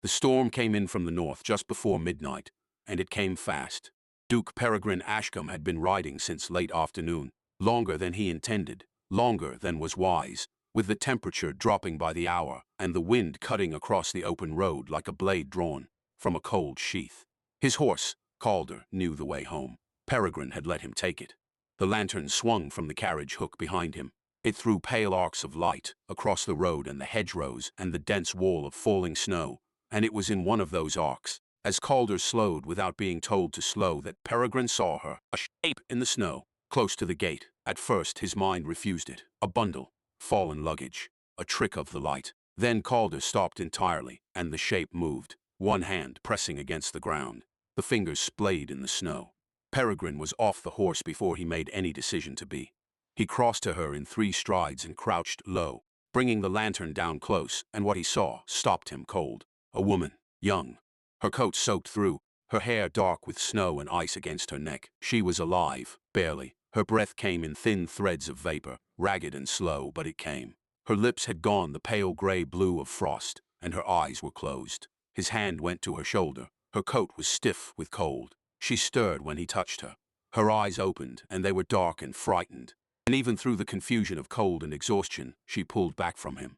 The storm came in from the north just before midnight, and it came fast. Duke Peregrine Ashcombe had been riding since late afternoon, longer than he intended, longer than was wise, with the temperature dropping by the hour and the wind cutting across the open road like a blade drawn from a cold sheath. His horse, Calder, knew the way home. Peregrine had let him take it. The lantern swung from the carriage hook behind him. It threw pale arcs of light across the road and the hedgerows and the dense wall of falling snow, and it was in one of those arcs, as Calder slowed without being told to slow, that Peregrine saw her, a shape in the snow, close to the gate. At first his mind refused it. A bundle, fallen luggage, a trick of the light. Then Calder stopped entirely, and the shape moved, one hand pressing against the ground. The fingers splayed in the snow. Peregrine was off the horse before he made any decision to be. He crossed to her in 3 strides and crouched low, bringing the lantern down close, and what he saw stopped him cold. A woman, young, her coat soaked through, her hair dark with snow and ice against her neck. She was alive, barely. Her breath came in thin threads of vapor, ragged and slow, but it came. Her lips had gone the pale gray blue of frost, and her eyes were closed. His hand went to her shoulder. Her coat was stiff with cold. She stirred when he touched her. Her eyes opened, and they were dark and frightened. And even through the confusion of cold and exhaustion, she pulled back from him.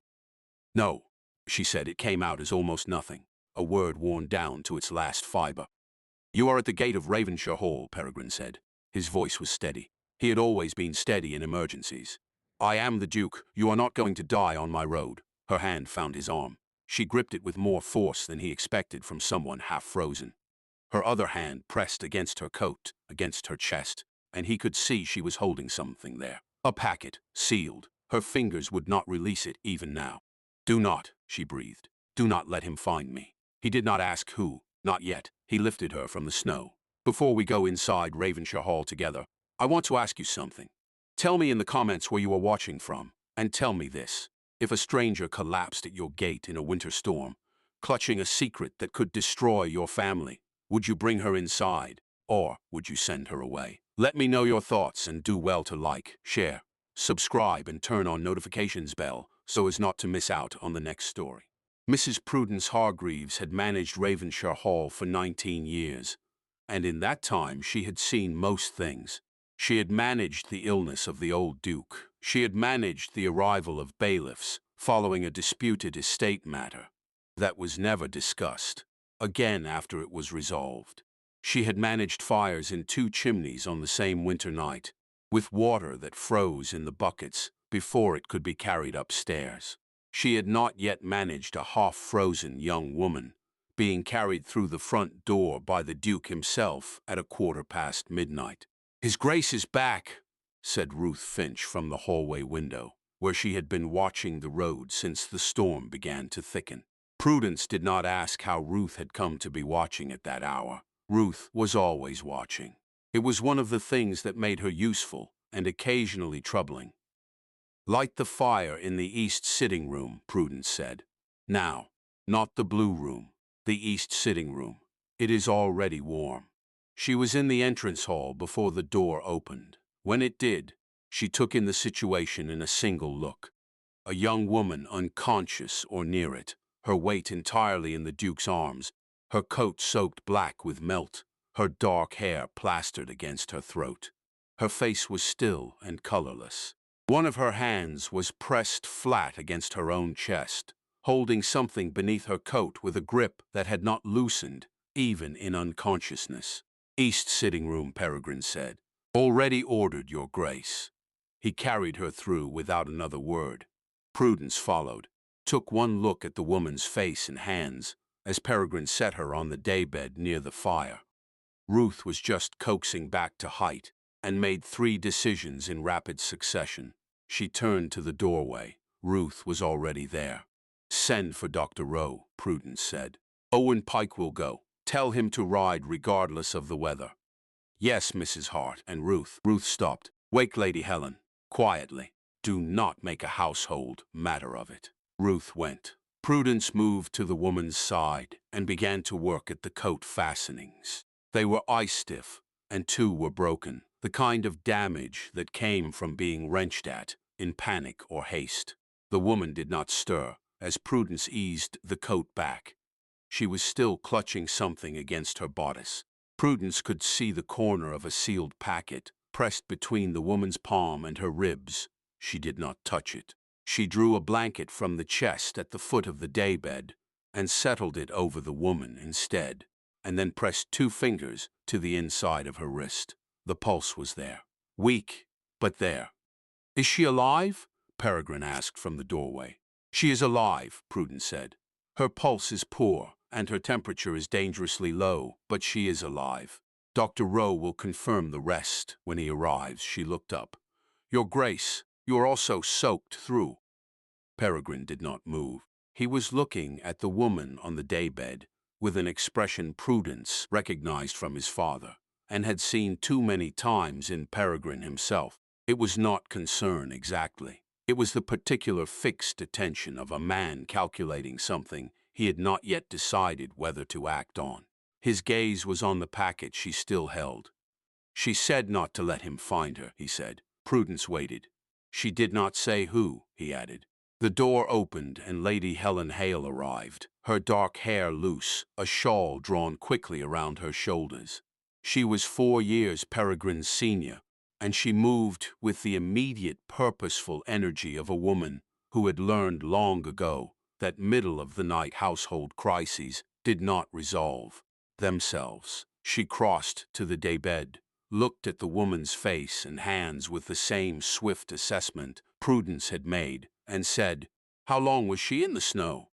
"No," she said. It came out as almost nothing, a word worn down to its last fiber. "You are at the gate of Ravenshire Hall," Peregrine said. His voice was steady. He had always been steady in emergencies. "I am the Duke. You are not going to die on my road." Her hand found his arm. She gripped it with more force than he expected from someone half frozen. Her other hand pressed against her coat, against her chest, and he could see she was holding something there. A packet, sealed. Her fingers would not release it even now. "Do not," she breathed. "Do not let him find me." He did not ask who, not yet. He lifted her from the snow. "Before we go inside Ravenshire Hall together, I want to ask you something. Tell me in the comments where you are watching from, and tell me this. If a stranger collapsed at your gate in a winter storm, clutching a secret that could destroy your family, would you bring her inside, or would you send her away? Let me know your thoughts, and do well to like, share, subscribe, and turn on notifications bell so as not to miss out on the next story. Mrs. Prudence Hargreaves had managed Ravenshire Hall for 19 years, and in that time she had seen most things. She had managed the illness of the old Duke. She had managed the arrival of bailiffs following a disputed estate matter that was never discussed again after it was resolved. She had managed fires in 2 chimneys on the same winter night, with water that froze in the buckets before it could be carried upstairs. She had not yet managed a half-frozen young woman being carried through the front door by the Duke himself at 1:15 midnight. "His Grace is back," said Ruth Finch from the hallway window, where she had been watching the road since the storm began to thicken. Prudence did not ask how Ruth had come to be watching at that hour. Ruth was always watching. It was one of the things that made her useful and occasionally troubling. "Light the fire in the east sitting room," Prudence said. "Now, not the blue room, the east sitting room. It is already warm." She was in the entrance hall before the door opened. When it did, she took in the situation in a single look. A young woman unconscious or near it, her weight entirely in the Duke's arms, her coat soaked black with melt, her dark hair plastered against her throat. Her face was still and colorless. One of her hands was pressed flat against her own chest, holding something beneath her coat with a grip that had not loosened, even in unconsciousness. "East sitting room," Peregrine said. "Already ordered, Your Grace." He carried her through without another word. Prudence followed, took one look at the woman's face and hands as Peregrine set her on the daybed near the fire. Ruth was just coaxing back to height and made 3 decisions in rapid succession. She turned to the doorway. Ruth was already there. "Send for Dr. Rowe," Prudence said. "Owen Pike will go. Tell him to ride regardless of the weather." "Yes, Mrs. Hart." And Ruth stopped. "Wake Lady Helen, quietly. Do not make a household matter of it." Ruth went. Prudence moved to the woman's side and began to work at the coat fastenings. They were ice-stiff, and 2 were broken, the kind of damage that came from being wrenched at in panic or haste. The woman did not stir as Prudence eased the coat back. She was still clutching something against her bodice. Prudence could see the corner of a sealed packet, pressed between the woman's palm and her ribs. She did not touch it. She drew a blanket from the chest at the foot of the daybed and settled it over the woman instead, and then pressed 2 fingers to the inside of her wrist. The pulse was there. Weak, but there. "Is she alive?" Peregrine asked from the doorway. "She is alive," Prudence said. "Her pulse is poor, and her temperature is dangerously low, but she is alive. Dr. Rowe will confirm the rest when he arrives." She looked up. "Your Grace, you are also soaked through." Peregrine did not move. He was looking at the woman on the daybed with an expression Prudence recognized from his father, and had seen too many times in Peregrine himself. It was not concern exactly. It was the particular fixed attention of a man calculating something he had not yet decided whether to act on. His gaze was on the packet she still held. "She said not to let him find her," he said. Prudence waited. "She did not say who," he added. The door opened and Lady Helen Hale arrived, her dark hair loose, a shawl drawn quickly around her shoulders. She was 4 years Peregrine's senior, and she moved with the immediate purposeful energy of a woman who had learned long ago that middle-of-the-night household crises did not resolve themselves. She crossed to the daybed, looked at the woman's face and hands with the same swift assessment Prudence had made, and said, "How long was she in the snow?"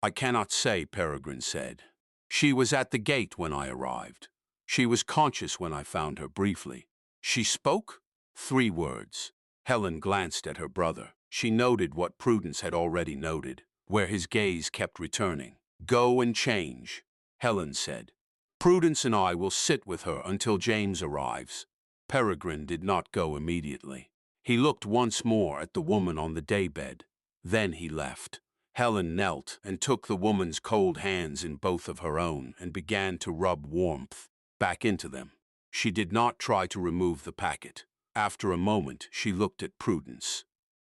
"I cannot say," Peregrine said. "She was at the gate when I arrived. She was conscious when I found her briefly." "She spoke?" 3 words. Helen glanced at her brother. She noted what Prudence had already noted, where his gaze kept returning. "Go and change," Helen said. "Prudence and I will sit with her until James arrives." Peregrine did not go immediately. He looked once more at the woman on the daybed. Then he left. Helen knelt and took the woman's cold hands in both of her own and began to rub warmth back into them. She did not try to remove the packet. After a moment, she looked at Prudence.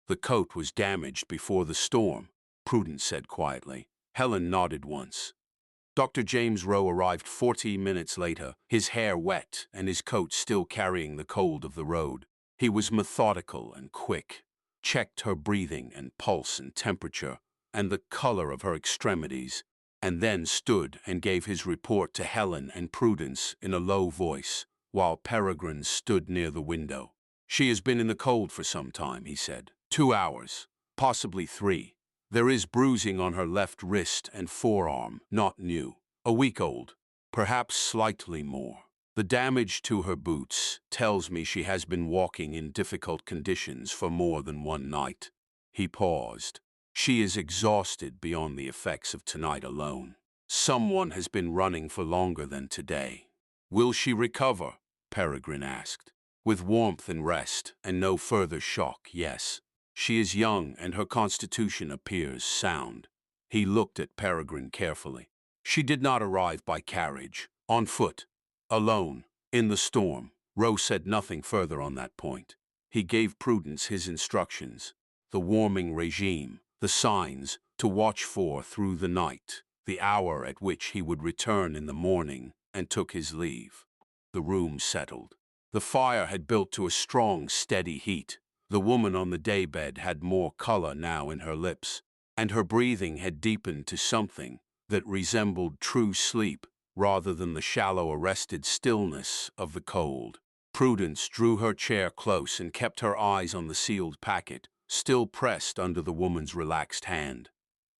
"The coat was damaged before the storm," Prudence said quietly. Helen nodded once. Dr. James Rowe arrived 40 minutes later, his hair wet and his coat still carrying the cold of the road. He was methodical and quick, checked her breathing and pulse and temperature and the color of her extremities, and then stood and gave his report to Helen and Prudence in a low voice, while Peregrine stood near the window. "She has been in the cold for some time," he said. 2 hours, possibly 3. There is bruising on her left wrist and forearm, not new. A week old, perhaps slightly more. The damage to her boots tells me she has been walking in difficult conditions for more than 1 night." He paused. "She is exhausted beyond the effects of tonight alone. Someone has been running for longer than today." "Will she recover?" Peregrine asked. "With warmth and rest, and no further shock, yes. She is young and her constitution appears sound." He looked at Peregrine carefully. "She did not arrive by carriage, on foot, alone, in the storm." Rowe said nothing further on that point. He gave Prudence his instructions, the warming regime, the signs to watch for through the night, the hour at which he would return in the morning, and took his leave. The room settled. The fire had built to a strong, steady heat. The woman on the daybed had more color now in her lips, and her breathing had deepened to something that resembled true sleep rather than the shallow, arrested stillness of the cold. Prudence drew her chair close and kept her eyes on the sealed packet, still pressed under the woman's relaxed hand.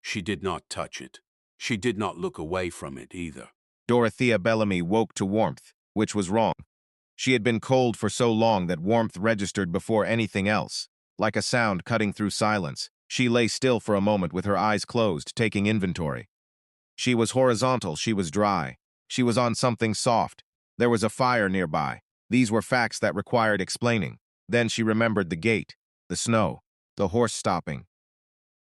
She did not touch it. She did not look away from it either. Dorothea Bellamy woke to warmth, which was wrong. She had been cold for so long that warmth registered before anything else. Like a sound cutting through silence, she lay still for a moment with her eyes closed, taking inventory. She was horizontal, she was dry. She was on something soft. There was a fire nearby. These were facts that required explaining. Then she remembered the gate, the snow, the horse stopping,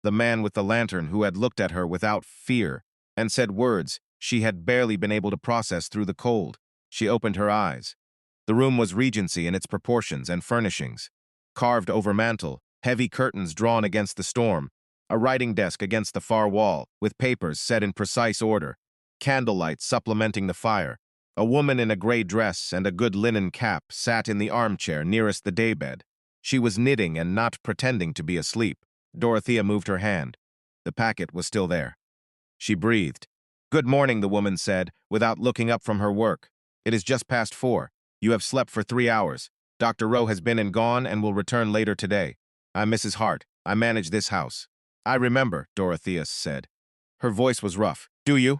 the man with the lantern who had looked at her without fear and said words she had barely been able to process through the cold. She opened her eyes. The room was Regency in its proportions and furnishings. Carved over mantel, heavy curtains drawn against the storm, a writing desk against the far wall, with papers set in precise order, candlelight supplementing the fire. A woman in a gray dress and a good linen cap sat in the armchair nearest the daybed. She was knitting and not pretending to be asleep. Dorothea moved her hand. The packet was still there. She breathed. "Good morning," the woman said, without looking up from her work. "It is just past 4. You have slept for 3 hours. Dr. Rowe has been and gone and will return later today. I'm Mrs. Hart. I manage this house." "I remember," Dorothea said. Her voice was rough. "Do you?"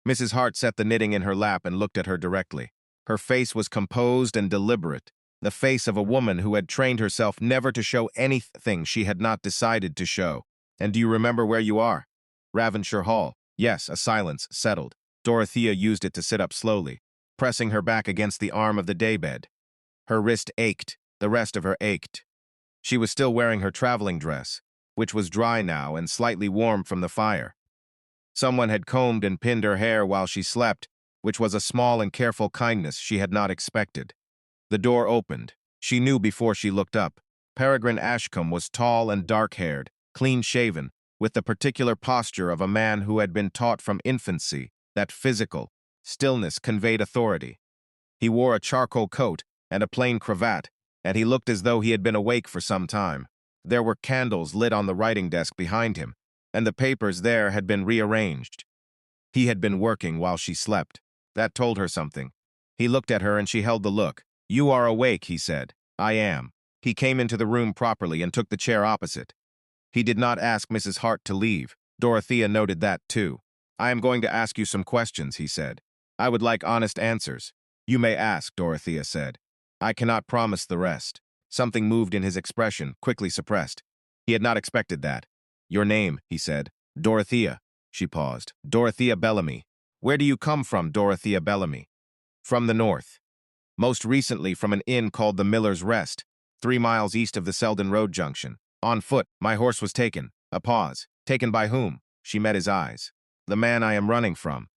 Mrs. Hart set the knitting in her lap and looked at her directly. Her face was composed and deliberate, the face of a woman who had trained herself never to show anything she had not decided to show. "And do you remember where you are?" "Ravenshire Hall." "Yes," a silence settled. Dorothea used it to sit up slowly, pressing her back against the arm of the daybed. Her wrist ached, the rest of her ached. She was still wearing her traveling dress, which was dry now and slightly warm from the fire. Someone had combed and pinned her hair while she slept, which was a small and careful kindness she had not expected. The door opened. She knew before she looked up. Peregrine Ashcombe was tall and dark-haired, clean-shaven, with the particular posture of a man who had been taught from infancy that physical stillness conveyed authority. He wore a charcoal coat and a plain cravat, and he looked as though he had been awake for some time. There were candles lit on the writing desk behind him, and the papers there had been rearranged. He had been working while she slept. That told her something. He looked at her and she held the look. "You are awake," he said. "I am." He came into the room properly and took the chair opposite. He did not ask Mrs. Hart to leave. Dorothea noted that, too. "I am going to ask you some questions," he said. "I would like honest answers." "You may ask," Dorothea said. "I cannot promise the rest." Something moved in his expression, quickly suppressed. He had not expected that. "Your name," he said. "Dorothea." She paused. "Dorothea Bellamy." "Where do you come from, Dorothea Bellamy?" "From the north. Most recently from an inn called the Miller's Rest, 3 miles east of the Selden Road junction. On foot, my horse was taken." A pause. "Taken by whom?" She met his eyes. "The man I am running from."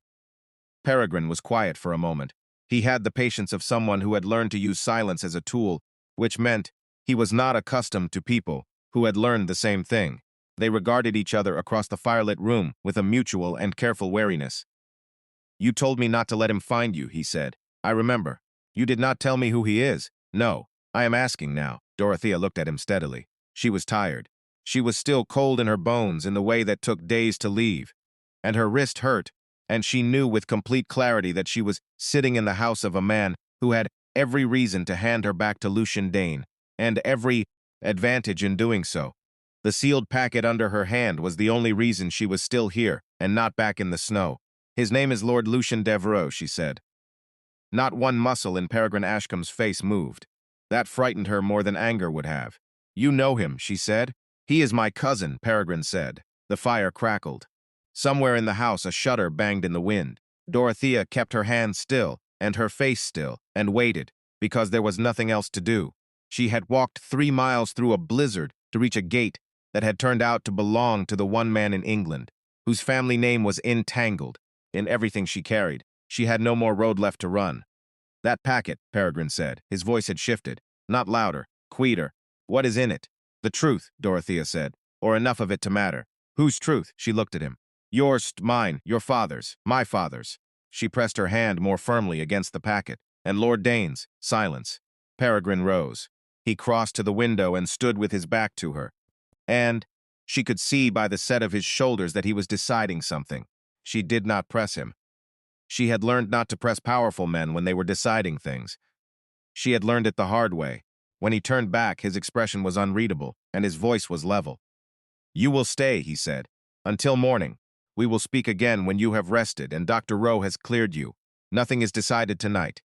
Peregrine was quiet for a moment. He had the patience of someone who had learned to use silence as a tool, which meant he was not accustomed to people who had learned the same thing. They regarded each other across the firelit room with a mutual and careful wariness. "You told me not to let him find you," he said. "I remember. You did not tell me who he is." "No. I am asking now." Dorothea looked at him steadily. She was tired. She was still cold in her bones in the way that took days to leave. And her wrist hurt, and she knew with complete clarity that she was sitting in the house of a man who had every reason to hand her back to Lucian Dane, and every advantage in doing so. The sealed packet under her hand was the only reason she was still here and not back in the snow. "His name is Lord Lucian Devereux," she said. Not one muscle in Peregrine Ashcombe's face moved. That frightened her more than anger would have. "You know him," she said. "He is my cousin," Peregrine said. The fire crackled. Somewhere in the house a shutter banged in the wind. Dorothea kept her hand still and her face still and waited, because there was nothing else to do. She had walked 3 miles through a blizzard to reach a gate that had turned out to belong to the one man in England, whose family name was entangled in everything she carried. She had no more road left to run. "That packet," Peregrine said. His voice had shifted. Not louder, quieter. "What is in it?" "The truth," Dorothea said, "or enough of it to matter." "Whose truth?" She looked at him. "Yours, mine, your father's, my father's." She pressed her hand more firmly against the packet. "And Lord Dane's." Silence. Peregrine rose. He crossed to the window and stood with his back to her. And she could see by the set of his shoulders that he was deciding something. She did not press him. She had learned not to press powerful men when they were deciding things. She had learned it the hard way. When he turned back, his expression was unreadable, and his voice was level. "You will stay," he said, "until morning. We will speak again when you have rested and Dr. Rowe has cleared you. Nothing is decided tonight.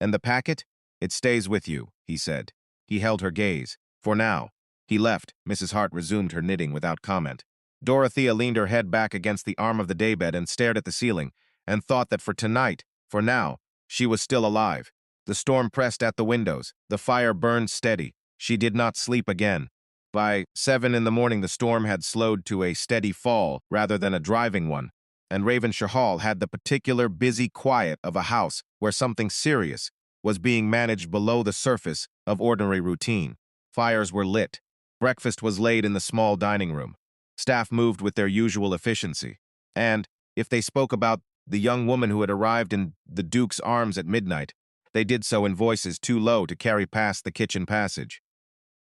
And the packet? It stays with you," he said. He held her gaze. "For now." He left. Mrs. Hart resumed her knitting without comment. Dorothea leaned her head back against the arm of the daybed and stared at the ceiling, and thought that for tonight, for now, she was still alive. The storm pressed at the windows. The fire burned steady. She did not sleep again. By 7 in the morning the storm had slowed to a steady fall rather than a driving one, and Ravenshire Hall had the particular busy quiet of a house where something serious was being managed below the surface of ordinary routine. Fires were lit. Breakfast was laid in the small dining room. Staff moved with their usual efficiency. And, if they spoke about the young woman who had arrived in the Duke's arms at midnight. They did so in voices too low to carry past the kitchen passage.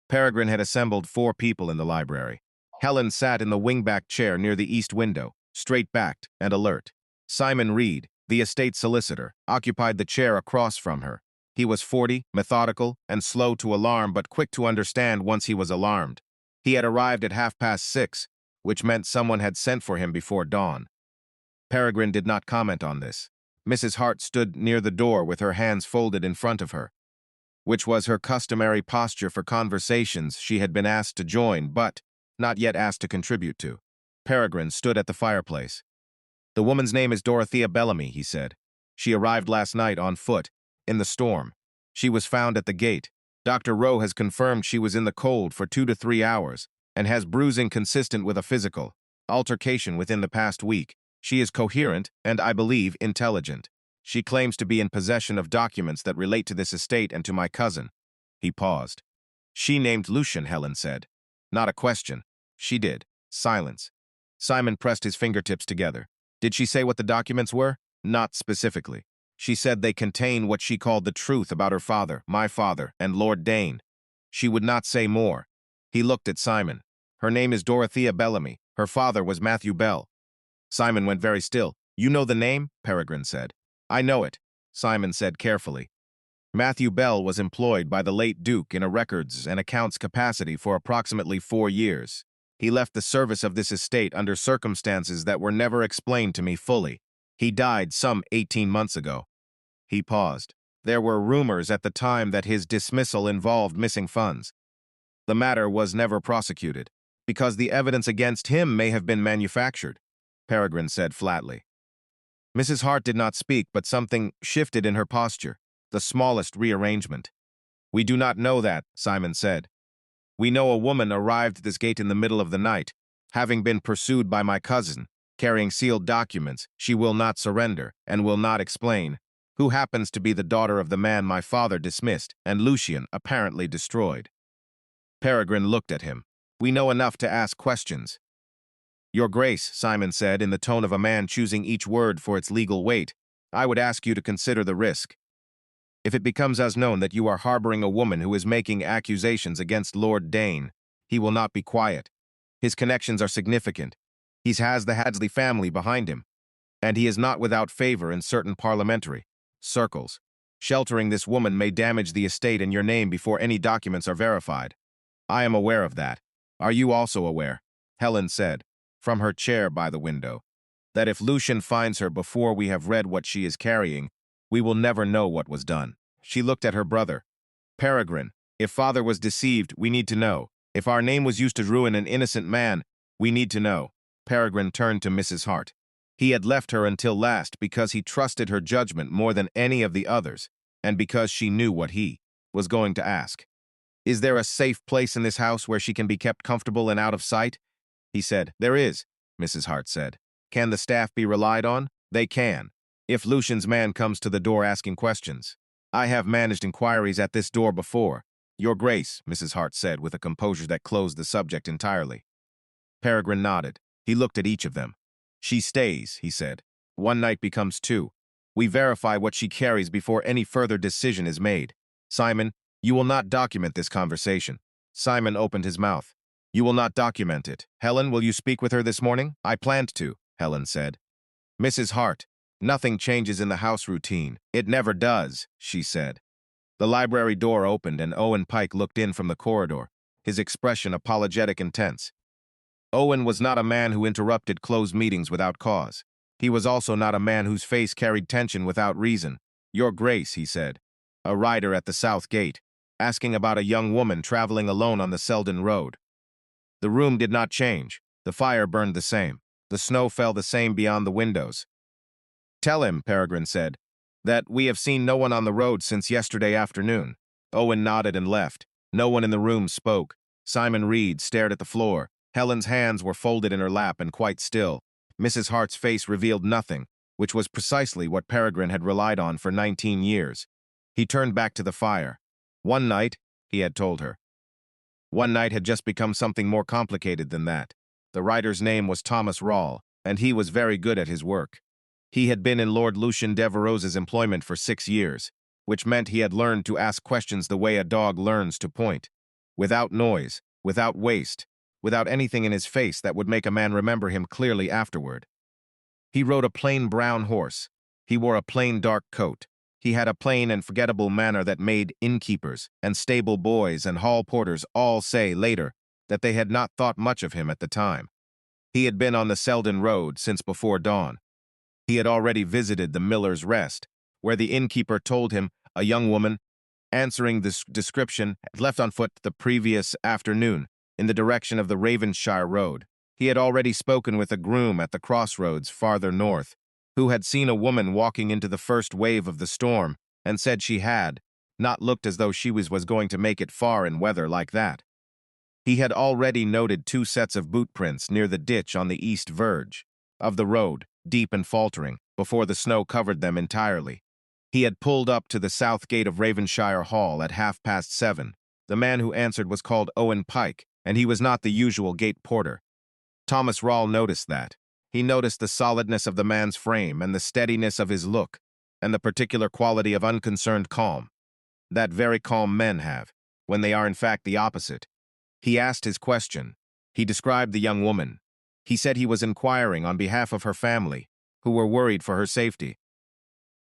Peregrine had assembled 4 people in the library. Helen sat in the wing-back chair near the east window, straight-backed and alert. Simon Reed, the estate solicitor, occupied the chair across from her. He was 40, methodical, and slow to alarm, but quick to understand once he was alarmed. He had arrived at 6:30, which meant someone had sent for him before dawn. Peregrine did not comment on this. Mrs. Hart stood near the door with her hands folded in front of her, which was her customary posture for conversations she had been asked to join, but not yet asked to contribute to. Peregrine stood at the fireplace. "The woman's name is Dorothea Bellamy," he said. "She arrived last night on foot, in the storm. She was found at the gate. Dr. Rowe has confirmed she was in the cold for 2 to 3 hours and has bruising consistent with a physical altercation within the past week. She is coherent and, I believe, intelligent. She claims to be in possession of documents that relate to this estate and to my cousin." He paused. "She named Lucian," Helen said. Not a question. She did. Silence. Simon pressed his fingertips together. "Did she say what the documents were?" "Not specifically. She said they contain what she called the truth about her father, my father, and Lord Dane. She would not say more." He looked at Simon. "Her name is Dorothea Bellamy. Her father was Matthew Bell." Simon went very still. "You know the name?" Peregrine said. "I know it," Simon said carefully. "Matthew Bell was employed by the late Duke in a records and accounts capacity for approximately 4 years. He left the service of this estate under circumstances that were never explained to me fully. He died some 18 months ago." He paused. "There were rumors at the time that his dismissal involved missing funds. The matter was never prosecuted, because the evidence against him may have been manufactured," Peregrine said flatly. Mrs. Hart did not speak, but something shifted in her posture, the smallest rearrangement. "We do not know that," Simon said. "We know a woman arrived at this gate in the middle of the night, having been pursued by my cousin, carrying sealed documents. She will not surrender, and will not explain, who happens to be the daughter of the man my father dismissed and Lucian apparently destroyed." Peregrine looked at him. "We know enough to ask questions." "Your Grace," Simon said in the tone of a man choosing each word for its legal weight, "I would ask you to consider the risk. If it becomes us known that you are harboring a woman who is making accusations against Lord Dane, he will not be quiet. His connections are significant. He has the Hadley family behind him, and he is not without favor in certain parliamentary circles. Sheltering this woman may damage the estate and your name before any documents are verified. I am aware of that. Are you also aware," Helen said, from her chair by the window, "that if Lucian finds her before we have read what she is carrying, we will never know what was done?" She looked at her brother. "Peregrine, if father was deceived, we need to know. If our name was used to ruin an innocent man, we need to know." Peregrine turned to Mrs. Hart. He had left her until last because he trusted her judgment more than any of the others, and because she knew what he was going to ask. "Is there a safe place in this house where she can be kept comfortable and out of sight?" He said. "There is," Mrs. Hart said. "Can the staff be relied on?" "They can, if Lucian's man comes to the door asking questions. I have managed inquiries at this door before." "Your Grace," Mrs. Hart said with a composure that closed the subject entirely. Peregrine nodded. He looked at each of them. "She stays," he said. "One night becomes 2. We verify what she carries before any further decision is made. Simon, you will not document this conversation." Simon opened his mouth. "You will not document it. Helen, will you speak with her this morning?" "I planned to," Helen said. "Mrs. Hart, nothing changes in the house routine." "It never does," she said. The library door opened and Owen Pike looked in from the corridor, his expression apologetic and tense. Owen was not a man who interrupted closed meetings without cause. He was also not a man whose face carried tension without reason. "Your Grace," he said, "a rider at the south gate, asking about a young woman traveling alone on the Selden Road." The room did not change. The fire burned the same. The snow fell the same beyond the windows. "Tell him," Peregrine said, "that we have seen no one on the road since yesterday afternoon." Owen nodded and left. No one in the room spoke. Simon Reed stared at the floor. Helen's hands were folded in her lap and quite still. Mrs. Hart's face revealed nothing, which was precisely what Peregrine had relied on for 19 years. He turned back to the fire. One night, he had told her. One night had just become something more complicated than that. The writer's name was Thomas Rawle, and he was very good at his work. He had been in Lord Lucian Devereux's employment for 6 years, which meant he had learned to ask questions the way a dog learns to point, without noise, without waste, without anything in his face that would make a man remember him clearly afterward. He rode a plain brown horse. He wore a plain dark coat. He had a plain and forgettable manner that made innkeepers and stable boys and hall porters all say later that they had not thought much of him at the time. He had been on the Selden Road since before dawn. He had already visited the Miller's Rest, where the innkeeper told him a young woman, answering this description, had left on foot the previous afternoon in the direction of the Ravenshire Road. He had already spoken with a groom at the crossroads farther north, who had seen a woman walking into the first wave of the storm and said she had not looked as though she was going to make it far in weather like that. He had already noted 2 sets of boot prints near the ditch on the east verge of the road, deep and faltering, before the snow covered them entirely. He had pulled up to the south gate of Ravenshire Hall at 7:30. The man who answered was called Owen Pike, and he was not the usual gate porter. Thomas Rawle noticed that. He noticed the solidness of the man's frame and the steadiness of his look, and the particular quality of unconcerned calm that very calm men have, when they are in fact the opposite. He asked his question. He described the young woman. He said he was inquiring on behalf of her family, who were worried for her safety.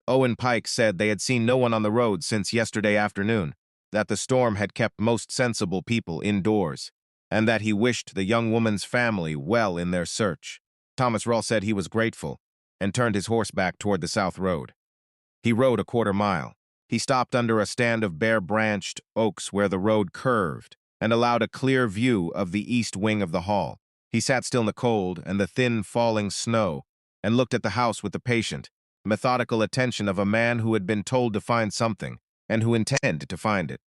Owen Pike said they had seen no one on the road since yesterday afternoon, that the storm had kept most sensible people indoors, and that he wished the young woman's family well in their search. Thomas Rawle said he was grateful, and turned his horse back toward the south road. He rode a 1/4 mile. He stopped under a stand of bare-branched oaks where the road curved, and allowed a clear view of the east wing of the hall. He sat still in the cold and the thin falling snow, and looked at the house with the patient, methodical attention of a man who had been told to find something, and who intended to find it.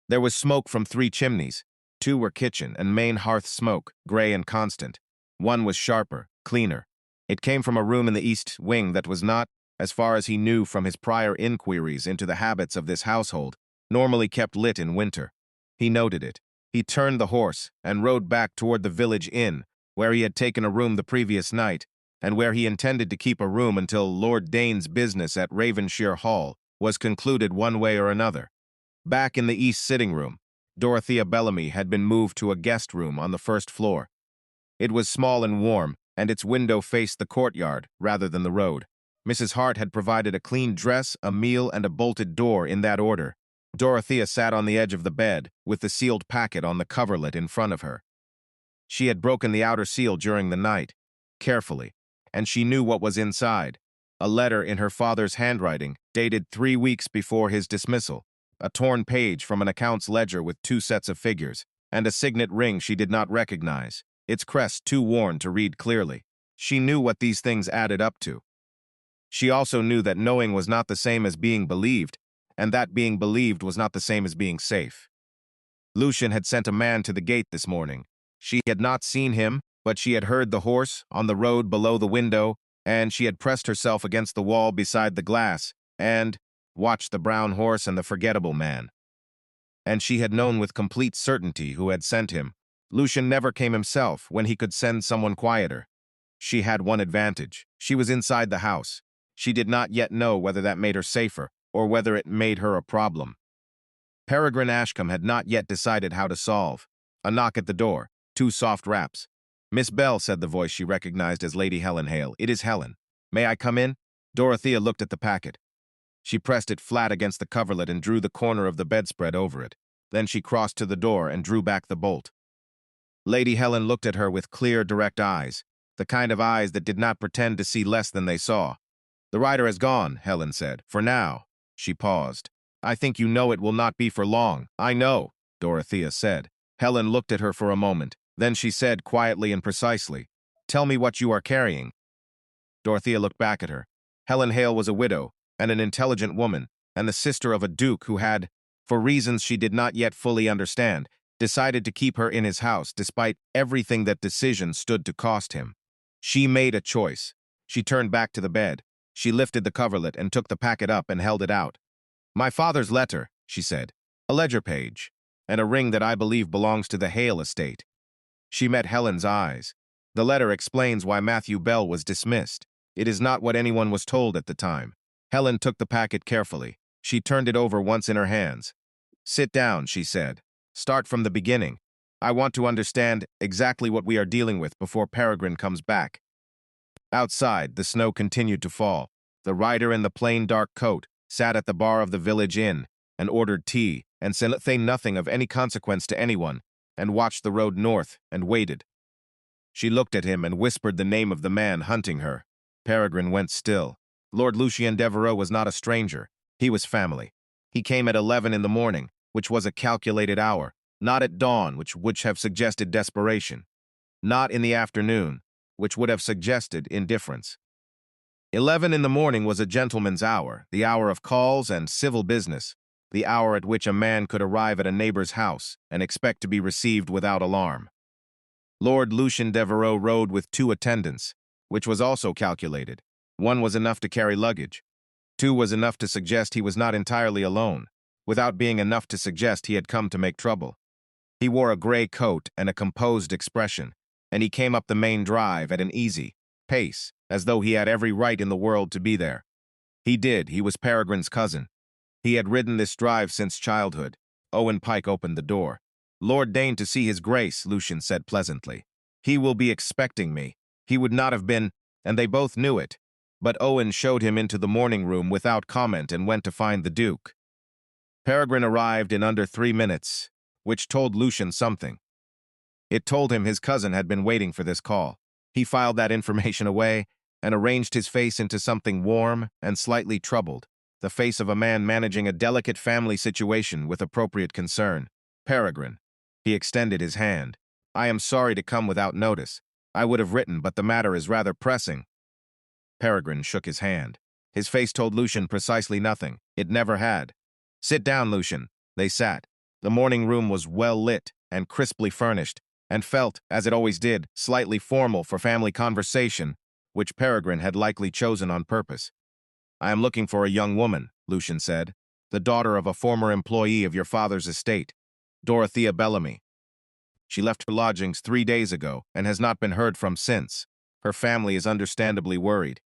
There was smoke from 3 chimneys. 2 were kitchen and main hearth smoke, gray and constant. 1 was sharper, cleaner. It came from a room in the east wing that was not, as far as he knew from his prior inquiries into the habits of this household, normally kept lit in winter. He noted it. He turned the horse and rode back toward the village inn, where he had taken a room the previous night, and where he intended to keep a room until Lord Dane's business at Ravenshire Hall was concluded one way or another. Back in the east sitting room, Dorothea Bellamy had been moved to a guest room on the first floor. It was small and warm, and its window faced the courtyard rather than the road. Mrs. Hart had provided a clean dress, a meal, and a bolted door in that order. Dorothea sat on the edge of the bed, with the sealed packet on the coverlet in front of her. She had broken the outer seal during the night, carefully, and she knew what was inside. A letter in her father's handwriting, dated 3 weeks before his dismissal, a torn page from an accounts ledger with 2 sets of figures, and a signet ring she did not recognize, its crest too worn to read clearly. She knew what these things added up to. She also knew that knowing was not the same as being believed, and that being believed was not the same as being safe. Lucian had sent a man to the gate this morning. She had not seen him, but she had heard the horse on the road below the window, and she had pressed herself against the wall beside the glass, and watched the brown horse and the forgettable man. And she had known with complete certainty who had sent him. Lucian never came himself when he could send someone quieter. She had one advantage. She was inside the house. She did not yet know whether that made her safer, or whether it made her a problem. Peregrine Ashcombe had not yet decided how to solve. A knock at the door, 2 soft raps. "Miss Bell," said the voice she recognized as Lady Helen Hale. "It is Helen. May I come in?" Dorothea looked at the packet. She pressed it flat against the coverlet and drew the corner of the bedspread over it. Then she crossed to the door and drew back the bolt. Lady Helen looked at her with clear, direct eyes, the kind of eyes that did not pretend to see less than they saw. "The rider has gone," Helen said. "For now." She paused. "I think you know it will not be for long." "I know," Dorothea said. Helen looked at her for a moment. Then she said quietly and precisely, "Tell me what you are carrying." Dorothea looked back at her. Helen Hale was a widow, and an intelligent woman, and the sister of a duke who had, for reasons she did not yet fully understand, decided to keep her in his house despite everything that decision stood to cost him. She made a choice. She turned back to the bed. She lifted the coverlet and took the packet up and held it out. "My father's letter," she said. "A ledger page, and a ring that I believe belongs to the Hale estate." She met Helen's eyes. "The letter explains why Matthew Bell was dismissed. It is not what anyone was told at the time. Helen took the packet carefully. She turned it over once in her hands. "Sit down," she said. "Start from the beginning. I want to understand exactly what we are dealing with before Peregrine comes back." Outside, the snow continued to fall. The rider in the plain dark coat sat at the bar of the village inn and ordered tea and said nothing of any consequence to anyone, and watched the road north and waited. She looked at him and whispered the name of the man hunting her. Peregrine went still. Lord Lucian Devereux was not a stranger. He was family. He came at 11 in the morning, which was a calculated hour, not at dawn, which would have suggested desperation, not in the afternoon, which would have suggested indifference. 11 in the morning was a gentleman's hour, the hour of calls and civil business, the hour at which a man could arrive at a neighbor's house and expect to be received without alarm. Lord Lucian Devereux rode with 2 attendants, which was also calculated. 1 was enough to carry luggage. 2 was enough to suggest he was not entirely alone, without being enough to suggest he had come to make trouble. He wore a gray coat and a composed expression, and he came up the main drive at an easy pace, as though he had every right in the world to be there. He was Peregrine's cousin. He had ridden this drive since childhood. Owen Pike opened the door. "Lord deigned to see his grace," Lucian said pleasantly. "He will be expecting me." He would not have been, and they both knew it. But Owen showed him into the morning room without comment and went to find the Duke. Peregrine arrived in under 3 minutes, which told Lucian something. It told him his cousin had been waiting for this call. He filed that information away and arranged his face into something warm and slightly troubled, the face of a man managing a delicate family situation with appropriate concern. "Peregrine." He extended his hand. "I am sorry to come without notice. I would have written, but the matter is rather pressing." Peregrine shook his hand. His face told Lucian precisely nothing. It never had. "Sit down, Lucian." They sat. The morning room was well lit and crisply furnished, and felt, as it always did, slightly formal for family conversation, which Peregrine had likely chosen on purpose. "I am looking for a young woman," Lucian said, "the daughter of a former employee of your father's estate, Dorothea Bellamy. She left her lodgings 3 days ago and has not been heard from since. Her family is understandably worried."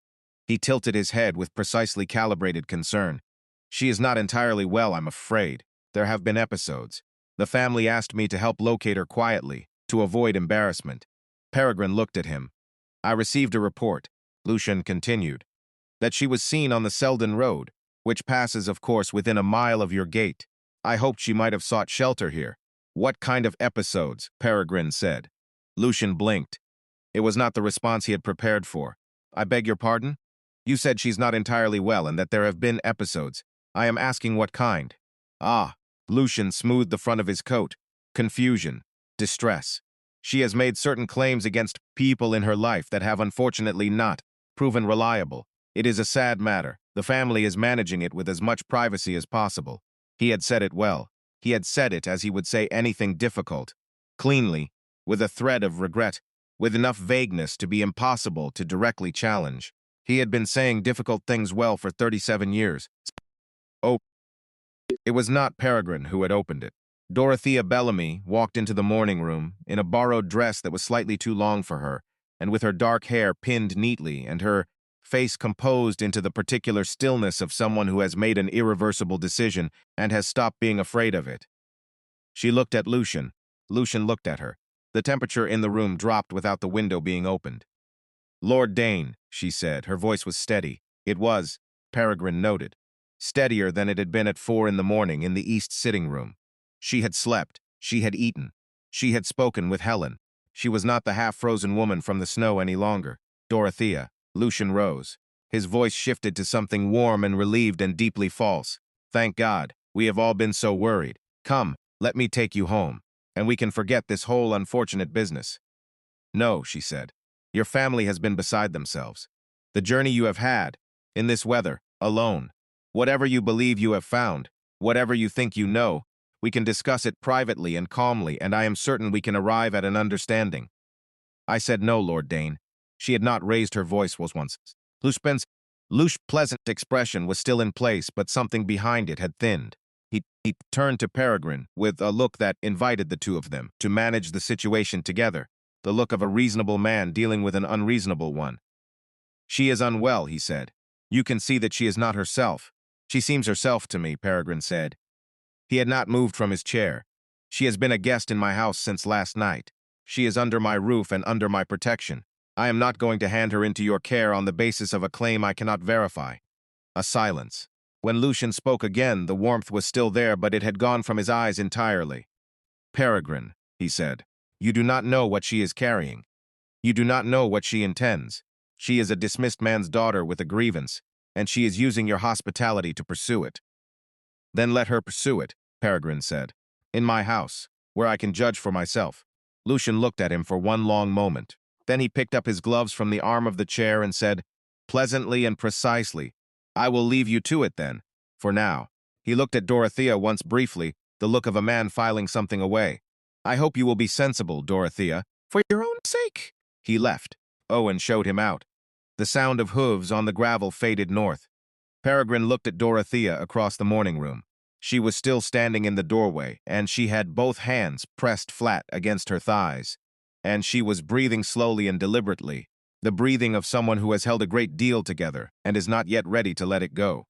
He tilted his head with precisely calibrated concern. "She is not entirely well, I'm afraid. There have been episodes. The family asked me to help locate her quietly, to avoid embarrassment." Peregrine looked at him. "I received a report," Lucian continued, "that she was seen on the Selden Road, which passes, of course, within a mile of your gate. I hoped she might have sought shelter here." "What kind of episodes?" Peregrine said. Lucian blinked. It was not the response he had prepared for. "I beg your pardon? You said she's not entirely well and that there have been episodes. I am asking what kind." "Ah." Lucian smoothed the front of his coat. "Confusion. Distress. She has made certain claims against people in her life that have unfortunately not proven reliable. It is a sad matter. The family is managing it with as much privacy as possible." He had said it well. He had said it as he would say anything difficult, cleanly, with a thread of regret, with enough vagueness to be impossible to directly challenge. He had been saying difficult things well for 37 years. Oh, it was not Peregrine who had opened it. Dorothea Bellamy walked into the morning room in a borrowed dress that was slightly too long for her, and with her dark hair pinned neatly and her face composed into the particular stillness of someone who has made an irreversible decision and has stopped being afraid of it. She looked at Lucian. Lucian looked at her. The temperature in the room dropped without the window being opened. "Lord Dane," she said. Her voice was steady. It was, Peregrine noted, steadier than it had been at 4 in the morning in the east sitting room. She had slept. She had eaten. She had spoken with Helen. She was not the half-frozen woman from the snow any longer. "Dorothea." Lucian rose. His voice shifted to something warm and relieved and deeply false. "Thank God. We have all been so worried. Come, let me take you home, and we can forget this whole unfortunate business." "No," she said. "Your family has been beside themselves. The journey you have had, in this weather, alone. Whatever you believe you have found, whatever you think you know, we can discuss it privately and calmly, and I am certain we can arrive at an understanding." I said no, Lord Dane. She had not raised her voice once. Lucian's pleasant expression was still in place, but something behind it had thinned. He turned to Peregrine with a look that invited the two of them to manage the situation together, the look of a reasonable man dealing with an unreasonable one. She is unwell, he said. You can see that she is not herself. She seems herself to me, Peregrine said. He had not moved from his chair. She has been a guest in my house since last night. She is under my roof and under my protection. I am not going to hand her into your care on the basis of a claim I cannot verify. A silence. When Lucian spoke again, the warmth was still there, but it had gone from his eyes entirely. Peregrine, he said, you do not know what she is carrying. You do not know what she intends. She is a dismissed man's daughter with a grievance, and she is using your hospitality to pursue it. Then let her pursue it, Peregrine said. In my house, where I can judge for myself. Lucian looked at him for one long moment. Then he picked up his gloves from the arm of the chair and said, pleasantly and precisely, I will leave you to it then, for now. He looked at Dorothea once briefly, the look of a man filing something away. I hope you will be sensible, Dorothea, for your own sake. He left. Owen showed him out. The sound of hooves on the gravel faded north. Peregrine looked at Dorothea across the morning room. She was still standing in the doorway, and she had both hands pressed flat against her thighs. And she was breathing slowly and deliberately, the breathing of someone who has held a great deal together and is not yet ready to let it go.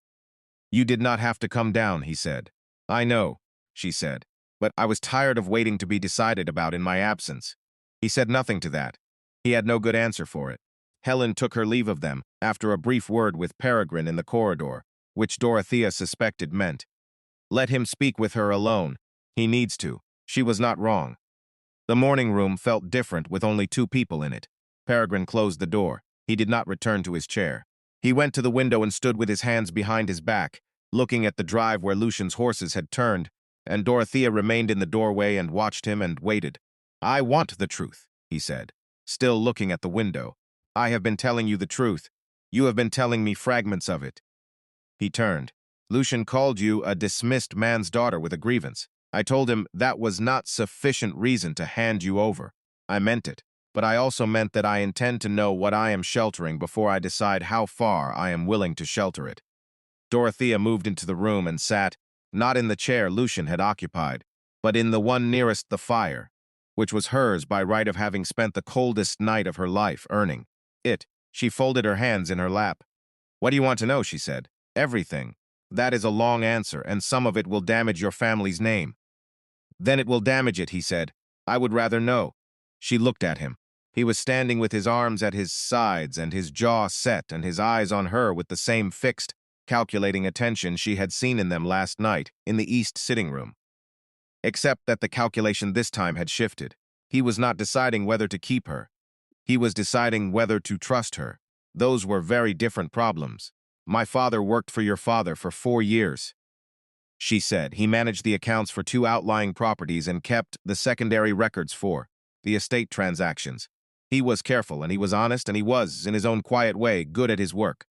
You did not have to come down, he said. I know, she said, but I was tired of waiting to be decided about in my absence. He said nothing to that. He had no good answer for it. Helen took her leave of them after a brief word with Peregrine in the corridor, which Dorothea suspected meant, let him speak with her alone. He needs to. She was not wrong. The morning room felt different with only two people in it. Peregrine closed the door. He did not return to his chair. He went to the window and stood with his hands behind his back, looking at the drive where Lucian's horses had turned, and Dorothea remained in the doorway and watched him and waited. I want the truth, he said, still looking at the window. I have been telling you the truth. You have been telling me fragments of it. He turned. Lucian called you a dismissed man's daughter with a grievance. I told him that was not sufficient reason to hand you over. I meant it, but I also meant that I intend to know what I am sheltering before I decide how far I am willing to shelter it. Dorothea moved into the room and sat, not in the chair Lucian had occupied, but in the one nearest the fire, which was hers by right of having spent the coldest night of her life earning it. She folded her hands in her lap. What do you want to know, she said. Everything. That is a long answer, and some of it will damage your family's name. Then it will damage it, he said. I would rather know. She looked at him. He was standing with his arms at his sides and his jaw set and his eyes on her with the same fixed, calculating attention she had seen in them last night in the east sitting room. Except that the calculation this time had shifted. He was not deciding whether to keep her. He was deciding whether to trust her. Those were very different problems. My father worked for your father for 4 years, she said. He managed the accounts for 2 outlying properties and kept the secondary records for the estate transactions. He was careful, and he was honest, and he was, in his own quiet way, good at his work.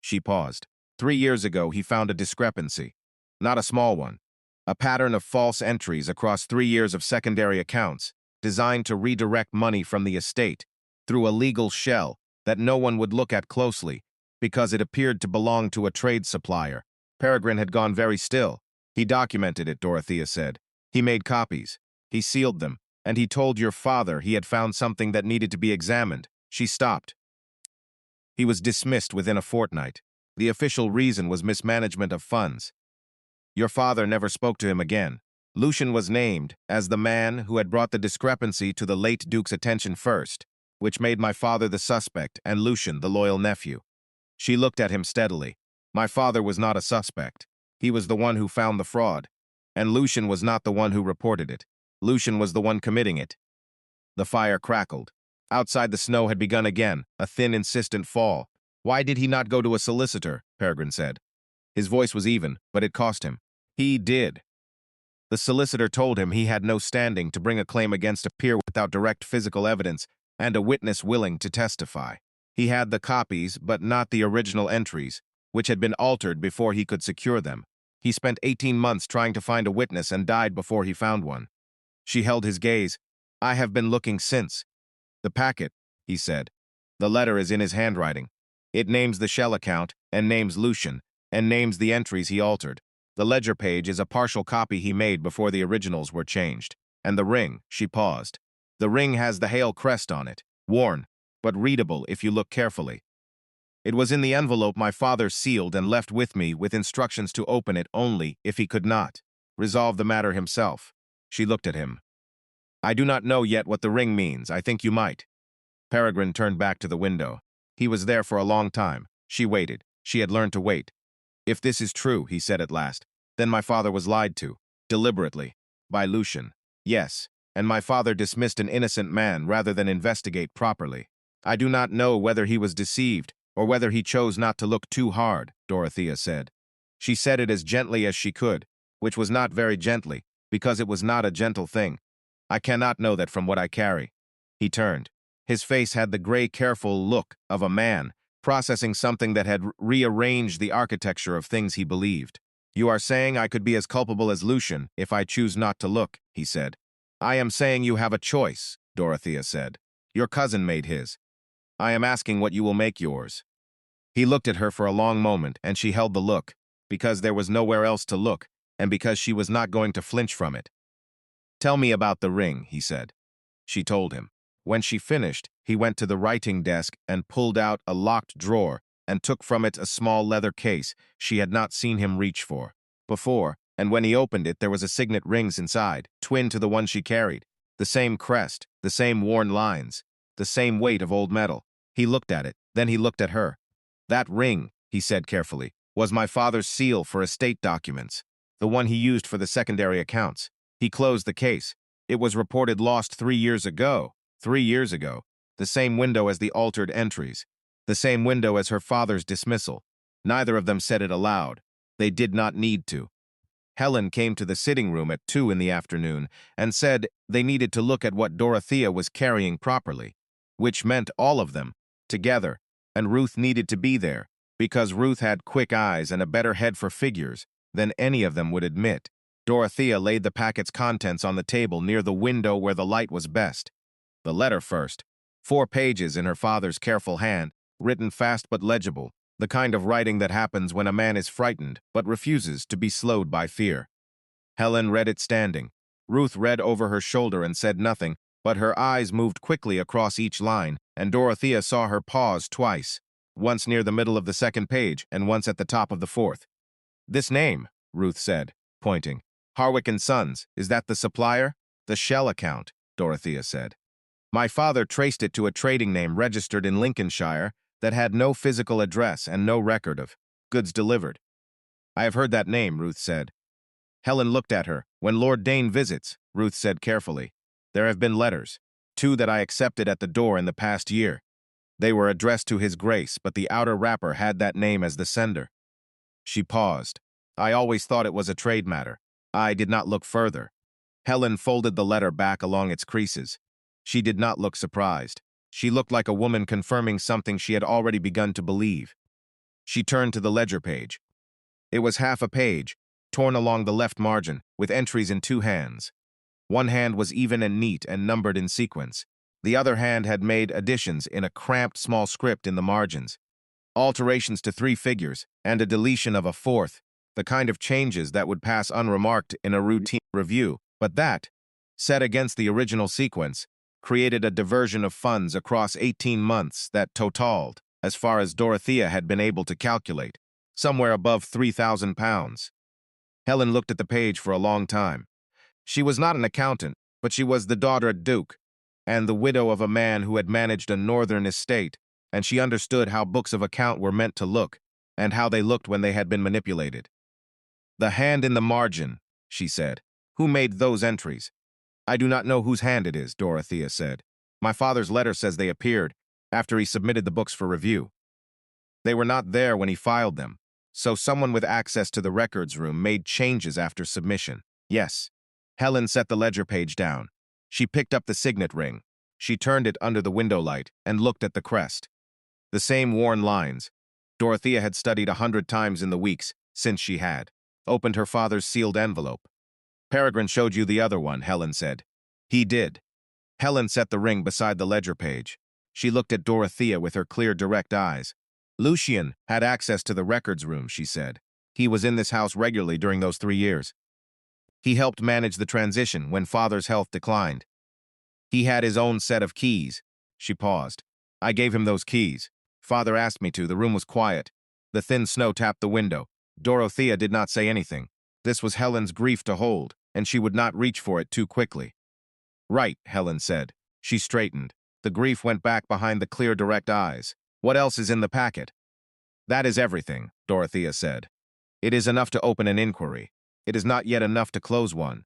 She paused. 3 years ago, he found a discrepancy. Not a small one. A pattern of false entries across 3 years of secondary accounts, designed to redirect money from the estate through a legal shell that no one would look at closely, because it appeared to belong to a trade supplier. Peregrine had gone very still. He documented it, Dorothea said. He made copies. He sealed them, and he told your father he had found something that needed to be examined. She stopped. He was dismissed within a fortnight. The official reason was mismanagement of funds. Your father never spoke to him again. Lucian was named as the man who had brought the discrepancy to the late Duke's attention first, which made my father the suspect and Lucian the loyal nephew. She looked at him steadily. My father was not a suspect. He was the one who found the fraud. And Lucian was not the one who reported it. Lucian was the one committing it. The fire crackled. Outside the snow had begun again, a thin, insistent fall. Why did he not go to a solicitor? Peregrine said. His voice was even, but it cost him. He did. The solicitor told him he had no standing to bring a claim against a peer without direct physical evidence and a witness willing to testify. He had the copies, but not the original entries, which had been altered before he could secure them. He spent 18 months trying to find a witness and died before he found one. She held his gaze. I have been looking since. The packet, he said. The letter is in his handwriting. It names the shell account, and names Lucian, and names the entries he altered. The ledger page is a partial copy he made before the originals were changed. And the ring, she paused. The ring has the Hale crest on it, worn, but readable if you look carefully. It was in the envelope my father sealed and left with me with instructions to open it only if he could not resolve the matter himself. She looked at him. I do not know yet what the ring means. I think you might. Peregrine turned back to the window. He was there for a long time. She waited. She had learned to wait. If this is true, he said at last, then my father was lied to, deliberately, by Lucian. Yes, and my father dismissed an innocent man rather than investigate properly. I do not know whether he was deceived or whether he chose not to look too hard, Dorothea said. She said it as gently as she could, which was not very gently, because it was not a gentle thing. I cannot know that from what I carry. He turned. His face had the gray, careful look of a man, processing something that had rearranged the architecture of things he believed. You are saying I could be as culpable as Lucian if I choose not to look, he said. I am saying you have a choice, Dorothea said. Your cousin made his. I am asking what you will make yours. He looked at her for a long moment, and she held the look, because there was nowhere else to look, and because she was not going to flinch from it. Tell me about the ring, he said. She told him. When she finished, he went to the writing desk and pulled out a locked drawer and took from it a small leather case she had not seen him reach for before, and when he opened it there was a signet ring inside, twin to the one she carried, the same crest, the same worn lines, the same weight of old metal. He looked at it, then he looked at her. That ring, he said carefully, was my father's seal for estate documents, the one he used for the secondary accounts. He closed the case. It was reported lost 3 years ago. 3 years ago. The same window as the altered entries. The same window as her father's dismissal. Neither of them said it aloud. They did not need to. Helen came to the sitting room at 2 in the afternoon and said they needed to look at what Dorothea was carrying properly, which meant all of them, together, and Ruth needed to be there, because Ruth had quick eyes and a better head for figures than any of them would admit. Dorothea laid the packet's contents on the table near the window where the light was best. The letter first. 4 pages in her father's careful hand, written fast but legible, the kind of writing that happens when a man is frightened but refuses to be slowed by fear. Helen read it standing. Ruth read over her shoulder and said nothing, but her eyes moved quickly across each line, and Dorothea saw her pause twice, once near the middle of the 2nd page and once at the top of the 4th. This name, Ruth said, pointing. Harwick & Sons, is that the supplier? The shell account, Dorothea said. My father traced it to a trading name registered in Lincolnshire that had no physical address and no record of goods delivered. I have heard that name, Ruth said. Helen looked at her. When Lord Dane visits, Ruth said carefully. There have been letters, 2 that I accepted at the door in the past year. They were addressed to His Grace, but the outer wrapper had that name as the sender. She paused. I always thought it was a trade matter. I did not look further. Helen folded the letter back along its creases. She did not look surprised. She looked like a woman confirming something she had already begun to believe. She turned to the ledger page. It was half a page, torn along the left margin, with entries in 2 hands. One hand was even and neat and numbered in sequence. The other hand had made additions in a cramped small script in the margins. Alterations to 3 figures, and a deletion of a 4th, the kind of changes that would pass unremarked in a routine review, but that, set against the original sequence, created a diversion of funds across 18 months that totaled, as far as Dorothea had been able to calculate, somewhere above £3,000. Helen looked at the page for a long time. She was not an accountant, but she was the daughter of Duke, and the widow of a man who had managed a northern estate, and she understood how books of account were meant to look, and how they looked when they had been manipulated. The hand in the margin, she said. Who made those entries? I do not know whose hand it is, Dorothea said. My father's letter says they appeared after he submitted the books for review. They were not there when he filed them, so someone with access to the records room made changes after submission. Yes. Helen set the ledger page down. She picked up the signet ring. She turned it under the window light and looked at the crest. The same worn lines. Dorothea had studied 100 times in the weeks since she had opened her father's sealed envelope. Peregrine showed you the other one, Helen said. He did. Helen set the ring beside the ledger page. She looked at Dorothea with her clear, direct eyes. Lucian had access to the records room, she said. He was in this house regularly during those 3 years. He helped manage the transition when father's health declined. He had his own set of keys. She paused. I gave him those keys. Father asked me to. The room was quiet. The thin snow tapped the window. Dorothea did not say anything. This was Helen's grief to hold, and she would not reach for it too quickly. Right, Helen said. She straightened. The grief went back behind the clear, direct eyes. What else is in the packet? That is everything, Dorothea said. It is enough to open an inquiry. It is not yet enough to close one.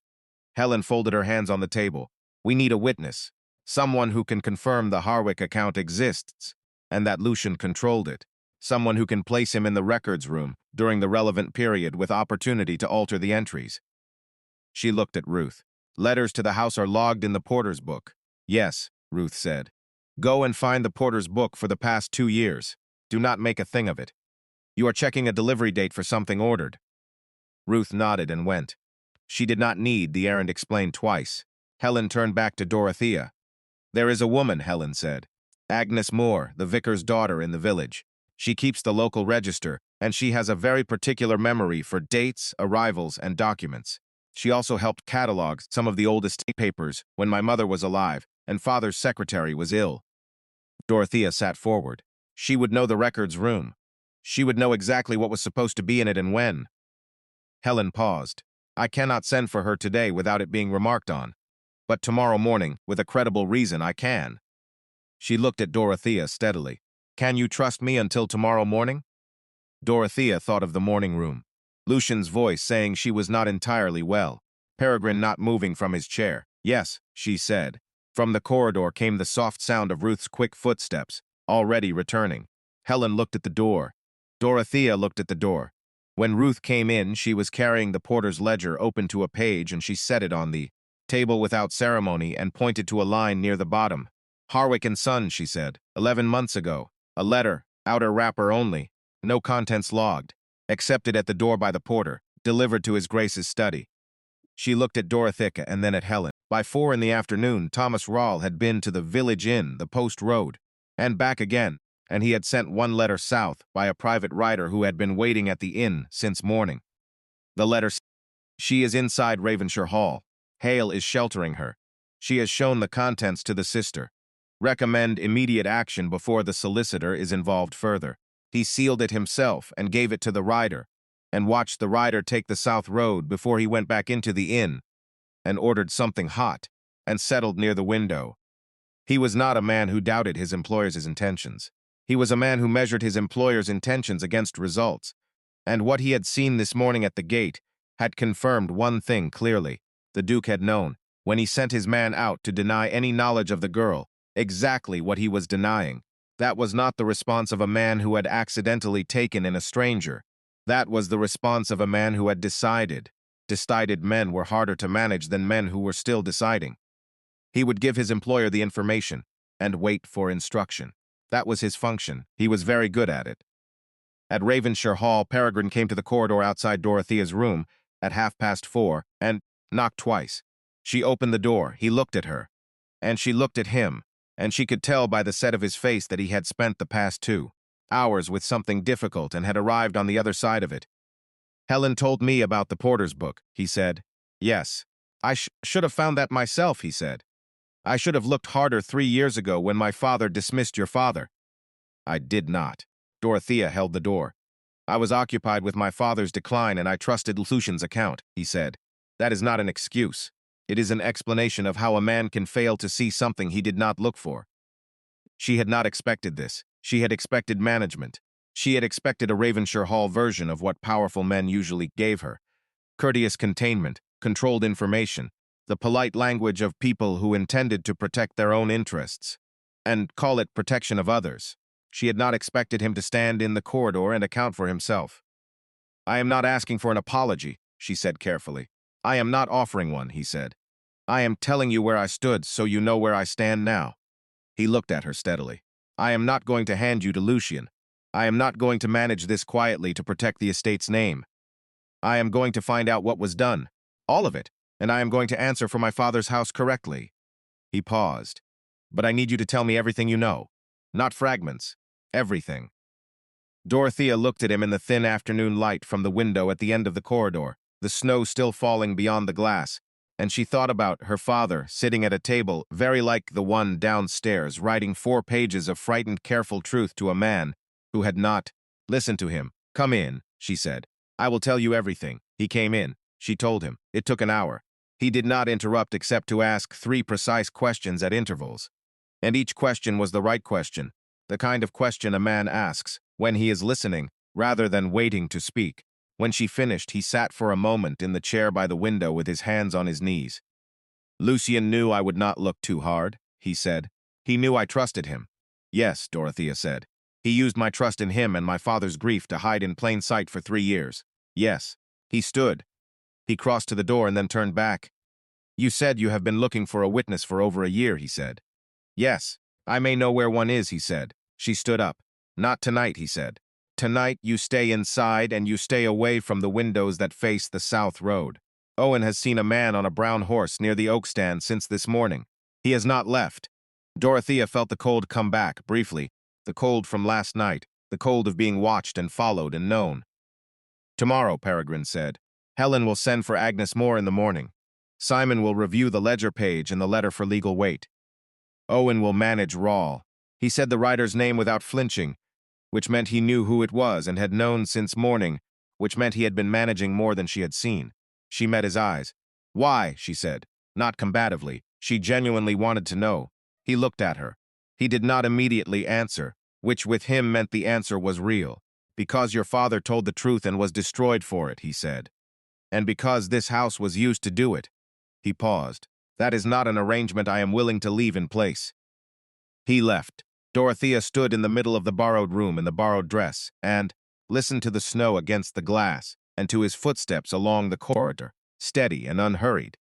Helen folded her hands on the table. We need a witness. Someone who can confirm the Harwick account exists, and that Lucian controlled it. Someone who can place him in the records room during the relevant period with opportunity to alter the entries. She looked at Ruth. Letters to the house are logged in the porter's book. Yes, Ruth said. Go and find the porter's book for the past 2 years. Do not make a thing of it. You are checking a delivery date for something ordered. Ruth nodded and went. She did not need the errand explained twice. Helen turned back to Dorothea. There is a woman, Helen said. Agnes Moore, the vicar's daughter in the village. She keeps the local register, and she has a very particular memory for dates, arrivals, and documents. She also helped catalog some of the oldest papers when my mother was alive and Father's secretary was ill. Dorothea sat forward. She would know the records room. She would know exactly what was supposed to be in it and when. Helen paused. I cannot send for her today without it being remarked on. But tomorrow morning, with a credible reason, I can. She looked at Dorothea steadily. Can you trust me until tomorrow morning? Dorothea thought of the morning room. Lucian's voice saying she was not entirely well. Peregrine not moving from his chair. Yes, she said. From the corridor came the soft sound of Ruth's quick footsteps, already returning. Helen looked at the door. Dorothea looked at the door. When Ruth came in, she was carrying the porter's ledger open to a page, and she set it on the table without ceremony and pointed to a line near the bottom. Harwick and Son, she said, 11 months ago. A letter, outer wrapper only, no contents logged. Accepted at the door by the porter, delivered to his Grace's study. She looked at Dorothea and then at Helen. By 4 in the afternoon, Thomas Rawle had been to the village inn, the post road, and back again, and he had sent one letter south by a private rider who had been waiting at the inn since morning. The letter said, she is inside Ravenshire Hall. Hale is sheltering her. She has shown the contents to the sister. Recommend immediate action before the solicitor is involved further. He sealed it himself and gave it to the rider, and watched the rider take the south road before he went back into the inn, and ordered something hot, and settled near the window. He was not a man who doubted his employer's intentions. He was a man who measured his employer's intentions against results, and what he had seen this morning at the gate had confirmed one thing clearly. The Duke had known, when he sent his man out to deny any knowledge of the girl, exactly what he was denying. That was not the response of a man who had accidentally taken in a stranger. That was the response of a man who had decided. Decided men were harder to manage than men who were still deciding. He would give his employer the information and wait for instruction. That was his function. He was very good at it. At Ravenshire Hall, Peregrine came to the corridor outside Dorothea's room at 4:30 and knocked twice. She opened the door. He looked at her, and she looked at him, and she could tell by the set of his face that he had spent the past 2 hours with something difficult and had arrived on the other side of it. Helen told me about the porter's book, he said. Yes. I should have found that myself, he said. I should have looked harder 3 years ago when my father dismissed your father. I did not. Dorothea held the door. I was occupied with my father's decline and I trusted Lucian's account, he said. That is not an excuse. It is an explanation of how a man can fail to see something he did not look for. She had not expected this. She had expected management. She had expected a Ravenshire Hall version of what powerful men usually gave her. Courteous containment, controlled information, the polite language of people who intended to protect their own interests, and call it protection of others. She had not expected him to stand in the corridor and account for himself. I am not asking for an apology, she said carefully. I am not offering one, he said. I am telling you where I stood so you know where I stand now. He looked at her steadily. I am not going to hand you to Lucian. I am not going to manage this quietly to protect the estate's name. I am going to find out what was done, all of it, and I am going to answer for my father's house correctly. He paused. But I need you to tell me everything you know. Not fragments. Everything. Dorothea looked at him in the thin afternoon light from the window at the end of the corridor, the snow still falling beyond the glass, and she thought about her father sitting at a table very like the one downstairs, writing 4 pages of frightened, careful truth to a man who had not listened to him. "Come in," she said. "I will tell you everything." He came in. She told him. It took an hour. He did not interrupt except to ask 3 precise questions at intervals. And each question was the right question, the kind of question a man asks when he is listening rather than waiting to speak. When she finished, he sat for a moment in the chair by the window with his hands on his knees. "Lucian knew I would not look too hard," he said. "He knew I trusted him." "Yes," Dorothea said. "He used my trust in him and my father's grief to hide in plain sight for 3 years. Yes." He stood. He crossed to the door and then turned back. "You said you have been looking for a witness for over a year," he said. "Yes. I may know where one is," he said. She stood up. "Not tonight," he said. "Tonight you stay inside and you stay away from the windows that face the south road. Owen has seen a man on a brown horse near the oak stand since this morning. He has not left." Dorothea felt the cold come back, briefly, the cold from last night, the cold of being watched and followed and known. "Tomorrow," Peregrine said, "Helen will send for Agnes Moore in the morning. Simon will review the ledger page and the letter for legal weight. Owen will manage Rawl." He said the writer's name without flinching, which meant he knew who it was and had known since morning, which meant he had been managing more than she had seen. She met his eyes. "Why?" she said, not combatively. She genuinely wanted to know. He looked at her. He did not immediately answer, which with him meant the answer was real. "Because your father told the truth and was destroyed for it," he said. "And because this house was used to do it." He paused. "That is not an arrangement I am willing to leave in place." He left. Dorothea stood in the middle of the borrowed room in the borrowed dress and listened to the snow against the glass and to his footsteps along the corridor, steady and unhurried.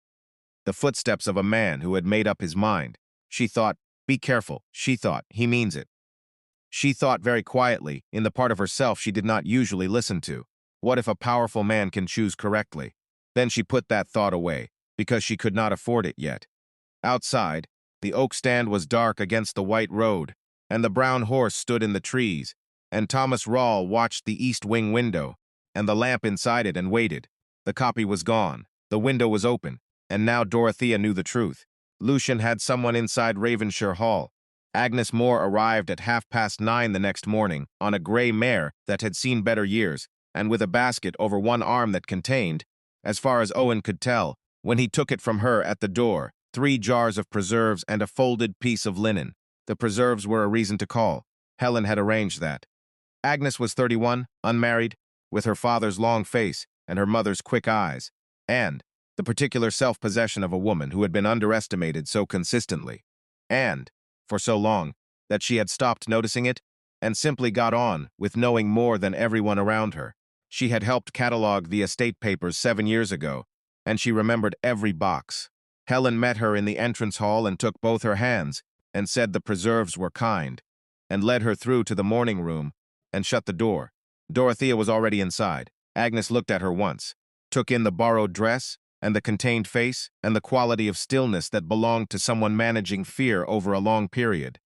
The footsteps of a man who had made up his mind. She thought, "Be careful." She thought, "He means it." She thought very quietly, in the part of herself she did not usually listen to. What if a powerful man can choose correctly? Then she put that thought away, because she could not afford it yet. Outside, the oak stand was dark against the white road, and the brown horse stood in the trees, and Thomas Rawl watched the east wing window, and the lamp inside it and waited. The copy was gone, the window was open, and now Dorothea knew the truth. Lucian had someone inside Ravenshire Hall. Agnes Moore arrived at 9:30 the next morning on a grey mare that had seen better years, and with a basket over one arm that contained, as far as Owen could tell, when he took it from her at the door, 3 jars of preserves and a folded piece of linen. The preserves were a reason to call. Helen had arranged that. Agnes was 31, unmarried, with her father's long face and her mother's quick eyes, and the particular self-possession of a woman who had been underestimated so consistently, and for so long, that she had stopped noticing it and simply got on with knowing more than everyone around her. She had helped catalog the estate papers 7 years ago, and she remembered every box. Helen met her in the entrance hall and took both her hands and said the preserves were kind, and led her through to the morning room and shut the door. Dorothea was already inside. Agnes looked at her once, took in the borrowed dress and the contained face and the quality of stillness that belonged to someone managing fear over a long period,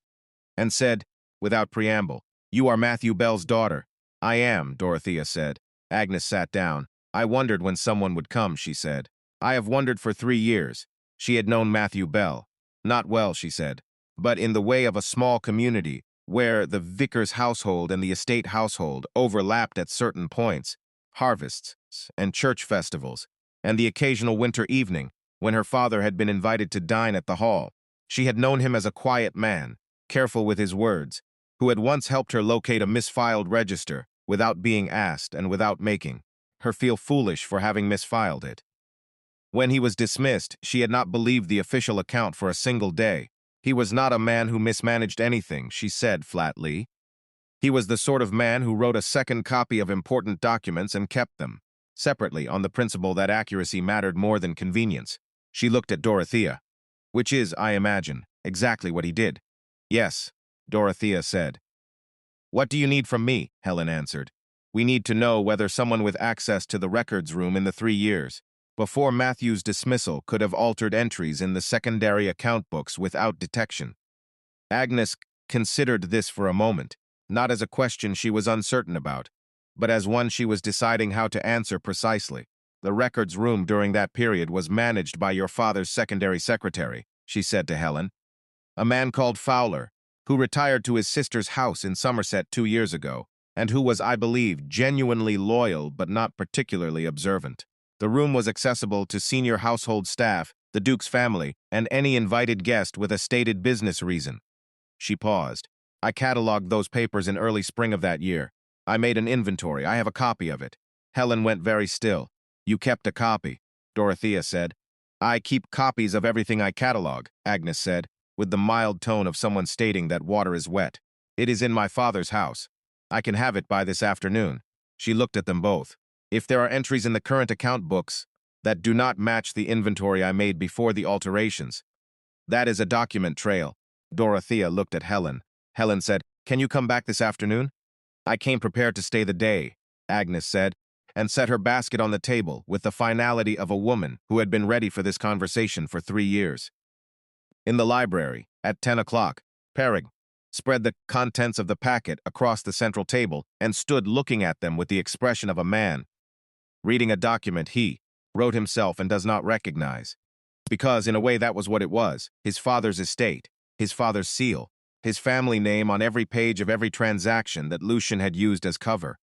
and said, without preamble, "You are Matthew Bell's daughter." "I am," Dorothea said. Agnes sat down. "I wondered when someone would come," she said. "I have wondered for 3 years." She had known Matthew Bell. Not well, she said, but in the way of a small community where the vicar's household and the estate household overlapped at certain points, harvests and church festivals, and the occasional winter evening when her father had been invited to dine at the hall. She had known him as a quiet man, careful with his words, who had once helped her locate a misfiled register without being asked and without making her feel foolish for having misfiled it. When he was dismissed, she had not believed the official account for a single day. He was not a man who mismanaged anything, she said flatly. He was the sort of man who wrote a second copy of important documents and kept them separately on the principle that accuracy mattered more than convenience. She looked at Dorothea. "Which is, I imagine, exactly what he did." "Yes," Dorothea said. "What do you need from me?" Helen answered. "We need to know whether someone with access to the records room in the 3 years before Matthew's dismissal could have altered entries in the secondary account books without detection." Agnes considered this for a moment, not as a question she was uncertain about, but as one she was deciding how to answer precisely. The records room during that period was managed by your father's secondary secretary, she said to Helen. A man called Fowler, who retired to his sister's house in Somerset 2 years ago, and who was, I believe, genuinely loyal but not particularly observant. The room was accessible to senior household staff, the Duke's family, and any invited guest with a stated business reason. She paused. I catalogued those papers in early spring of that year. I made an inventory. I have a copy of it. Helen went very still. You kept a copy, Dorothea said. I keep copies of everything I catalogue, Agnes said, with the mild tone of someone stating that water is wet. It is in my father's house. I can have it by this afternoon. She looked at them both. If there are entries in the current account books that do not match the inventory I made before the alterations, that is a document trail. Dorothea looked at Helen. Helen said, Can you come back this afternoon? I came prepared to stay the day, Agnes said, and set her basket on the table with the finality of a woman who had been ready for this conversation for 3 years. In the library, at 10 o'clock, Peregrine spread the contents of the packet across the central table and stood looking at them with the expression of a man reading a document he wrote himself and does not recognize. Because, in a way, that was what it was, his father's estate, his father's seal, his family name on every page of every transaction that Lucian had used as cover.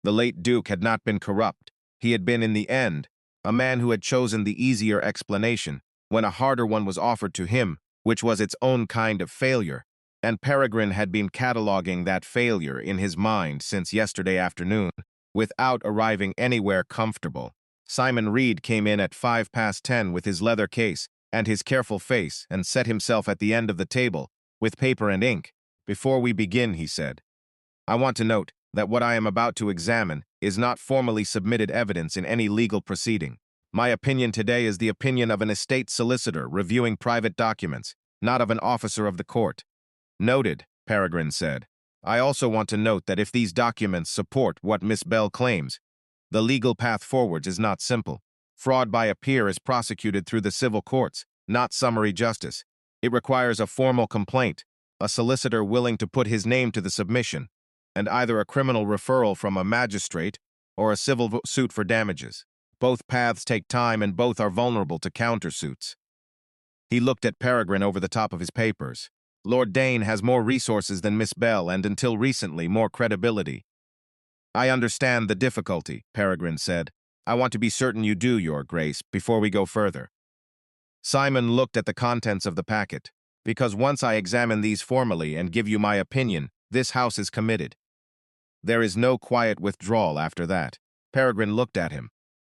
The late Duke had not been corrupt. He had been, in the end, a man who had chosen the easier explanation when a harder one was offered to him, which was its own kind of failure, and Peregrine had been cataloguing that failure in his mind since yesterday afternoon, without arriving anywhere comfortable. Simon Reed came in at 10:05 with his leather case and his careful face and set himself at the end of the table with paper and ink. Before we begin, he said, I want to note that what I am about to examine is not formally submitted evidence in any legal proceeding. My opinion today is the opinion of an estate solicitor reviewing private documents, not of an officer of the court. Noted, Peregrine said. I also want to note that if these documents support what Miss Bell claims, the legal path forwards is not simple. Fraud by a peer is prosecuted through the civil courts, not summary justice. It requires a formal complaint, a solicitor willing to put his name to the submission, and either a criminal referral from a magistrate or a civil suit for damages. Both paths take time and both are vulnerable to countersuits. He looked at Peregrine over the top of his papers. Lord Dane has more resources than Miss Bell and, until recently, more credibility. I understand the difficulty, Peregrine said. I want to be certain you do, Your Grace, before we go further. Simon looked at the contents of the packet. Because once I examine these formally and give you my opinion, this house is committed. There is no quiet withdrawal after that. Peregrine looked at him.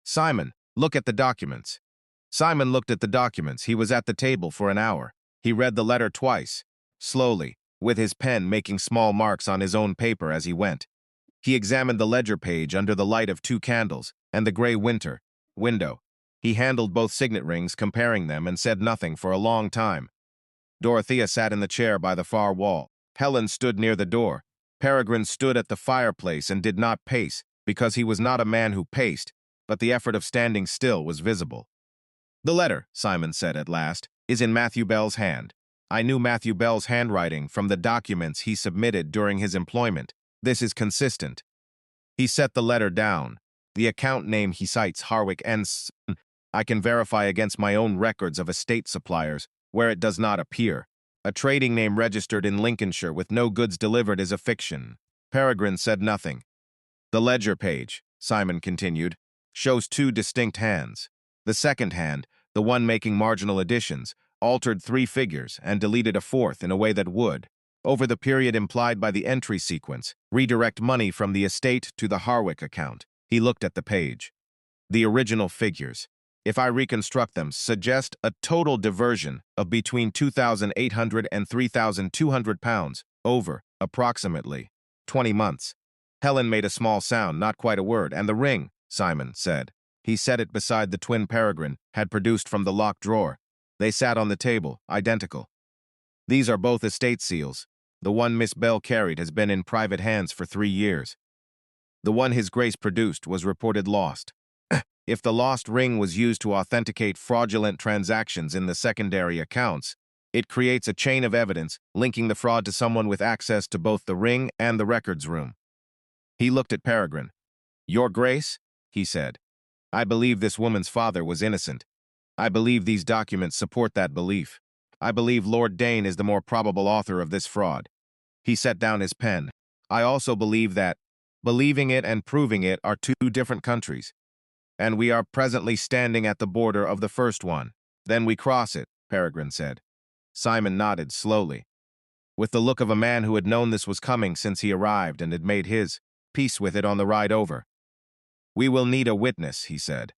Simon, look at the documents. Simon looked at the documents. He was at the table for an hour. He read the letter twice, slowly, with his pen making small marks on his own paper as he went. He examined the ledger page under the light of 2 candles and the gray window. He handled both signet rings, comparing them, and said nothing for a long time. Dorothea sat in the chair by the far wall. Helen stood near the door. Peregrine stood at the fireplace and did not pace, because he was not a man who paced, but the effort of standing still was visible. The letter, Simon said at last, is in Matthew Bell's hand. I knew Matthew Bell's handwriting from the documents he submitted during his employment. This is consistent. He set the letter down. The account name he cites, Harwick and I can verify against my own records of estate suppliers, where it does not appear. A trading name registered in Lincolnshire with no goods delivered is a fiction. Peregrine said nothing. The ledger page, Simon continued, shows 2 distinct hands. The second hand, the one making marginal additions, altered 3 figures and deleted a 4th in a way that would, over the period implied by the entry sequence, redirect money from the estate to the Harwick account. He looked at the page. The original figures, if I reconstruct them, suggest a total diversion of between £2,800 and £3,200 over, approximately, 20 months. Helen made a small sound, not quite a word. And the ring, Simon said. He set it beside the twin Peregrine had produced from the locked drawer. They sat on the table, identical. These are both estate seals. The one Miss Bell carried has been in private hands for 3 years. The one His Grace produced was reported lost. If the lost ring was used to authenticate fraudulent transactions in the secondary accounts, it creates a chain of evidence linking the fraud to someone with access to both the ring and the records room. He looked at Peregrine. Your Grace, he said, I believe this woman's father was innocent. I believe these documents support that belief. I believe Lord Dane is the more probable author of this fraud. He set down his pen. I also believe that believing it and proving it are two different countries, and we are presently standing at the border of the first one. Then we cross it, Peregrine said. Simon nodded slowly, with the look of a man who had known this was coming since he arrived and had made his peace with it on the ride over. We will need a witness, he said.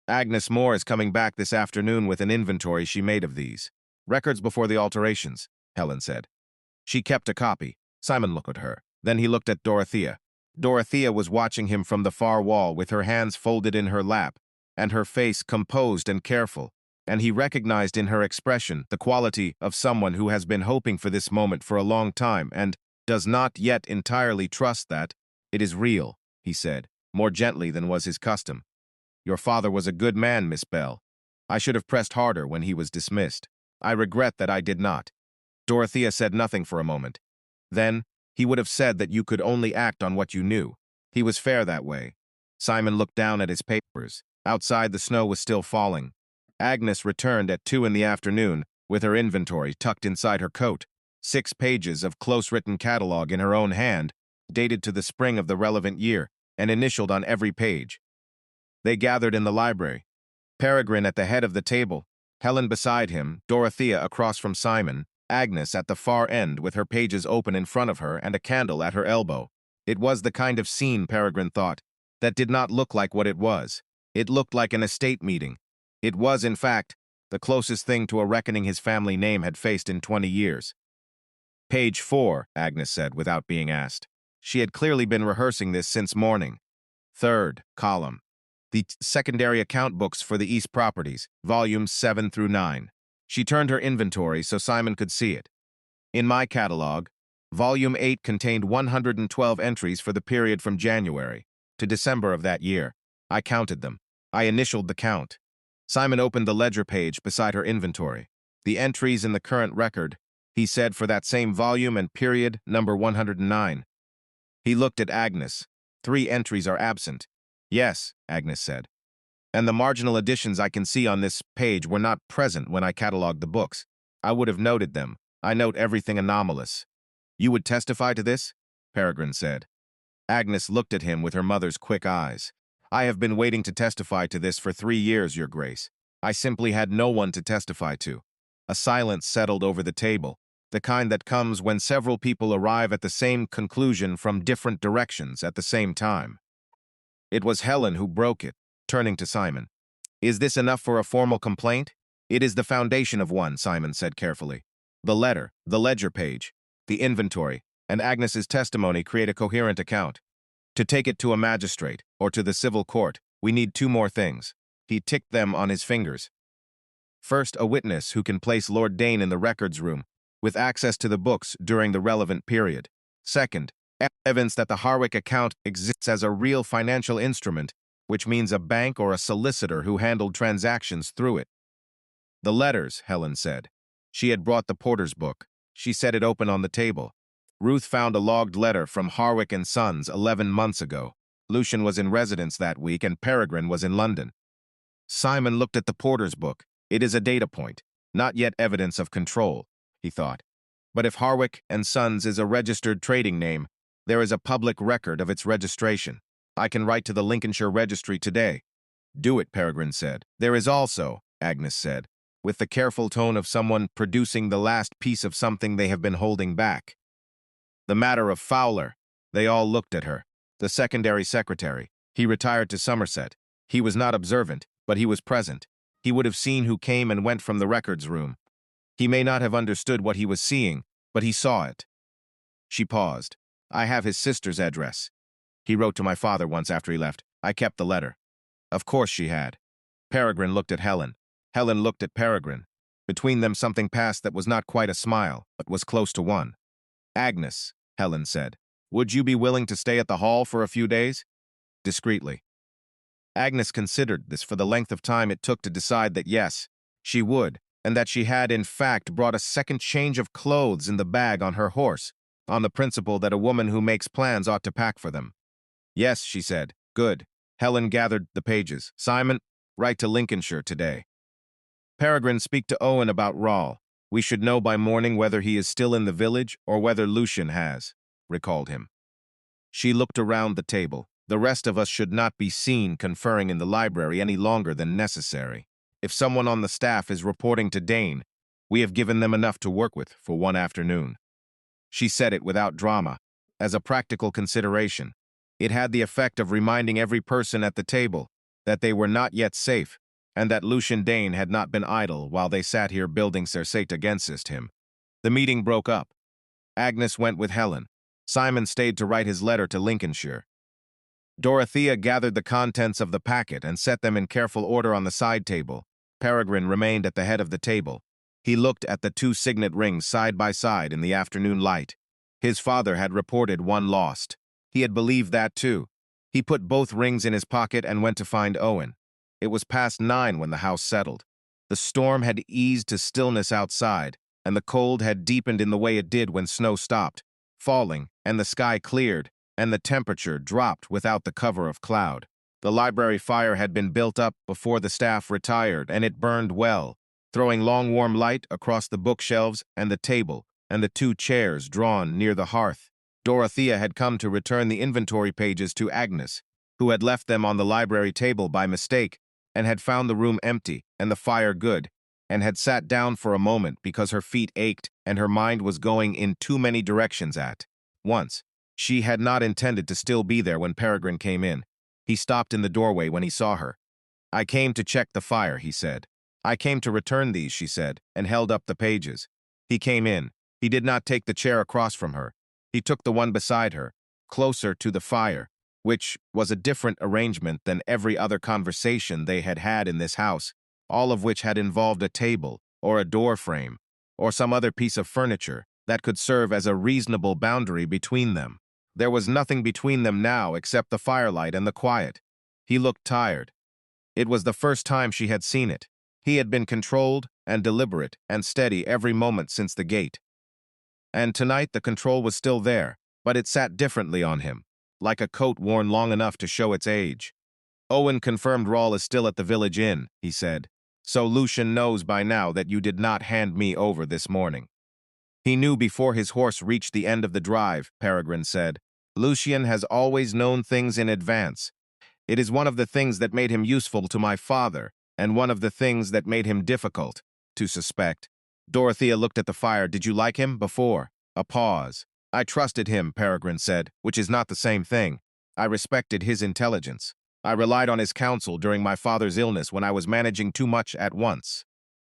Agnes Moore is coming back this afternoon with an inventory she made of these. Records before the alterations, Helen said. She kept a copy. Simon looked at her. Then he looked at Dorothea. Dorothea was watching him from the far wall with her hands folded in her lap and her face composed and careful, and he recognized in her expression the quality of someone who has been hoping for this moment for a long time and does not yet entirely trust that it is real, he said, more gently than was his custom. Your father was a good man, Miss Bell. I should have pressed harder when he was dismissed. I regret that I did not. Dorothea said nothing for a moment. Then, he would have said that you could only act on what you knew. He was fair that way. Simon looked down at his papers. Outside, the snow was still falling. Agnes returned at 2 in the afternoon with her inventory tucked inside her coat, 6 pages of close-written catalog in her own hand, dated to the spring of the relevant year, and initialed on every page. They gathered in the library. Peregrine at the head of the table, Helen beside him, Dorothea across from Simon, Agnes at the far end with her pages open in front of her and a candle at her elbow. It was the kind of scene, Peregrine thought, that did not look like what it was. It looked like an estate meeting. It was, in fact, the closest thing to a reckoning his family name had faced in 20 years. Page 4, Agnes said without being asked. She had clearly been rehearsing this since morning. Third column. The secondary account books for the East properties, volumes 7 through 9. She turned her inventory so Simon could see it. In my catalog, volume 8 contained 112 entries for the period from January to December of that year. I counted them. I initialed the count. Simon opened the ledger page beside her inventory. The entries in the current record, he said, for that same volume and period, number 109. He looked at Agnes. 3 entries are absent. Yes, Agnes said. And the marginal additions I can see on this page were not present when I catalogued the books. I would have noted them. I note everything anomalous. You would testify to this? Peregrine said. Agnes looked at him with her mother's quick eyes. I have been waiting to testify to this for 3 years, Your Grace. I simply had no one to testify to. A silence settled over the table, the kind that comes when several people arrive at the same conclusion from different directions at the same time. It was Helen who broke it, turning to Simon. Is this enough for a formal complaint? It is the foundation of one, Simon said carefully. The letter, the ledger page, the inventory, and Agnes's testimony create a coherent account. To take it to a magistrate, or to the civil court, we need 2 more things. He ticked them on his fingers. First, a witness who can place Lord Dane in the records room, with access to the books during the relevant period. Second, evidence that the Harwick account exists as a real financial instrument, which means a bank or a solicitor who handled transactions through it. The letters, Helen said. She had brought the porter's book. She set it open on the table. Ruth found a logged letter from Harwick and Sons 11 months ago. Lucian was in residence that week and Peregrine was in London. Simon looked at the porter's book. It is a data point, not yet evidence of control, he thought. But if Harwick and Sons is a registered trading name, there is a public record of its registration. I can write to the Lincolnshire Registry today. Do it, Peregrine said. There is also, Agnes said, with the careful tone of someone producing the last piece of something they have been holding back. The matter of Fowler. They all looked at her. The secondary secretary. He retired to Somerset. He was not observant, but he was present. He would have seen who came and went from the records room. He may not have understood what he was seeing, but he saw it. She paused. I have his sister's address. He wrote to my father once after he left. I kept the letter. Of course she had. Peregrine looked at Helen. Helen looked at Peregrine. Between them something passed that was not quite a smile, but was close to one. Agnes, Helen said, would you be willing to stay at the hall for a few days? Discreetly. Agnes considered this for the length of time it took to decide that yes, she would, and that she had in fact brought a second change of clothes in the bag on her horse, on the principle that a woman who makes plans ought to pack for them. Yes, she said. Good. Helen gathered the pages. Simon, write to Lincolnshire today. Peregrine, speak to Owen about Rawl. We should know by morning whether he is still in the village or whether Lucian has recalled him. She looked around the table. The rest of us should not be seen conferring in the library any longer than necessary. If someone on the staff is reporting to Dane, we have given them enough to work with for one afternoon. She said it without drama, as a practical consideration. It had the effect of reminding every person at the table that they were not yet safe, and that Lucian Dane had not been idle while they sat here building Cersei against him. The meeting broke up. Agnes went with Helen. Simon stayed to write his letter to Lincolnshire. Dorothea gathered the contents of the packet and set them in careful order on the side table. Peregrine remained at the head of the table. He looked at the 2 signet rings side by side in the afternoon light. His father had reported one lost. He had believed that too. He put both rings in his pocket and went to find Owen. It was past 9 when the house settled. The storm had eased to stillness outside, and the cold had deepened in the way it did when snow stopped falling, and the sky cleared, and the temperature dropped without the cover of cloud. The library fire had been built up before the staff retired, and it burned well, throwing long warm light across the bookshelves and the table and the 2 chairs drawn near the hearth. Dorothea had come to return the inventory pages to Agnes, who had left them on the library table by mistake, and had found the room empty and the fire good, and had sat down for a moment because her feet ached and her mind was going in too many directions at once. She had not intended to still be there when Peregrine came in. He stopped in the doorway when he saw her. "I came to check the fire," he said. "I came to return these," she said, and held up the pages. He came in. He did not take the chair across from her. He took the one beside her, closer to the fire, which was a different arrangement than every other conversation they had had in this house, all of which had involved a table, or a door frame, or some other piece of furniture that could serve as a reasonable boundary between them. There was nothing between them now except the firelight and the quiet. He looked tired. It was the first time she had seen it. He had been controlled and deliberate and steady every moment since the gate. And tonight the control was still there, but it sat differently on him, like a coat worn long enough to show its age. "Owen confirmed Rawl is still at the village inn," he said. "So Lucian knows by now that you did not hand me over this morning." He knew before his horse reached the end of the drive, Peregrine said. "Lucian has always known things in advance. It is one of the things that made him useful to my father, and one of the things that made him difficult to suspect." Dorothea looked at the fire. "Did you like him before?" A pause. "I trusted him," Peregrine said, "which is not the same thing. I respected his intelligence. I relied on his counsel during my father's illness when I was managing too much at once."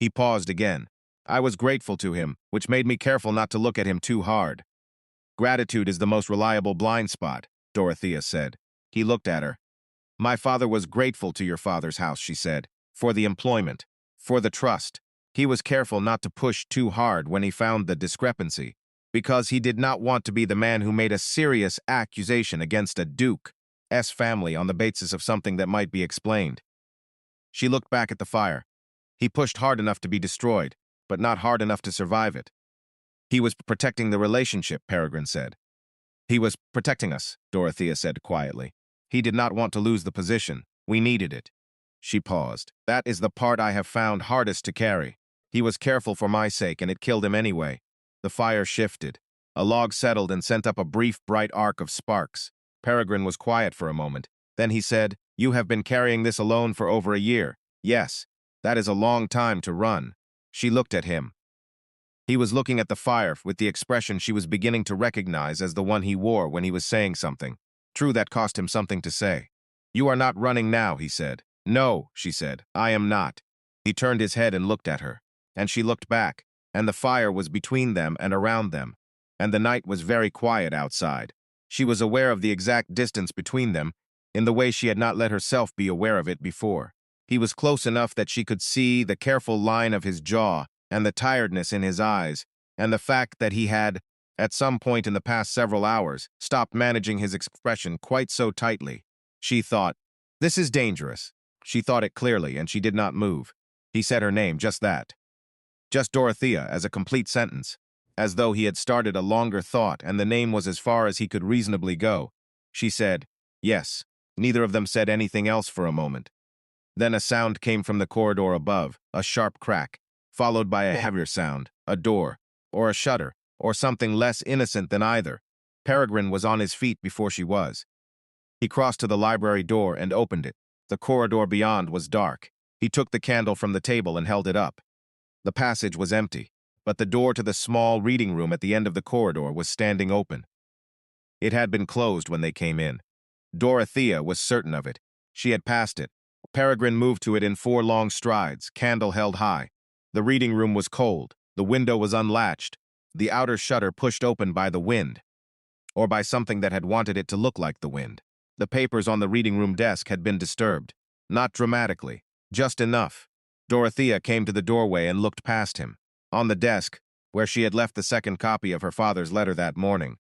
He paused again. "I was grateful to him, which made me careful not to look at him too hard." "Gratitude is the most reliable blind spot," Dorothea said. He looked at her. "My father was grateful to your father's house," she said, "for the employment, for the trust. He was careful not to push too hard when he found the discrepancy, because he did not want to be the man who made a serious accusation against a duke's family on the basis of something that might be explained." She looked back at the fire. "He pushed hard enough to be destroyed, but not hard enough to survive it." "He was protecting the relationship," Peregrine said. "He was protecting us," Dorothea said quietly. "He did not want to lose the position. We needed it." She paused. "That is the part I have found hardest to carry. He was careful for my sake, and it killed him anyway." The fire shifted. A log settled and sent up a brief, bright arc of sparks. Peregrine was quiet for a moment. Then he said, "You have been carrying this alone for over a year." "Yes, that is a long time to run." She looked at him. He was looking at the fire with the expression she was beginning to recognize as the one he wore when he was saying something. True, that cost him something to say. "You are not running now," he said. "No," she said, "I am not." He turned his head and looked at her, and she looked back, and the fire was between them and around them, and the night was very quiet outside. She was aware of the exact distance between them in the way she had not let herself be aware of it before. He was close enough that she could see the careful line of his jaw and the tiredness in his eyes, and the fact that he had, at some point in the past several hours, stopped managing his expression quite so tightly. She thought, "This is dangerous." She thought it clearly, and she did not move. He said her name, just that. Just Dorothea, as a complete sentence, as though he had started a longer thought and the name was as far as he could reasonably go. She said, "Yes, Neither of them said anything else for a moment. Then a sound came from the corridor above, a sharp crack, followed by a heavier sound, a door, or a shutter, or something less innocent than either. Peregrine was on his feet before she was. He crossed to the library door and opened it. The corridor beyond was dark. He took the candle from the table and held it up. The passage was empty, but the door to the small reading room at the end of the corridor was standing open. It had been closed when they came in. Dorothea was certain of it. She had passed it. Peregrine moved to it in 4 long strides, candle held high. The reading room was cold. The window was unlatched, the outer shutter pushed open by the wind, or by something that had wanted it to look like the wind. The papers on the reading room desk had been disturbed. Not dramatically, just enough. Dorothea came to the doorway and looked past him. On the desk, where she had left the second copy of her father's letter that morning,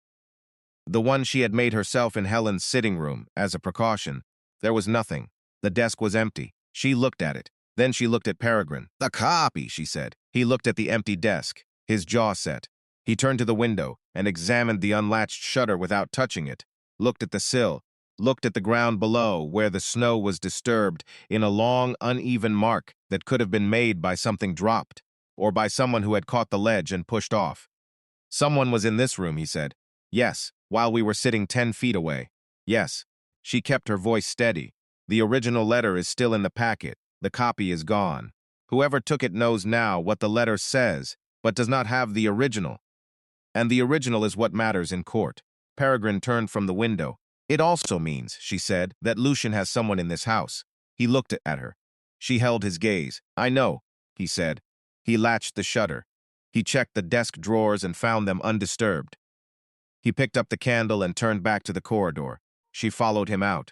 the one she had made herself in Helen's sitting room, as a precaution, there was nothing. The desk was empty. She looked at it. Then she looked at Peregrine. "The copy," she said. He looked at the empty desk, his jaw set. He turned to the window and examined the unlatched shutter without touching it, looked at the sill, looked at the ground below where the snow was disturbed in a long, uneven mark that could have been made by something dropped, or by someone who had caught the ledge and pushed off. "Someone was in this room," he said. "Yes, while we were sitting 10 feet away. Yes." She kept her voice steady. "The original letter is still in the packet. The copy is gone. Whoever took it knows now what the letter says, but does not have the original. And the original is what matters in court." Peregrine turned from the window. "It also means," she said, "that Lucian has someone in this house." He looked at her. She held his gaze. "I know," he said. He latched the shutter. He checked the desk drawers and found them undisturbed. He picked up the candle and turned back to the corridor. She followed him out.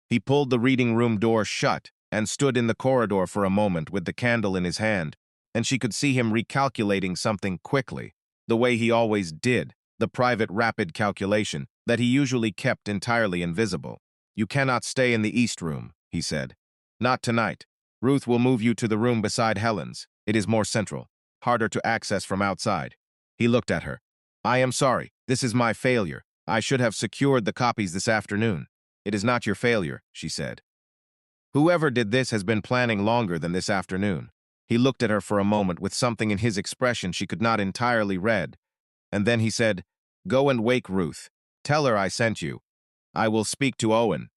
He pulled the reading room door shut and stood in the corridor for a moment with the candle in his hand, and she could see him recalculating something quickly, the way he always did, the private rapid calculation that he usually kept entirely invisible. "You cannot stay in the East Room," he said. "Not tonight. Ruth will move you to the room beside Helen's. It is more central, harder to access from outside." He looked at her. "I am sorry. This is my failure. I should have secured the copies this afternoon." "It is not your failure," she said. "Whoever did this has been planning longer than this afternoon." He looked at her for a moment with something in his expression she could not entirely read, and then he said, "Go and wake Ruth. Tell her I sent you. I will speak to Owen."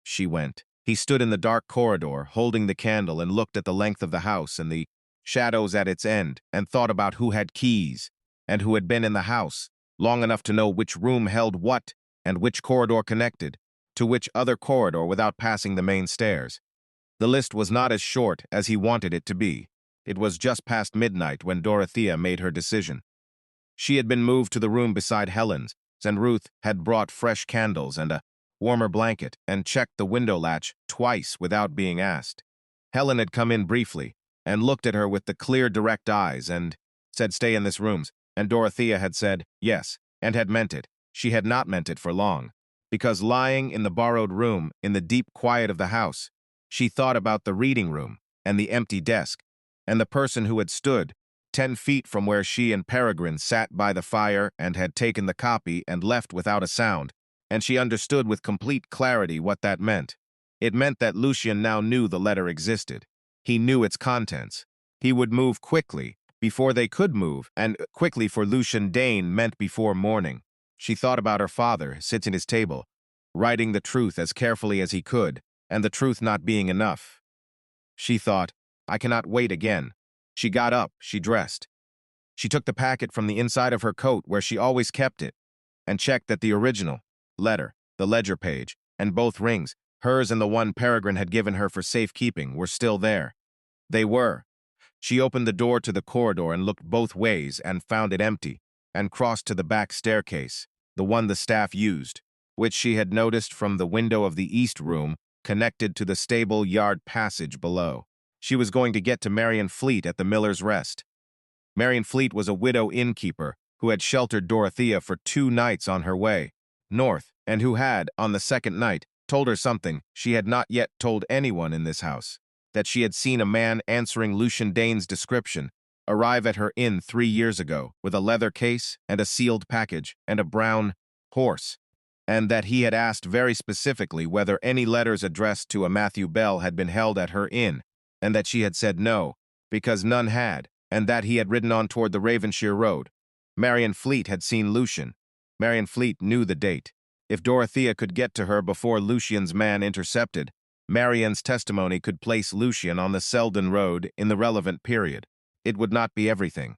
She went. He stood in the dark corridor, holding the candle, and looked at the length of the house and the shadows at its end, and thought about who had keys, and who had been in the house, long enough to know which room held what, and which corridor connected to which other corridor without passing the main stairs. The list was not as short as he wanted it to be. It was just past midnight when Dorothea made her decision. She had been moved to the room beside Helen's, and Ruth had brought fresh candles and a warmer blanket and checked the window latch twice without being asked. Helen had come in briefly and looked at her with the clear, direct eyes and said, "Stay in this room," and Dorothea had said, "Yes," and had meant it. She had not meant it for long, because lying in the borrowed room in the deep quiet of the house, she thought about the reading room and the empty desk and the person who had stood 10 feet from where she and Peregrine sat by the fire and had taken the copy and left without a sound, and she understood with complete clarity what that meant. It meant that Lucian now knew the letter existed. He knew its contents. He would move quickly before they could move, and quickly for Lucian Dane meant before morning. She thought about her father, sits at his table, writing the truth as carefully as he could, and the truth not being enough. She thought, "I cannot wait again." She got up, she dressed. She took the packet from the inside of her coat where she always kept it, and checked that the original letter, the ledger page, and both rings, hers and the one Peregrine had given her for safekeeping, were still there. They were. She opened the door to the corridor and looked both ways and found it empty, and crossed to the back staircase, the one the staff used, which she had noticed from the window of the east room connected to the stable yard passage below. She was going to get to Marian Fleet at the Miller's Rest. Marian Fleet was a widow innkeeper who had sheltered Dorothea for 2 nights on her way north, and who had, on the second night, told her something she had not yet told anyone in this house, that she had seen a man answering Lucian Dane's description arrive at her inn 3 years ago with a leather case and a sealed package and a brown horse. and that he had asked very specifically whether any letters addressed to a Matthew Bell had been held at her inn, and that she had said no, because none had, and that he had ridden on toward the Ravenshire road. Marian Fleet had seen Lucian. Marian Fleet knew the date. If Dorothea could get to her before Lucian's man intercepted, Marian's testimony could place Lucian on the Selden road in the relevant period. It would not be everything,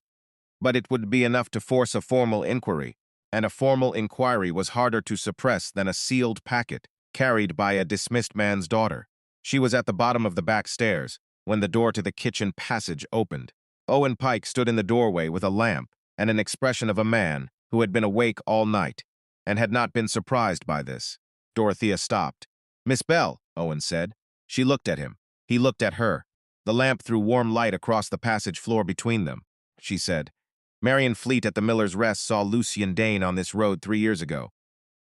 but it would be enough to force a formal inquiry, and a formal inquiry was harder to suppress than a sealed packet carried by a dismissed man's daughter. She was at the bottom of the back stairs when the door to the kitchen passage opened. Owen Pike stood in the doorway with a lamp and an expression of a man who had been awake all night and had not been surprised by this. Dorothea stopped. "Miss Bell," Owen said. She looked at him. He looked at her. The lamp threw warm light across the passage floor between them. She said, "Marian Fleet at the Miller's Rest saw Lucian Dane on this road 3 years ago.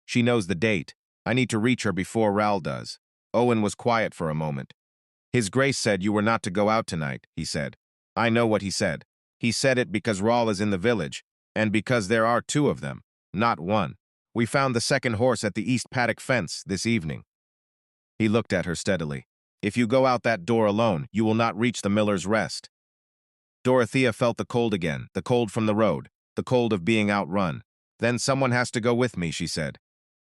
She knows the date. I need to reach her before Ral does." Owen was quiet for a moment. "His Grace said you were not to go out tonight," he said. "I know what he said. He said it because Ral is in the village, and because there are 2 of them, not 1. We found the 2nd horse at the east paddock fence this evening." He looked at her steadily. "If you go out that door alone, you will not reach the Miller's Rest." Dorothea felt the cold again, the cold from the road, the cold of being outrun. "Then someone has to go with me," she said.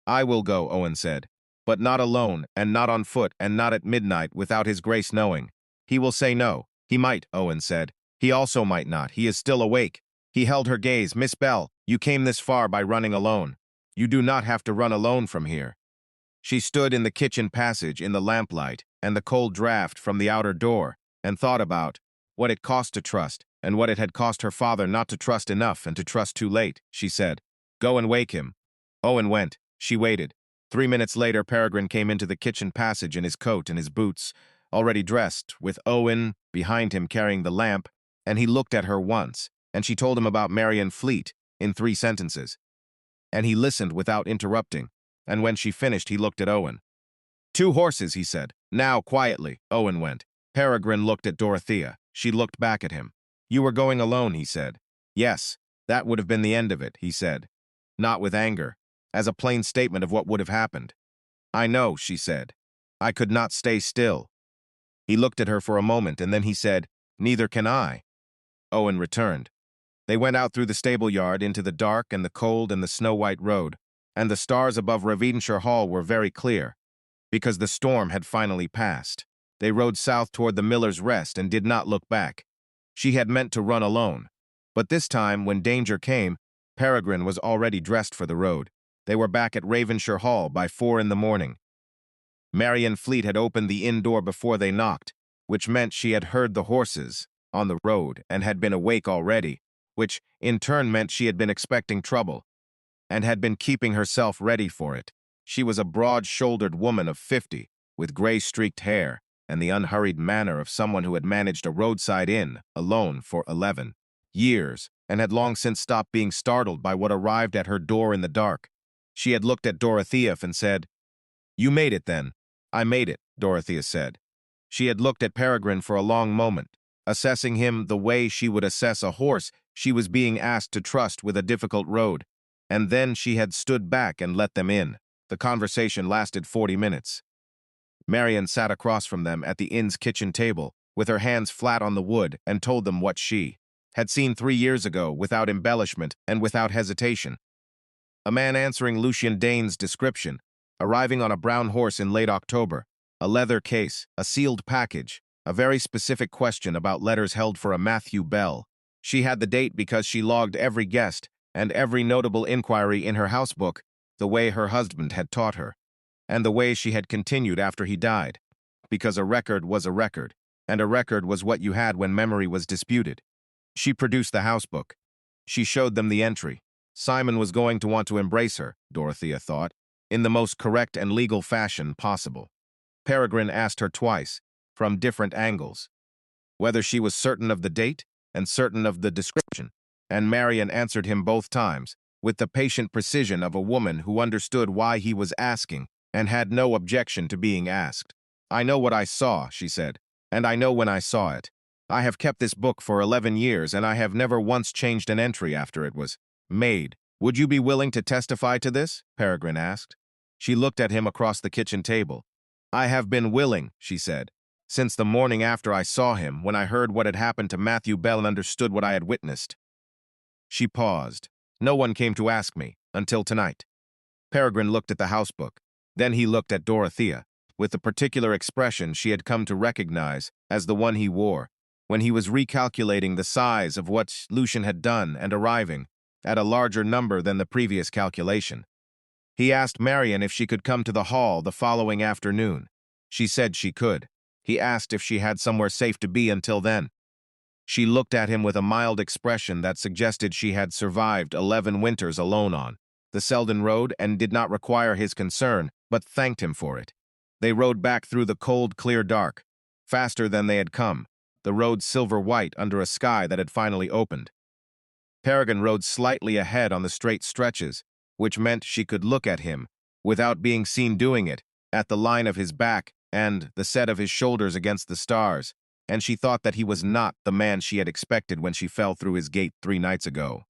"I will go," Owen said, "but not alone, and not on foot, and not at midnight without His Grace knowing. He will say no. He might," Owen said. "He also might not. He is still awake." He held her gaze. "Miss Bell, you came this far by running alone. You do not have to run alone from here." She stood in the kitchen passage in the lamplight and the cold draft from the outer door and thought about what it cost to trust and what it had cost her father not to trust enough and to trust too late. She said, "Go and wake him." Owen went. She waited. 3 minutes later, Peregrine came into the kitchen passage in his coat and his boots, already dressed, with Owen behind him carrying the lamp, and he looked at her once, and she told him about Marian Fleet in 3 sentences. And he listened without interrupting, and when she finished, he looked at Owen. "2 horses," he said. "Now, quietly." Owen went. Peregrine looked at Dorothea. She looked back at him. "You were going alone," he said. "Yes, that would have been the end of it," he said. Not with anger, as a plain statement of what would have happened. "I know," she said. "I could not stay still." He looked at her for a moment, and then he said, "Neither can I." Owen returned. They went out through the stable yard into the dark and the cold and the snow-white road, and the stars above Ravenshire Hall were very clear, because the storm had finally passed. They rode south toward the Miller's Rest and did not look back. She had meant to run alone, but this time, when danger came, Peregrine was already dressed for the road. They were back at Ravenshire Hall by 4 in the morning. Marian Fleet had opened the inn door before they knocked, which meant she had heard the horses on the road and had been awake already, which in turn meant she had been expecting trouble and had been keeping herself ready for it. She was a broad-shouldered woman of 50, with gray-streaked hair and the unhurried manner of someone who had managed a roadside inn alone for 11 years and had long since stopped being startled by what arrived at her door in the dark. She had looked at Dorothea and said, "You made it, then." "I made it," Dorothea said. She had looked at Peregrine for a long moment, assessing him the way she would assess a horse she was being asked to trust with a difficult road, and then she had stood back and let them in. The conversation lasted 40 minutes. Marian sat across from them at the inn's kitchen table, with her hands flat on the wood, and told them what she had seen 3 years ago without embellishment and without hesitation. A man answering Lucian Dane's description, arriving on a brown horse in late October, a leather case, a sealed package, a very specific question about letters held for a Matthew Bell. She had the date because she logged every guest and every notable inquiry in her housebook the way her husband had taught her, and the way she had continued after he died, because a record was a record, and a record was what you had when memory was disputed. She produced the housebook. She showed them the entry. Simon was going to want to embrace her, Dorothea thought, in the most correct and legal fashion possible. Peregrine asked her twice, from different angles, whether she was certain of the date and certain of the description, and Marian answered him both times, with the patient precision of a woman who understood why he was asking and had no objection to being asked. "I know what I saw," she said, "and I know when I saw it. I have kept this book for 11 years, and I have never once changed an entry after it was made." "Would you be willing to testify to this?" Peregrine asked. She looked at him across the kitchen table. "I have been willing," she said, "since the morning after I saw him, when I heard what had happened to Matthew Bell and understood what I had witnessed." She paused. "No one came to ask me, until tonight." Peregrine looked at the housebook. Then he looked at Dorothea, with the particular expression she had come to recognize as the one he wore, when he was recalculating the size of what Lucian had done and arriving at a larger number than the previous calculation. He asked Marian if she could come to the hall the following afternoon. She said she could. He asked if she had somewhere safe to be until then. She looked at him with a mild expression that suggested she had survived 11 winters alone on the Selden road and did not require his concern, but thanked him for it. They rode back through the cold, clear dark, faster than they had come, the road silver-white under a sky that had finally opened. Peregrine rode slightly ahead on the straight stretches, which meant she could look at him, without being seen doing it, at the line of his back and the set of his shoulders against the stars, and she thought that he was not the man she had expected when she fell through his gate 3 nights ago.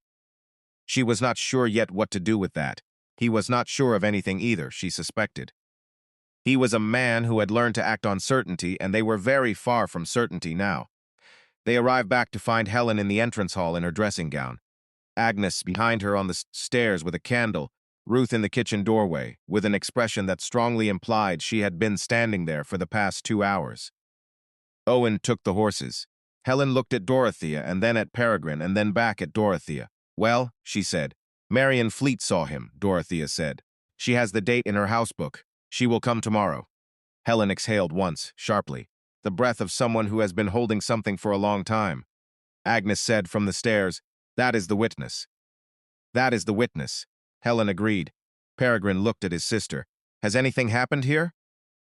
She was not sure yet what to do with that. He was not sure of anything either, she suspected. He was a man who had learned to act on certainty, and they were very far from certainty now. They arrived back to find Helen in the entrance hall in her dressing gown, Agnes behind her on the stairs with a candle, Ruth in the kitchen doorway, with an expression that strongly implied she had been standing there for the past 2 hours. Owen took the horses. Helen looked at Dorothea and then at Peregrine and then back at Dorothea. "Well," she said. "Marian Fleet saw him," Dorothea said. "She has the date in her housebook. She will come tomorrow." Helen exhaled once, sharply, the breath of someone who has been holding something for a long time. Agnes said from the stairs, "That is the witness." "That is the witness," Helen agreed. Peregrine looked at his sister. "Has anything happened here?"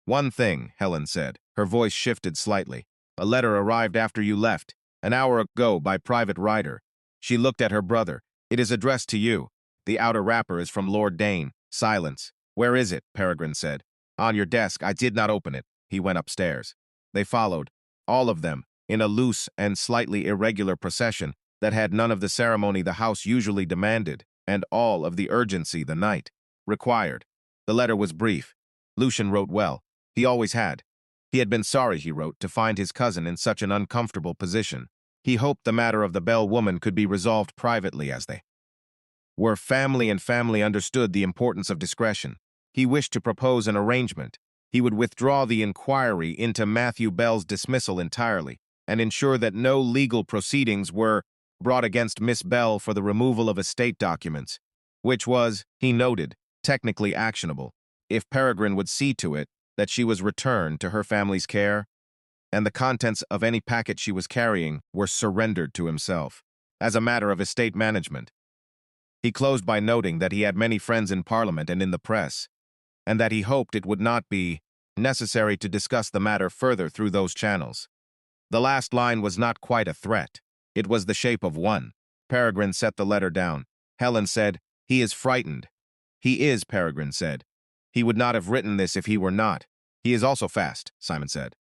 "One thing," Helen said. Her voice shifted slightly. "A letter arrived after you left, an hour ago by private rider." She looked at her brother. "It is addressed to you. The outer wrapper is from Lord Dane." Silence. "Where is it?" Peregrine said. "On your desk. I did not open it." He went upstairs. They followed, all of them, in a loose and slightly irregular procession that had none of the ceremony the house usually demanded, and all of the urgency the night required. The letter was brief. Lucian wrote well. He always had. He had been sorry, he wrote, to find his cousin in such an uncomfortable position. He hoped the matter of the Bell woman could be resolved privately, as they were family, and family understood the importance of discretion. He wished to propose an arrangement. He would withdraw the inquiry into Matthew Bell's dismissal entirely, and ensure that no legal proceedings were brought against Miss Bell for the removal of estate documents, which was, he noted, technically actionable, if Peregrine would see to it that she was returned to her family's care, and the contents of any packet she was carrying were surrendered to himself, as a matter of estate management. He closed by noting that he had many friends in Parliament and in the press, and that he hoped it would not be necessary to discuss the matter further through those channels. The last line was not quite a threat. It was the shape of one. Peregrine set the letter down. Helen said, "He is frightened." "He is," Peregrine said. "He would not have written this if he were not." "He is also fast," Simon said.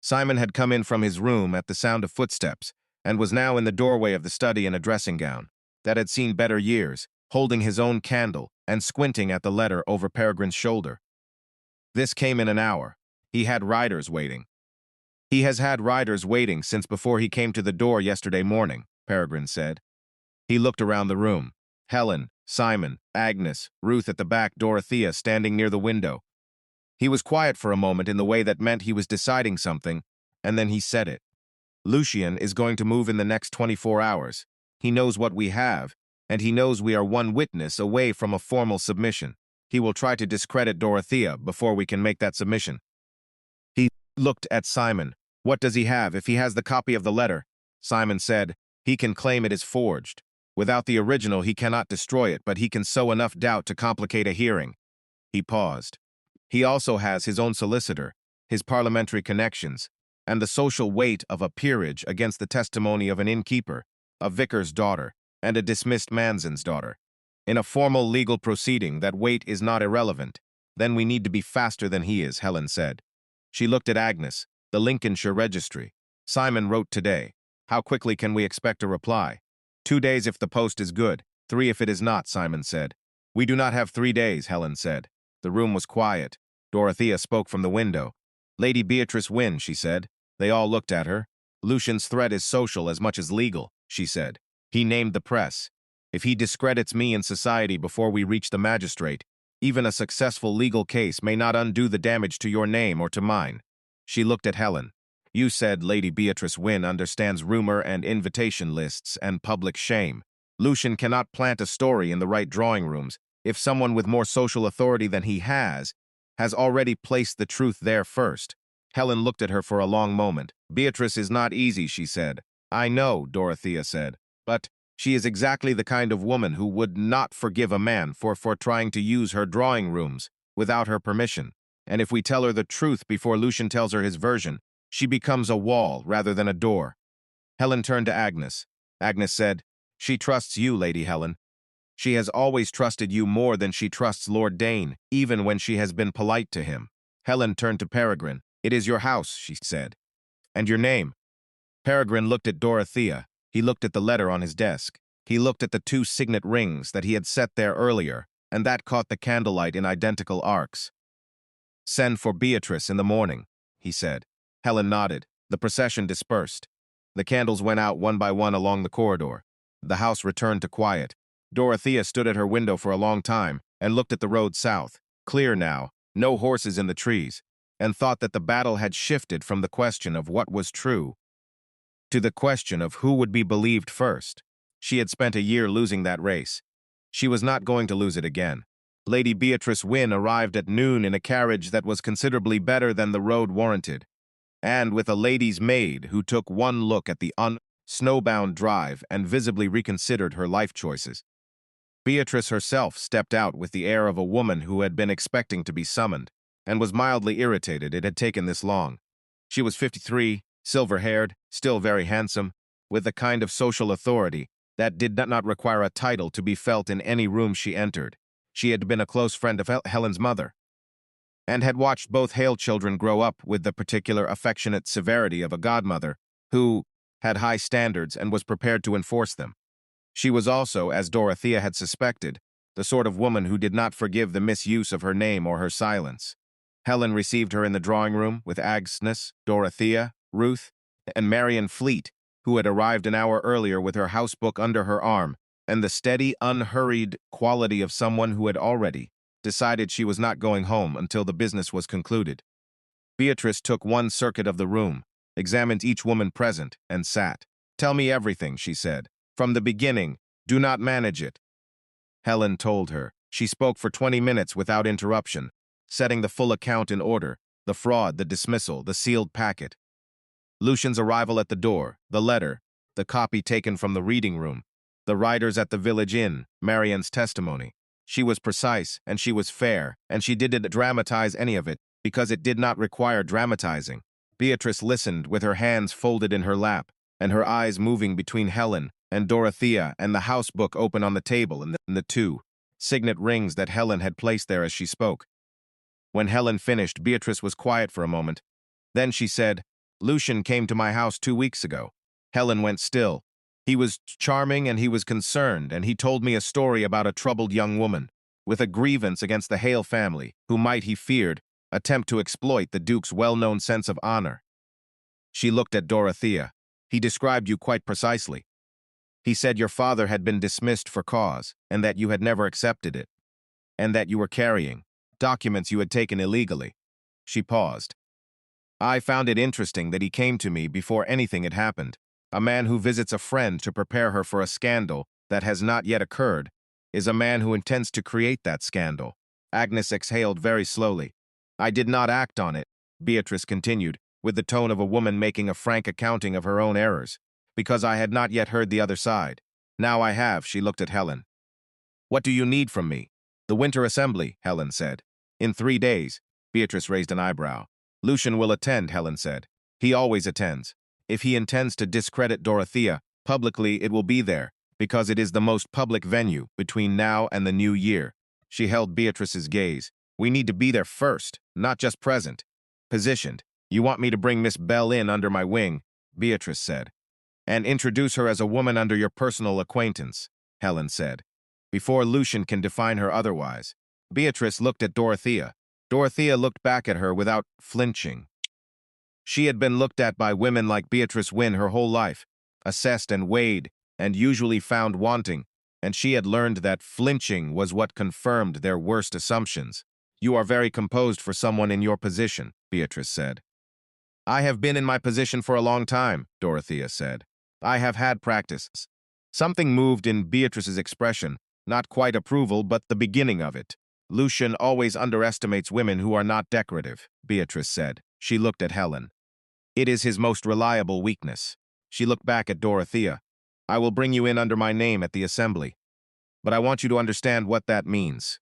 Simon had come in from his room at the sound of footsteps, and was now in the doorway of the study in a dressing gown that had seen better years, holding his own candle and squinting at the letter over Peregrine's shoulder. "This came in an hour. He had riders waiting." "He has had riders waiting since before he came to the door yesterday morning," Peregrine said. He looked around the room. Helen, Simon, Agnes, Ruth at the back, Dorothea standing near the window. He was quiet for a moment in the way that meant he was deciding something, and then he said it. "Lucian is going to move in the next 24 hours. He knows what we have, and he knows we are one witness away from a formal submission. He will try to discredit Dorothea before we can make that submission." He looked at Simon. "What does he have if he has the copy of the letter?" Simon said, "He can claim it is forged. Without the original, he cannot destroy it, but he can sow enough doubt to complicate a hearing." He paused. "He also has his own solicitor, his parliamentary connections, and the social weight of a peerage against the testimony of an innkeeper, a vicar's daughter, and a dismissed mansion's daughter. In a formal legal proceeding, that weight is not irrelevant. Then we need to be faster than he is," Helen said. She looked at Agnes, the Lincolnshire registry. "Simon wrote today. How quickly can we expect a reply?" 2 days if the post is good, 3 if it is not," Simon said. "We do not have 3 days," Helen said. The room was quiet. Dorothea spoke from the window. "Lady Beatrice Wynne," she said. They all looked at her. "Lucian's threat is social as much as legal," she said. "He named the press. If he discredits me in society before we reach the magistrate, even a successful legal case may not undo the damage to your name or to mine." She looked at Helen. "You said Lady Beatrice Wynne understands rumor and invitation lists and public shame. Lucian cannot plant a story in the right drawing rooms if someone with more social authority than he has already placed the truth there first." Helen looked at her for a long moment. "Beatrice is not easy," she said. "I know," Dorothea said. "But she is exactly the kind of woman who would not forgive a man for trying to use her drawing rooms without her permission. And if we tell her the truth before Lucian tells her his version, she becomes a wall rather than a door." Helen turned to Agnes. Agnes said, "She trusts you, Lady Helen. She has always trusted you more than she trusts Lord Dane, even when she has been polite to him." Helen turned to Peregrine. "It is your house," she said. "And your name?" Peregrine looked at Dorothea. He looked at the letter on his desk. He looked at the 2 signet rings that he had set there earlier, and that caught the candlelight in identical arcs. "Send for Beatrice in the morning," he said. Helen nodded. The procession dispersed. The candles went out one by one along the corridor. The house returned to quiet. Dorothea stood at her window for a long time and looked at the road south, clear now, no horses in the trees, and thought that the battle had shifted from the question of what was true to the question of who would be believed first. She had spent a year losing that race. She was not going to lose it again. Lady Beatrice Wynne arrived at noon in a carriage that was considerably better than the road warranted, and with a lady's maid who took one look at the snowbound drive and visibly reconsidered her life choices. Beatrice herself stepped out with the air of a woman who had been expecting to be summoned, and was mildly irritated it had taken this long. She was 53, silver-haired, still very handsome, with the kind of social authority that did not require a title to be felt in any room she entered. She had been a close friend of Helen's mother, and had watched both Hale children grow up with the particular affectionate severity of a godmother who had high standards and was prepared to enforce them. She was also, as Dorothea had suspected, the sort of woman who did not forgive the misuse of her name or her silence. Helen received her in the drawing-room with Agnes, Dorothea, Ruth, and Marian Fleet, who had arrived an hour earlier with her housebook under her arm, and the steady, unhurried quality of someone who had already decided she was not going home until the business was concluded. Beatrice took one circuit of the room, examined each woman present, and sat. "Tell me everything," she said. "From the beginning. Do not manage it." Helen told her. She spoke for 20 minutes without interruption, setting the full account in order, the fraud, the dismissal, the sealed packet. Lucian's arrival at the door, the letter, the copy taken from the reading room, the riders at the village inn, Marian's testimony. She was precise, and she was fair, and she didn't dramatize any of it, because it did not require dramatizing. Beatrice listened with her hands folded in her lap, and her eyes moving between Helen and Dorothea and the house book open on the table and the 2 signet rings that Helen had placed there as she spoke. When Helen finished, Beatrice was quiet for a moment. Then she said, "Lucian came to my house 2 weeks ago." Helen went still. "He was charming and he was concerned, and he told me a story about a troubled young woman with a grievance against the Hale family, who might, he feared, attempt to exploit the Duke's well-known sense of honor." She looked at Dorothea. "He described you quite precisely. He said your father had been dismissed for cause, and that you had never accepted it, and that you were carrying documents you had taken illegally." She paused. "I found it interesting that he came to me before anything had happened. A man who visits a friend to prepare her for a scandal that has not yet occurred is a man who intends to create that scandal." Agnes exhaled very slowly. "I did not act on it," Beatrice continued, with the tone of a woman making a frank accounting of her own errors, "because I had not yet heard the other side. Now I have." She looked at Helen. "What do you need from me?" "The winter assembly," Helen said. "In 3 days." Beatrice raised an eyebrow. "Lucian will attend," Helen said. "He always attends. If he intends to discredit Dorothea, publicly it will be there, because it is the most public venue between now and the new year." She held Beatrice's gaze. "We need to be there first, not just present. Positioned. You want me to bring Miss Bell in under my wing," Beatrice said. "And introduce her as a woman under your personal acquaintance," Helen said, "before Lucian can define her otherwise." Beatrice looked at Dorothea. Dorothea looked back at her without flinching. She had been looked at by women like Beatrice Wynne her whole life, assessed and weighed, and usually found wanting, and she had learned that flinching was what confirmed their worst assumptions. "You are very composed for someone in your position," Beatrice said. "I have been in my position for a long time," Dorothea said. "I have had practice." Something moved in Beatrice's expression, not quite approval, but the beginning of it. "Lucian always underestimates women who are not decorative," Beatrice said. She looked at Helen. "It is his most reliable weakness." She looked back at Dorothea. "I will bring you in under my name at the assembly. But I want you to understand what that means.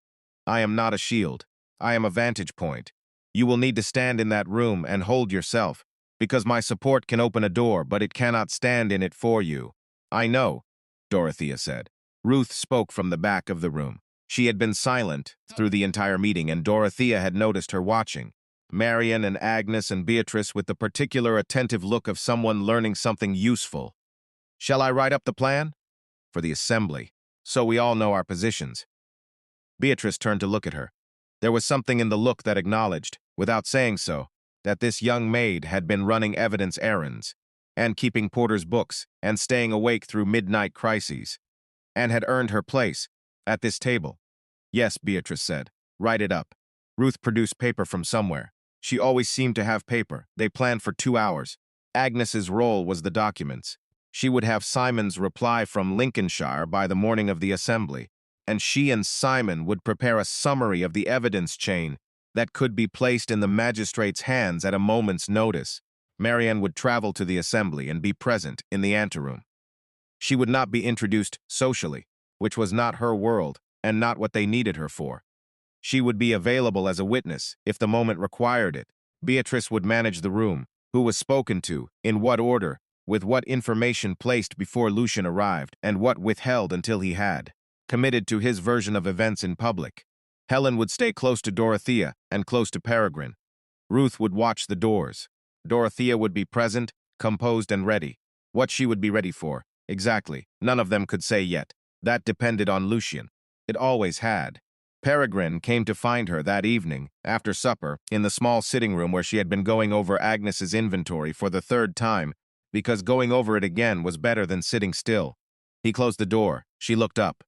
I am not a shield. I am a vantage point. You will need to stand in that room and hold yourself, because my support can open a door, but it cannot stand in it for you." "I know," Dorothea said. Ruth spoke from the back of the room. She had been silent through the entire meeting, and Dorothea had noticed her watching. Marian and Agnes and Beatrice with the particular attentive look of someone learning something useful. "Shall I write up the plan?" "For the assembly, so we all know our positions." Beatrice turned to look at her. There was something in the look that acknowledged, without saying so, that this young maid had been running evidence errands, and keeping porter's books, and staying awake through midnight crises, and had earned her place at this table. "Yes," Beatrice said. "Write it up." Ruth produced paper from somewhere. She always seemed to have paper. They planned for 2 hours. Agnes's role was the documents. She would have Simon's reply from Lincolnshire by the morning of the assembly, and she and Simon would prepare a summary of the evidence chain that could be placed in the magistrate's hands at a moment's notice. Marian would travel to the assembly and be present in the anteroom. She would not be introduced socially, which was not her world and not what they needed her for. She would be available as a witness if the moment required it. Beatrice would manage the room, who was spoken to, in what order, with what information placed before Lucian arrived, and what withheld until he had committed to his version of events in public. Helen would stay close to Dorothea and close to Peregrine. Ruth would watch the doors. Dorothea would be present, composed and ready. What she would be ready for, exactly, none of them could say yet. That depended on Lucian. It always had. Peregrine came to find her that evening, after supper, in the small sitting room where she had been going over Agnes's inventory for the 3rd time, because going over it again was better than sitting still. He closed the door. She looked up.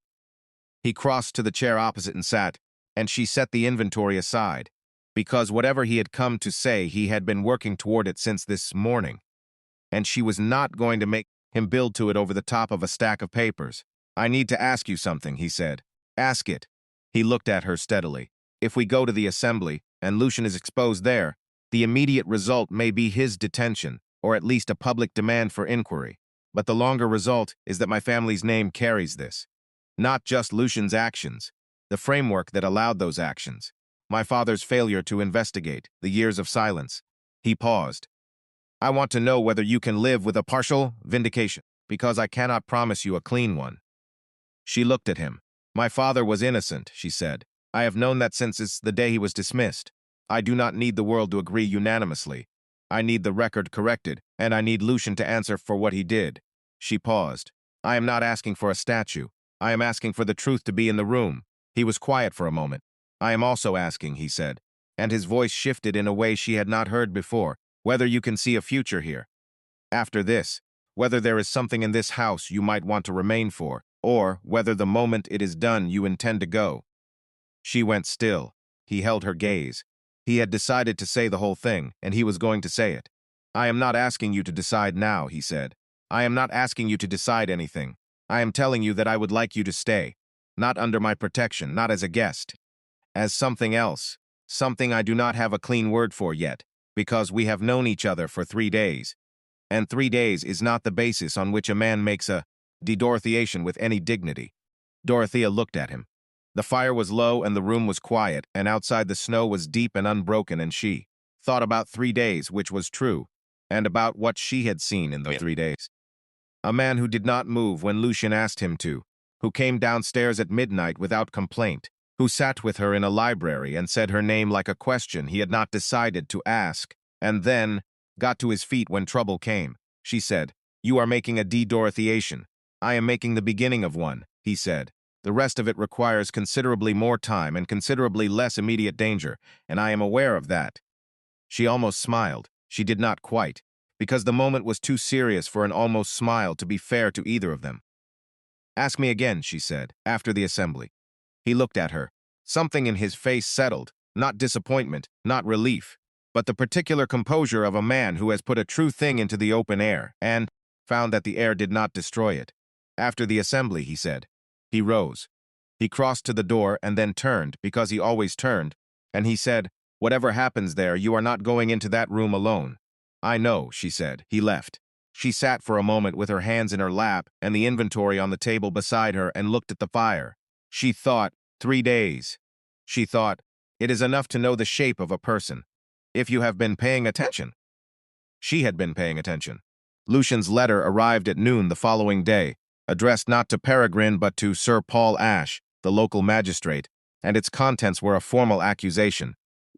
He crossed to the chair opposite and sat, and she set the inventory aside, because whatever he had come to say, he had been working toward it since this morning, and she was not going to make him build to it over the top of a stack of papers. "I need to ask you something," he said. "Ask it." He looked at her steadily. "If we go to the assembly, and Lucian is exposed there, the immediate result may be his detention, or at least a public demand for inquiry. But the longer result is that my family's name carries this. Not just Lucian's actions, the framework that allowed those actions. My father's failure to investigate, the years of silence." He paused. "I want to know whether you can live with a partial vindication, because I cannot promise you a clean one." She looked at him. "My father was innocent," she said. "I have known that since the day he was dismissed. I do not need the world to agree unanimously. I need the record corrected, and I need Lucian to answer for what he did." She paused. "I am not asking for a statue. I am asking for the truth to be in the room." He was quiet for a moment. "I am also asking," he said, and his voice shifted in a way she had not heard before, "whether you can see a future here. After this, whether there is something in this house you might want to remain for, or whether the moment it is done you intend to go." She went still. He held her gaze. He had decided to say the whole thing, and he was going to say it. "I am not asking you to decide now," he said. "I am not asking you to decide anything. I am telling you that I would like you to stay. Not under my protection, not as a guest. As something else. Something I do not have a clean word for yet, because we have known each other for 3 days. And 3 days is not the basis on which a man makes a de-Dorotheation with any dignity." Dorothea looked at him. The fire was low and the room was quiet, and outside the snow was deep and unbroken, and she thought about 3 days, which was true, and about what she had seen in those 3 days. A man who did not move when Lucian asked him to, who came downstairs at midnight without complaint, who sat with her in a library and said her name like a question he had not decided to ask, and then got to his feet when trouble came. She said, "You are making a de-Dorotheation." "I am making the beginning of one," he said. The rest of it requires considerably more time and considerably less immediate danger, and I am aware of that." She almost smiled. She did not quite, because the moment was too serious for an almost smile to be fair to either of them. "Ask me again," she said, after the assembly. He looked at her. Something in his face settled, not disappointment, not relief, but the particular composure of a man who has put a true thing into the open air and found that the air did not destroy it. "After the assembly," he said. He rose. He crossed to the door and then turned, because he always turned, and he said, "Whatever happens there, you are not going into that room alone." "I know," she said. He left. She sat for a moment with her hands in her lap and the inventory on the table beside her and looked at the fire. She thought, 3 days. She thought, it is enough to know the shape of a person. If you have been paying attention. She had been paying attention. Lucian's letter arrived at noon the following day, addressed not to Peregrine but to Sir Paul Ashe, the local magistrate, and its contents were a formal accusation.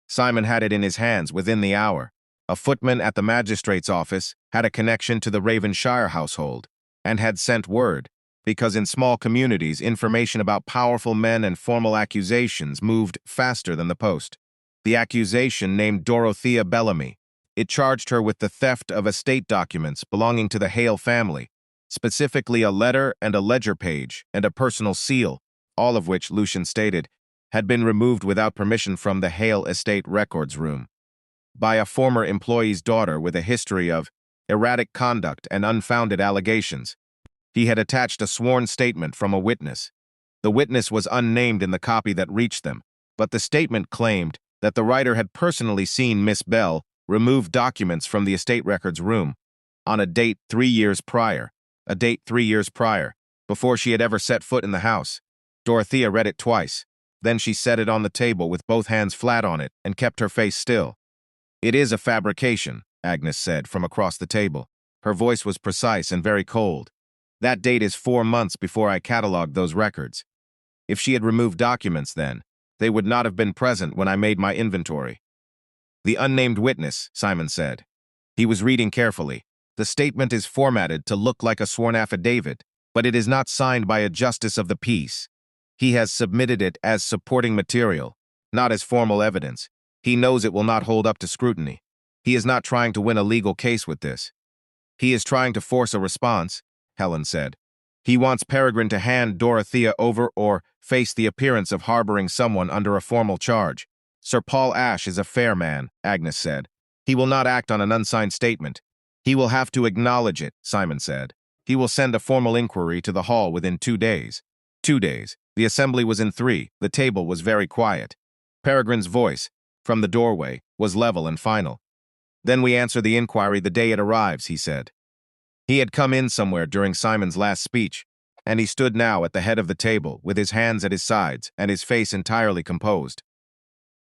Simon had it in his hands within the hour. A footman at the magistrate's office had a connection to the Ravenshire household, and had sent word, because in small communities information about powerful men and formal accusations moved faster than the post. The accusation named Dorothea Bellamy. It charged her with the theft of estate documents belonging to the Hale family, specifically a letter and a ledger page and a personal seal, all of which, Lucian stated, had been removed without permission from the Hale estate records room by a former employee's daughter with a history of erratic conduct and unfounded allegations. He had attached a sworn statement from a witness. The witness was unnamed in the copy that reached them, but the statement claimed that the writer had personally seen Miss Bell remove documents from the estate records room on a date 3 years prior, before she had ever set foot in the house. Dorothea read it twice. Then she set it on the table with both hands flat on it and kept her face still. "It is a fabrication," Agnes said from across the table. Her voice was precise and very cold. "That date is 4 months before I catalogued those records. If she had removed documents then, they would not have been present when I made my inventory." "The unnamed witness," Simon said. He was reading carefully. "The statement is formatted to look like a sworn affidavit, but it is not signed by a justice of the peace. He has submitted it as supporting material, not as formal evidence. He knows it will not hold up to scrutiny. He is not trying to win a legal case with this. He is trying to force a response," Helen said. "He wants Peregrine to hand Dorothea over or face the appearance of harboring someone under a formal charge. Sir Paul Ashe is a fair man," Agnes said. "He will not act on an unsigned statement. He will have to acknowledge it," Simon said. "He will send a formal inquiry to the hall within 2 days. 2 days. The assembly was in 3. The table was very quiet. Peregrine's voice, from the doorway, was level and final. "Then we answer the inquiry the day it arrives," he said. He had come in somewhere during Simon's last speech, and he stood now at the head of the table with his hands at his sides and his face entirely composed.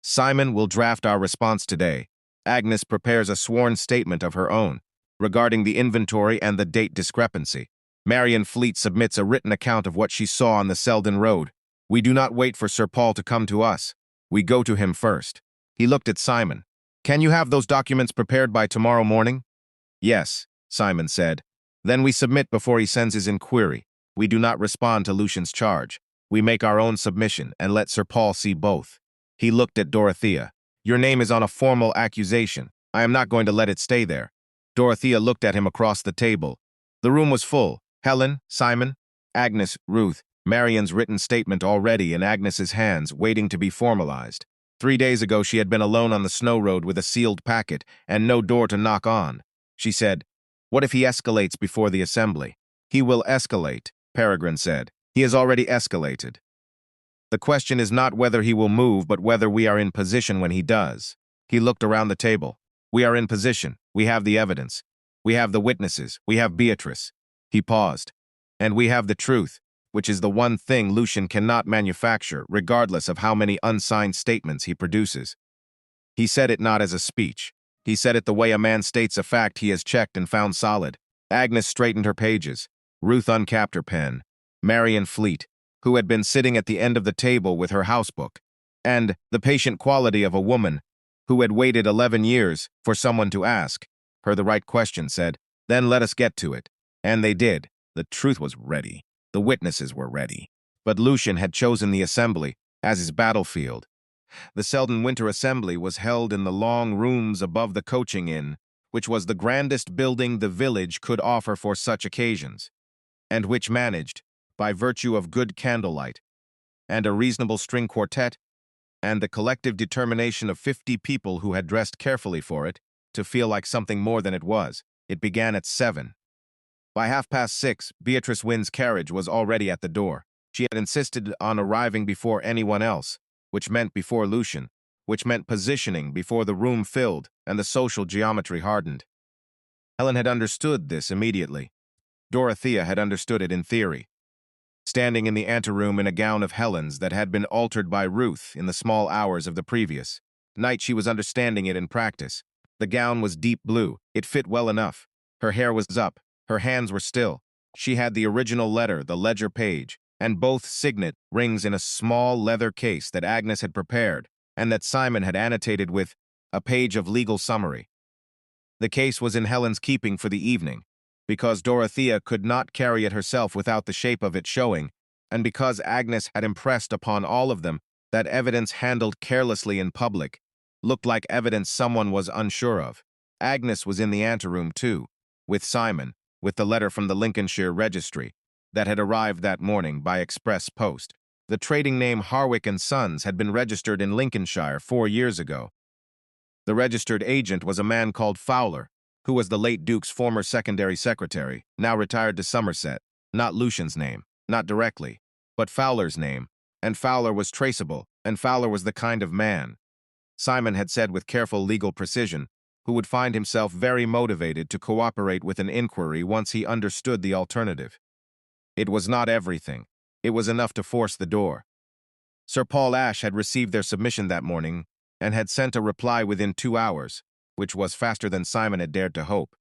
"Simon will draft our response today. Agnes prepares a sworn statement of her own regarding the inventory and the date discrepancy. Marian Fleet submits a written account of what she saw on the Selden Road. We do not wait for Sir Paul to come to us. We go to him first." He looked at Simon. "Can you have those documents prepared by tomorrow morning?" "Yes," Simon said. "Then we submit before he sends his inquiry. We do not respond to Lucian's charge. We make our own submission and let Sir Paul see both." He looked at Dorothea. "Your name is on a formal accusation. I am not going to let it stay there." Dorothea looked at him across the table. The room was full. Helen, Simon, Agnes, Ruth, Marian's written statement already in Agnes's hands, waiting to be formalized. 3 days ago she had been alone on the snow road with a sealed packet and no door to knock on. She said, "What if he escalates before the assembly?" "He will escalate," Peregrine said. "He has already escalated. The question is not whether he will move, but whether we are in position when he does." He looked around the table. "We are in position. We have the evidence. We have the witnesses. We have Beatrice." He paused. "And we have the truth, which is the one thing Lucian cannot manufacture, regardless of how many unsigned statements he produces." He said it not as a speech. He said it the way a man states a fact he has checked and found solid. Agnes straightened her pages. Ruth uncapped her pen. Marian Fleet, who had been sitting at the end of the table with her housebook, and the patient quality of a woman who had waited 11 years for someone to ask her the right question, said, "Then let us get to it." And they did. The truth was ready. The witnesses were ready. But Lucian had chosen the assembly as his battlefield. The Selden Winter Assembly was held in the long rooms above the coaching inn, which was the grandest building the village could offer for such occasions, and which managed, by virtue of good candlelight, and a reasonable string quartet, and the collective determination of 50 people who had dressed carefully for it, to feel like something more than it was. It began at 7. By 6:30, Beatrice Wynne's carriage was already at the door. She had insisted on arriving before anyone else, which meant before Lucian, which meant positioning before the room filled and the social geometry hardened. Helen had understood this immediately. Dorothea had understood it in theory. Standing in the anteroom in a gown of Helen's that had been altered by Ruth in the small hours of the previous night, she was understanding it in practice. The gown was deep blue. It fit well enough. Her hair was up. Her hands were still. She had the original letter, the ledger page, and both signet rings in a small leather case that Agnes had prepared and that Simon had annotated with a page of legal summary. The case was in Helen's keeping for the evening, because Dorothea could not carry it herself without the shape of it showing, and because Agnes had impressed upon all of them that evidence handled carelessly in public looked like evidence someone was unsure of. Agnes was in the anteroom too, with Simon, with the letter from the Lincolnshire registry that had arrived that morning by express post. The trading name Harwick & Sons had been registered in Lincolnshire 4 years ago. The registered agent was a man called Fowler, who was the late Duke's former secondary secretary, now retired to Somerset. Not Lucian's name, not directly, but Fowler's name, and Fowler was traceable, and Fowler was the kind of man, Simon had said with careful legal precision, who would find himself very motivated to cooperate with an inquiry once he understood the alternative. It was not everything. It was enough to force the door. Sir Paul Ashe had received their submission that morning and had sent a reply within 2 hours, which was faster than Simon had dared to hope.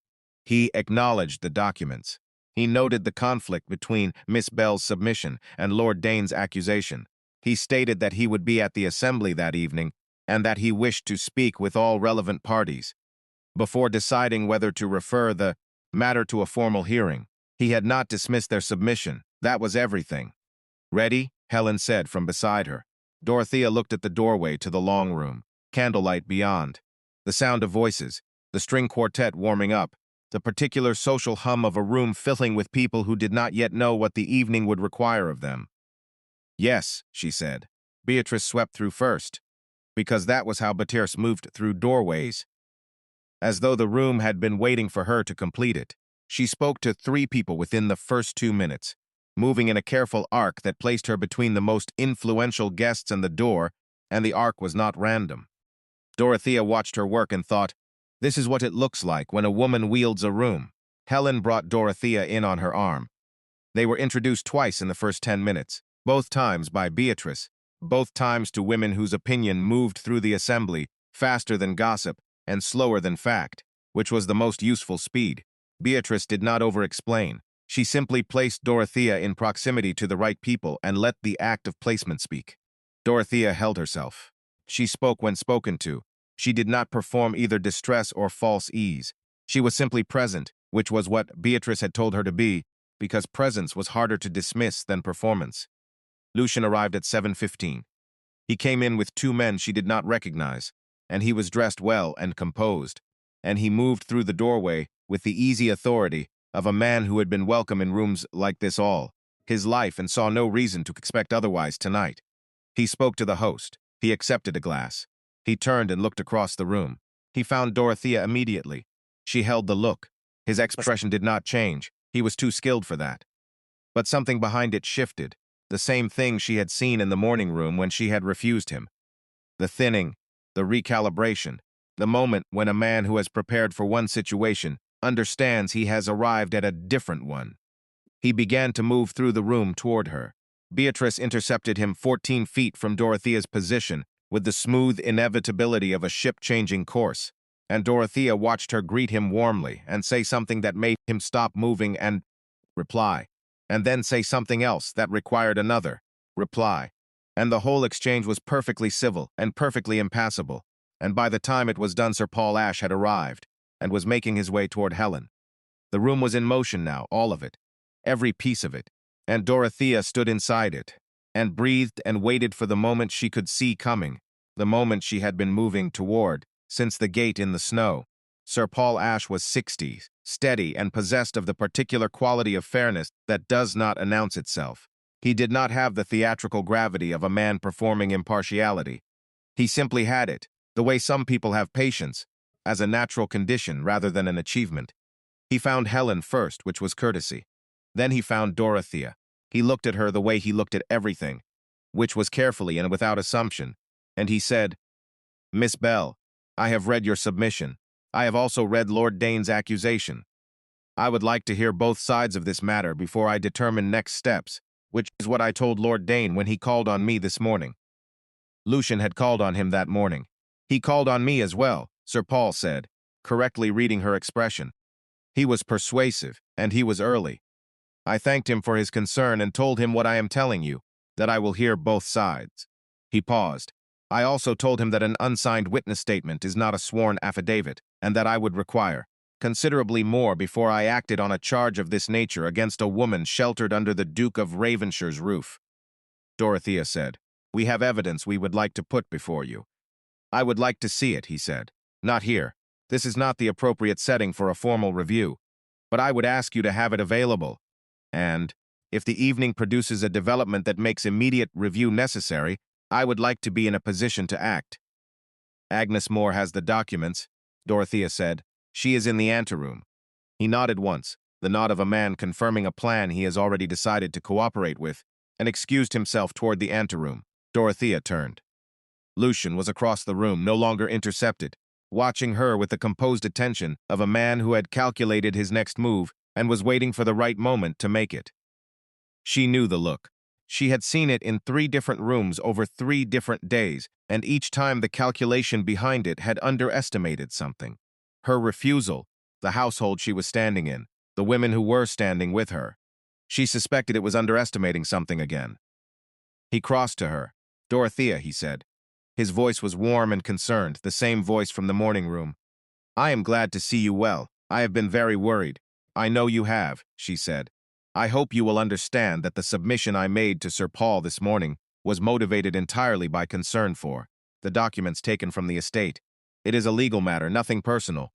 He acknowledged the documents. He noted the conflict between Miss Bell's submission and Lord Dane's accusation. He stated that he would be at the assembly that evening and that he wished to speak with all relevant parties before deciding whether to refer the matter to a formal hearing. He had not dismissed their submission. That was everything. "Ready?" Helen said from beside her. Dorothea looked at the doorway to the long room, candlelight beyond, the sound of voices, the string quartet warming up, the particular social hum of a room filling with people who did not yet know what the evening would require of them. "Yes," she said. Beatrice swept through first, because that was how Beatrice moved through doorways, as though the room had been waiting for her to complete it. She spoke to 3 people within the first 2 minutes, moving in a careful arc that placed her between the most influential guests and the door, and the arc was not random. Dorothea watched her work and thought, this is what it looks like when a woman wields a room. Helen brought Dorothea in on her arm. They were introduced twice in the first 10 minutes, both times by Beatrice, both times to women whose opinion moved through the assembly faster than gossip and slower than fact, which was the most useful speed. Beatrice did not over-explain. She simply placed Dorothea in proximity to the right people and let the act of placement speak. Dorothea held herself. She spoke when spoken to. She did not perform either distress or false ease. She was simply present, which was what Beatrice had told her to be, because presence was harder to dismiss than performance. Lucian arrived at 7:15. He came in with 2 men she did not recognize, and he was dressed well and composed, and he moved through the doorway with the easy authority of a man who had been welcome in rooms like this all his life and saw no reason to expect otherwise tonight. He spoke to the host. He accepted a glass. He turned and looked across the room. He found Dorothea immediately. She held the look. His expression did not change. He was too skilled for that. But something behind it shifted, the same thing she had seen in the morning room when she had refused him. The thinning, the recalibration, the moment when a man who has prepared for one situation understands he has arrived at a different one. He began to move through the room toward her. Beatrice intercepted him 14 feet from Dorothea's position with the smooth inevitability of a ship changing course, and Dorothea watched her greet him warmly and say something that made him stop moving and reply, and then say something else that required another reply, and the whole exchange was perfectly civil and perfectly impassable, and by the time it was done Sir Paul Ashe had arrived and was making his way toward Helen. The room was in motion now, all of it, every piece of it, and Dorothea stood inside it, and breathed and waited for the moment she could see coming, the moment she had been moving toward, since the gate in the snow. Sir Paul Ashe was 60, steady and possessed of the particular quality of fairness that does not announce itself. He did not have the theatrical gravity of a man performing impartiality. He simply had it, the way some people have patience, as a natural condition rather than an achievement. He found Helen first, which was courtesy. Then he found Dorothea. He looked at her the way he looked at everything, which was carefully and without assumption, and he said, "Miss Bell, I have read your submission. I have also read Lord Dane's accusation. I would like to hear both sides of this matter before I determine next steps, which is what I told Lord Dane when he called on me this morning." Lucian had called on him that morning. "He called on me as well," Sir Paul said, correctly reading her expression. "He was persuasive, and he was early. I thanked him for his concern and told him what I am telling you, that I will hear both sides." He paused. "I also told him that an unsigned witness statement is not a sworn affidavit, and that I would require considerably more before I acted on a charge of this nature against a woman sheltered under the Duke of Ravenshire's roof." Dorothea said, "We have evidence we would like to put before you." "I would like to see it," he said. "Not here. This is not the appropriate setting for a formal review. But I would ask you to have it available. And, if the evening produces a development that makes immediate review necessary, I would like to be in a position to act." "Agnes Moore has the documents," Dorothea said. "She is in the anteroom." He nodded once, the nod of a man confirming a plan he has already decided to cooperate with, and excused himself toward the anteroom. Dorothea turned. Lucian was across the room, no longer intercepted, watching her with the composed attention of a man who had calculated his next move and was waiting for the right moment to make it. She knew the look. She had seen it in 3 different rooms over 3 different days, and each time the calculation behind it had underestimated something. Her refusal, the household she was standing in, the women who were standing with her. She suspected it was underestimating something again. He crossed to her. "Dorothea," he said. His voice was warm and concerned, the same voice from the morning room. "I am glad to see you well. I have been very worried." "I know you have," she said. "I hope you will understand that the submission I made to Sir Paul this morning was motivated entirely by concern for the documents taken from the estate. It is a legal matter, nothing personal."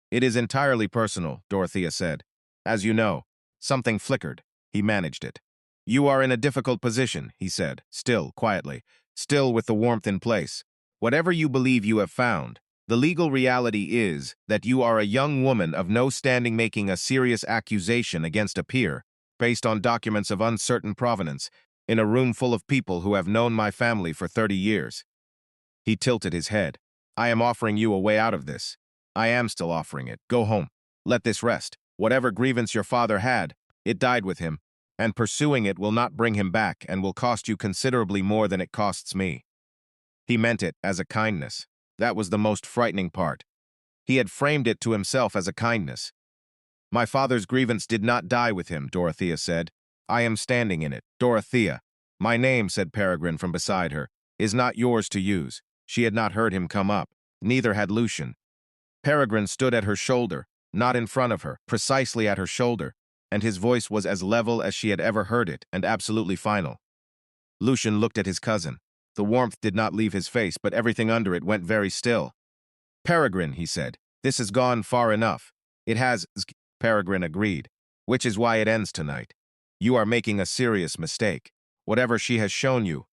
"It is entirely personal," Dorothea said. "As you know, something flickered. He managed it." "You are in a difficult position," he said, still quietly, still with the warmth in place. "Whatever you believe you have found, the legal reality is that you are a young woman of no standing making a serious accusation against a peer, based on documents of uncertain provenance, in a room full of people who have known my family for 30 years. He tilted his head. "I am offering you a way out of this. I am still offering it. Go home. Let this rest. Whatever grievance your father had, it died with him, and pursuing it will not bring him back and will cost you considerably more than it costs me." He meant it as a kindness. That was the most frightening part. He had framed it to himself as a kindness. "My father's grievance did not die with him," Dorothea said. "I am standing in it." "Dorothea." "My name," said Peregrine from beside her, "is not yours to use." She had not heard him come up. Neither had Lucian. Peregrine stood at her shoulder, not in front of her, precisely at her shoulder, and his voice was as level as she had ever heard it, and absolutely final. Lucian looked at his cousin. The warmth did not leave his face, but everything under it went very still. "Peregrine," he said, "this has gone far enough." "It has," Peregrine agreed, "which is why it ends tonight. You are making a serious mistake. Whatever she has shown you—"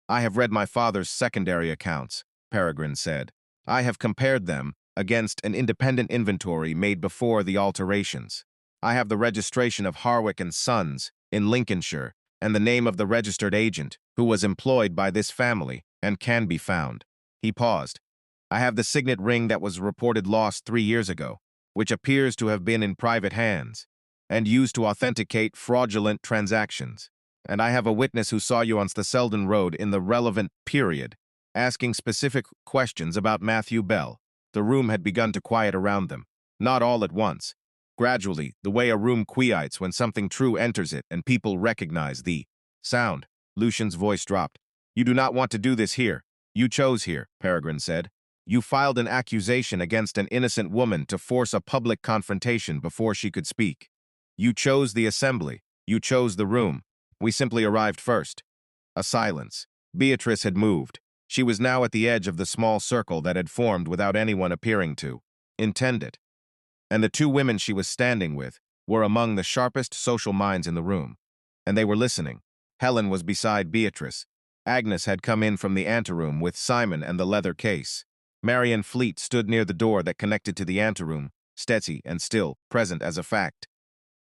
"I have read my father's secondary accounts," Peregrine said. "I have compared them against an independent inventory made before the alterations. I have the registration of Harwick and Sons in Lincolnshire and the name of the registered agent who was employed by this family and can be found." He paused. "I have the signet ring that was reported lost 3 years ago, which appears to have been in private hands and used to authenticate fraudulent transactions. And I have a witness who saw you on the Selden Road in the relevant period, asking specific questions about Matthew Bell." The room had begun to quiet around them, not all at once. Gradually, the way a room quietes when something true enters it and people recognize the sound. Lucian's voice dropped. "You do not want to do this here. You chose here," Peregrine said. "You filed an accusation against an innocent woman to force a public confrontation before she could speak. You chose the assembly. You chose the room. We simply arrived first." A silence. Beatrice had moved. She was now at the edge of the small circle that had formed without anyone appearing to intend it. And the two women she was standing with were among the sharpest social minds in the room. And they were listening. Helen was beside Beatrice. Agnes had come in from the anteroom with Simon and the leather case. Marian Fleet stood near the door that connected to the anteroom, steady and still, present as a fact.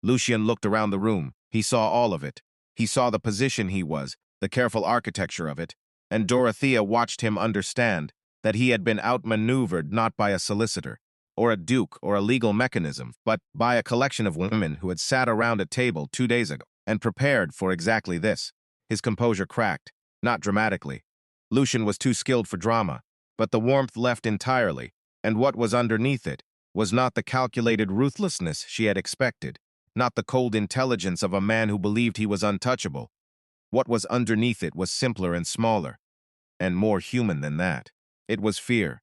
Lucian looked around the room. He saw all of it. He saw the position he was, the careful architecture of it, and Dorothea watched him understand that he had been outmaneuvered not by a solicitor, or a duke, or a legal mechanism, but by a collection of women who had sat around a table 2 days ago and prepared for exactly this. His composure cracked, not dramatically. Lucian was too skilled for drama, but the warmth left entirely, and what was underneath it was not the calculated ruthlessness she had expected, not the cold intelligence of a man who believed he was untouchable. What was underneath it was simpler and smaller, and more human than that. It was fear.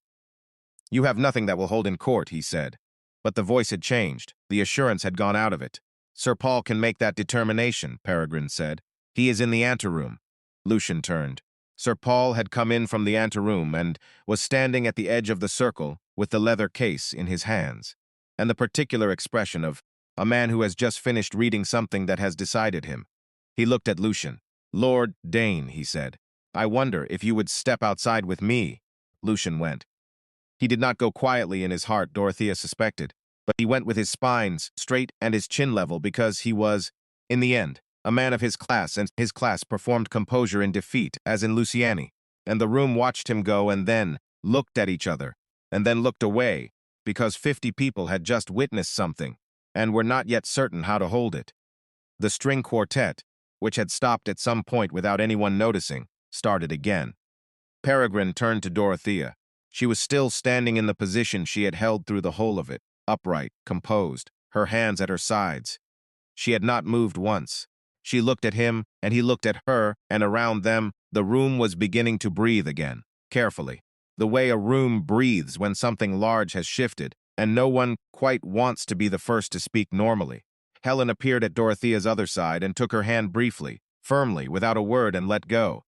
"You have nothing that will hold in court," he said. But the voice had changed. The assurance had gone out of it. "Sir Paul can make that determination," Peregrine said. "He is in the anteroom." Lucian turned. Sir Paul had come in from the anteroom and was standing at the edge of the circle with the leather case in his hands, and the particular expression of a man who has just finished reading something that has decided him. He looked at Lucian. "Lord Dane," he said, "I wonder if you would step outside with me." Lucian went. He did not go quietly in his heart, Dorothea suspected, but he went with his spine straight and his chin level because he was, in the end, a man of his class, and his class performed composure in defeat, as in Luciani, and the room watched him go and then looked at each other, and then looked away, because 50 people had just witnessed something, and were not yet certain how to hold it. The string quartet, which had stopped at some point without anyone noticing, started again. Peregrine turned to Dorothea. She was still standing in the position she had held through the whole of it, upright, composed, her hands at her sides. She had not moved once. She looked at him, and he looked at her, and around them, the room was beginning to breathe again, carefully, the way a room breathes when something large has shifted, and no one quite wants to be the first to speak normally. Helen appeared at Dorothea's other side and took her hand briefly, firmly, without a word, and let go.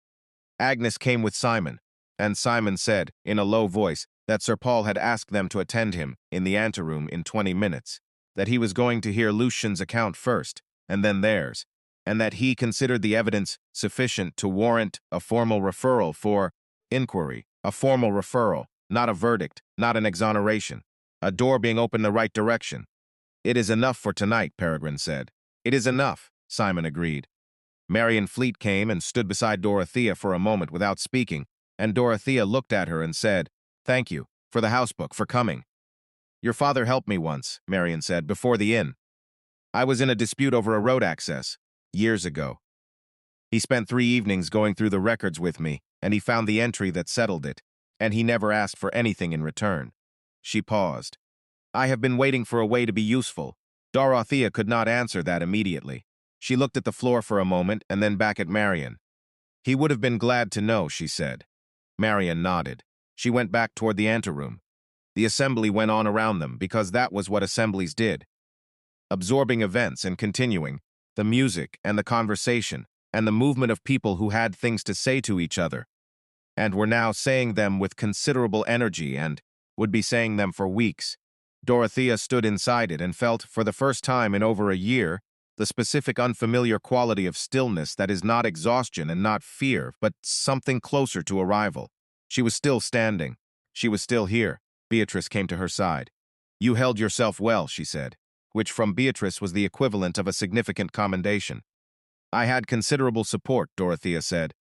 Agnes came with Simon, and Simon said, in a low voice, that Sir Paul had asked them to attend him in the anteroom in 20 minutes, that he was going to hear Lucian's account first, and then theirs, and that he considered the evidence sufficient to warrant a formal referral for inquiry, a formal referral, not a verdict, not an exoneration, a door being opened the right direction. "It is enough for tonight," Peregrine said. "It is enough," Simon agreed. Marian Fleet came and stood beside Dorothea for a moment without speaking, and Dorothea looked at her and said, "Thank you, for the housebook, for coming." "Your father helped me once," Marian said, "before the inn. I was in a dispute over a road access, years ago. He spent 3 evenings going through the records with me, and he found the entry that settled it, and he never asked for anything in return." She paused. "I have been waiting for a way to be useful." Dorothea could not answer that immediately. She looked at the floor for a moment and then back at Marian. "He would have been glad to know," she said. Marian nodded. She went back toward the anteroom. The assembly went on around them because that was what assemblies did. Absorbing events and continuing, the music and the conversation and the movement of people who had things to say to each other, and were now saying them with considerable energy and would be saying them for weeks. Dorothea stood inside it and felt, for the first time in over a year, the specific unfamiliar quality of stillness that is not exhaustion and not fear, but something closer to arrival. She was still standing. She was still here. Beatrice came to her side. "You held yourself well," she said, which from Beatrice was the equivalent of a significant commendation. "I had considerable support," Dorothea said.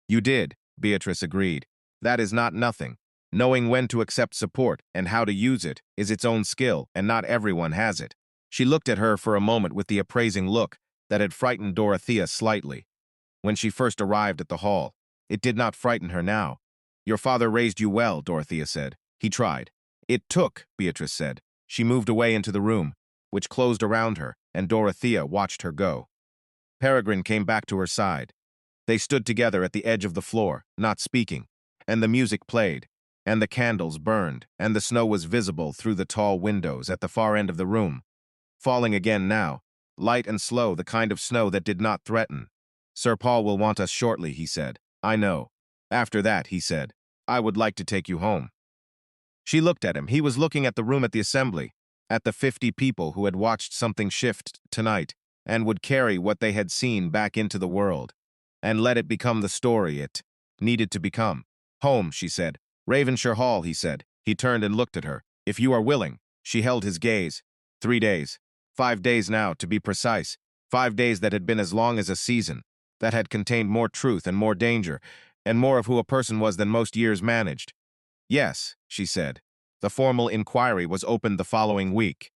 "You did," Beatrice agreed. "That is not nothing. Knowing when to accept support and how to use it is its own skill, and not everyone has it." She looked at her for a moment with the appraising look that had frightened Dorothea slightly when she first arrived at the hall. It did not frighten her now. "Your father raised you well," Dorothea said. "He tried." "It took," Beatrice said. She moved away into the room, which closed around her, and Dorothea watched her go. Peregrine came back to her side. They stood together at the edge of the floor, not speaking, and the music played, and the candles burned, and the snow was visible through the tall windows at the far end of the room. Falling again now, light and slow, the kind of snow that did not threaten. Sir Paul will want us shortly, he said. I know. After that, he said, I would like to take you home. She looked at him. He was looking at the room at the assembly, at the 50 people who had watched something shift tonight and would carry what they had seen back into the world and let it become the story it needed to become. Home, she said. Ravenshire Hall, he said. He turned and looked at her. If you are willing. She held his gaze. 3 days. 5 days now, to be precise. 5 days that had been as long as a season, that had contained more truth and more danger, and more of who a person was than most years managed. Yes, she said. The formal inquiry was opened the following week.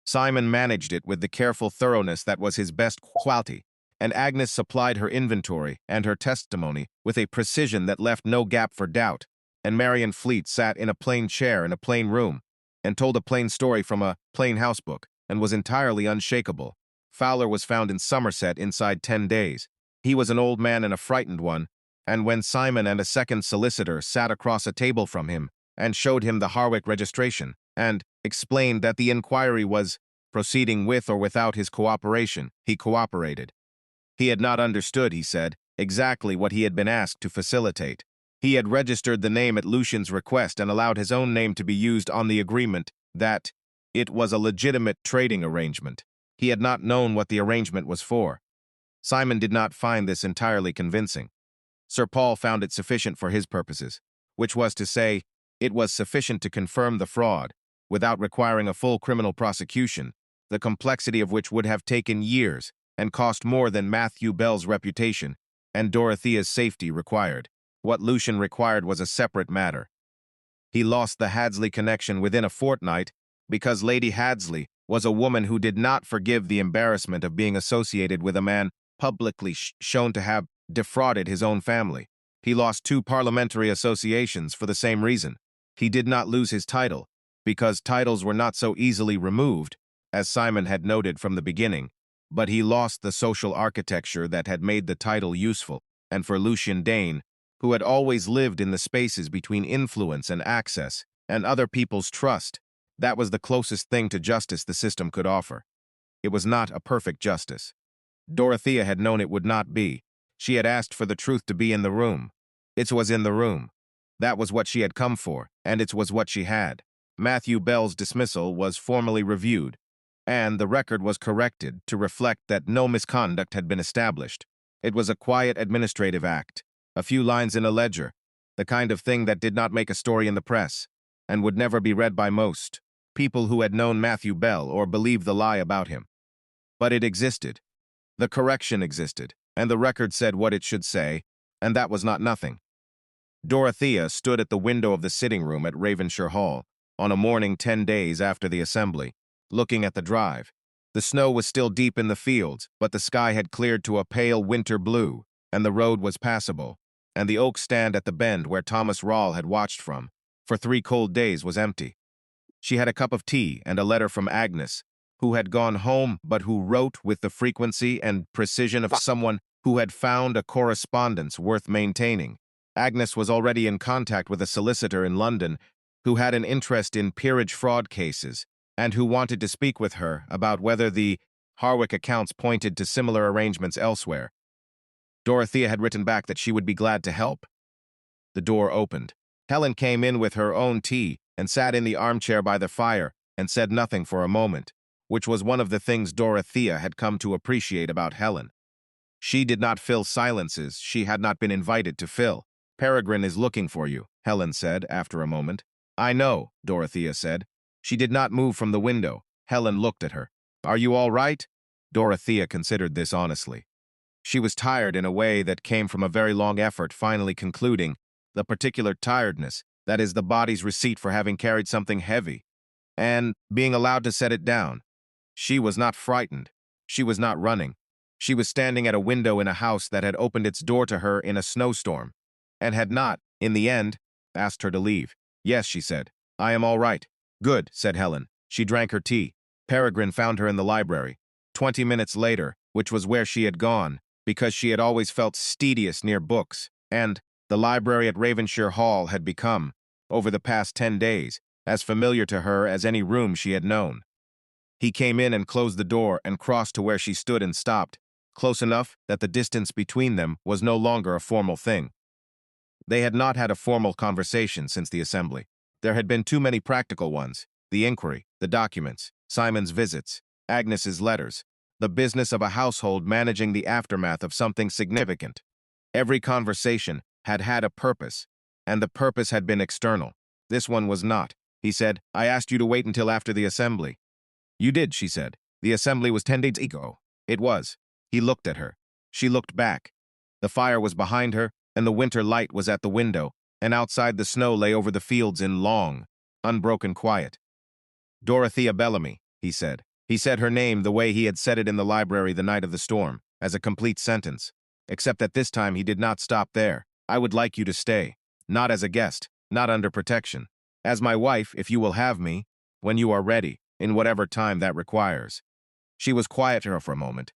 Simon managed it with the careful thoroughness that was his best quality, and Agnes supplied her inventory and her testimony with a precision that left no gap for doubt, and Marian Fleet sat in a plain chair in a plain room, and told a plain story from a plain housebook, and was entirely unshakable. Fowler was found in Somerset inside 10 days. He was an old man and a frightened one, and when Simon and a second solicitor sat across a table from him and showed him the Harwick registration, and explained that the inquiry was proceeding with or without his cooperation, he cooperated. He had not understood, he said, exactly what he had been asked to facilitate. He had registered the name at Lucian's request and allowed his own name to be used on the agreement that it was a legitimate trading arrangement. He had not known what the arrangement was for. Simon did not find this entirely convincing. Sir Paul found it sufficient for his purposes, which was to say, it was sufficient to confirm the fraud, without requiring a full criminal prosecution, the complexity of which would have taken years and cost more than Matthew Bell's reputation and Dorothea's safety required. What Lucian required was a separate matter. He lost the Hadsley connection within a fortnight because Lady Hadsley was a woman who did not forgive the embarrassment of being associated with a man publicly shown to have defrauded his own family. He lost 2 parliamentary associations for the same reason. He did not lose his title, because titles were not so easily removed, as Simon had noted from the beginning, but he lost the social architecture that had made the title useful, and for Lucian Dane, who had always lived in the spaces between influence and access, and other people's trust, that was the closest thing to justice the system could offer. It was not a perfect justice. Dorothea had known it would not be. She had asked for the truth to be in the room. It was in the room. That was what she had come for, and it was what she had. Matthew Bell's dismissal was formally reviewed, and the record was corrected to reflect that no misconduct had been established. It was a quiet administrative act, a few lines in a ledger, the kind of thing that did not make a story in the press, and would never be read by most people who had known Matthew Bell or believed the lie about him. But it existed. The correction existed, and the record said what it should say, and that was not nothing. Dorothea stood at the window of the sitting room at Ravenshire Hall, on a morning 10 days after the assembly, looking at the drive. The snow was still deep in the fields, but the sky had cleared to a pale winter blue, and the road was passable, and the oak stand at the bend where Thomas Rawle had watched from, for 3 cold days, was empty. She had a cup of tea and a letter from Agnes, who had gone home but who wrote with the frequency and precision of someone who had found a correspondence worth maintaining. Agnes was already in contact with a solicitor in London who had an interest in peerage fraud cases and who wanted to speak with her about whether the Harwick accounts pointed to similar arrangements elsewhere. Dorothea had written back that she would be glad to help. The door opened. Helen came in with her own tea and sat in the armchair by the fire and said nothing for a moment, which was one of the things Dorothea had come to appreciate about Helen. She did not fill silences she had not been invited to fill. Peregrine is looking for you, Helen said after a moment. I know, Dorothea said. She did not move from the window. Helen looked at her. Are you all right? Dorothea considered this honestly. She was tired in a way that came from a very long effort, finally concluding, the particular tiredness, that is the body's receipt for having carried something heavy, and being allowed to set it down. She was not frightened. She was not running. She was standing at a window in a house that had opened its door to her in a snowstorm, and had not, in the end, asked her to leave. Yes, she said. I am all right. Good, said Helen. She drank her tea. Peregrine found her in the library. 20 minutes later, which was where she had gone, because she had always felt studious near books, and the library at Ravenshire Hall had become, over the past 10 days, as familiar to her as any room she had known. He came in and closed the door and crossed to where she stood and stopped, close enough that the distance between them was no longer a formal thing. They had not had a formal conversation since the assembly. There had been too many practical ones: the inquiry, the documents, Simon's visits, Agnes's letters, the business of a household managing the aftermath of something significant. Every conversation had had a purpose, and the purpose had been external. This one was not. He said, "I asked you to wait until after the assembly." "You did," she said. "The assembly was 10 days ago." "It was." He looked at her. She looked back. The fire was behind her, and the winter light was at the window, and outside the snow lay over the fields in long, unbroken quiet. "Dorothea Bellamy," he said. He said her name the way he had said it in the library the night of the storm, as a complete sentence, except that this time he did not stop there. "I would like you to stay. Not as a guest, not under protection. As my wife, if you will have me, when you are ready, in whatever time that requires." She was quiet for a moment.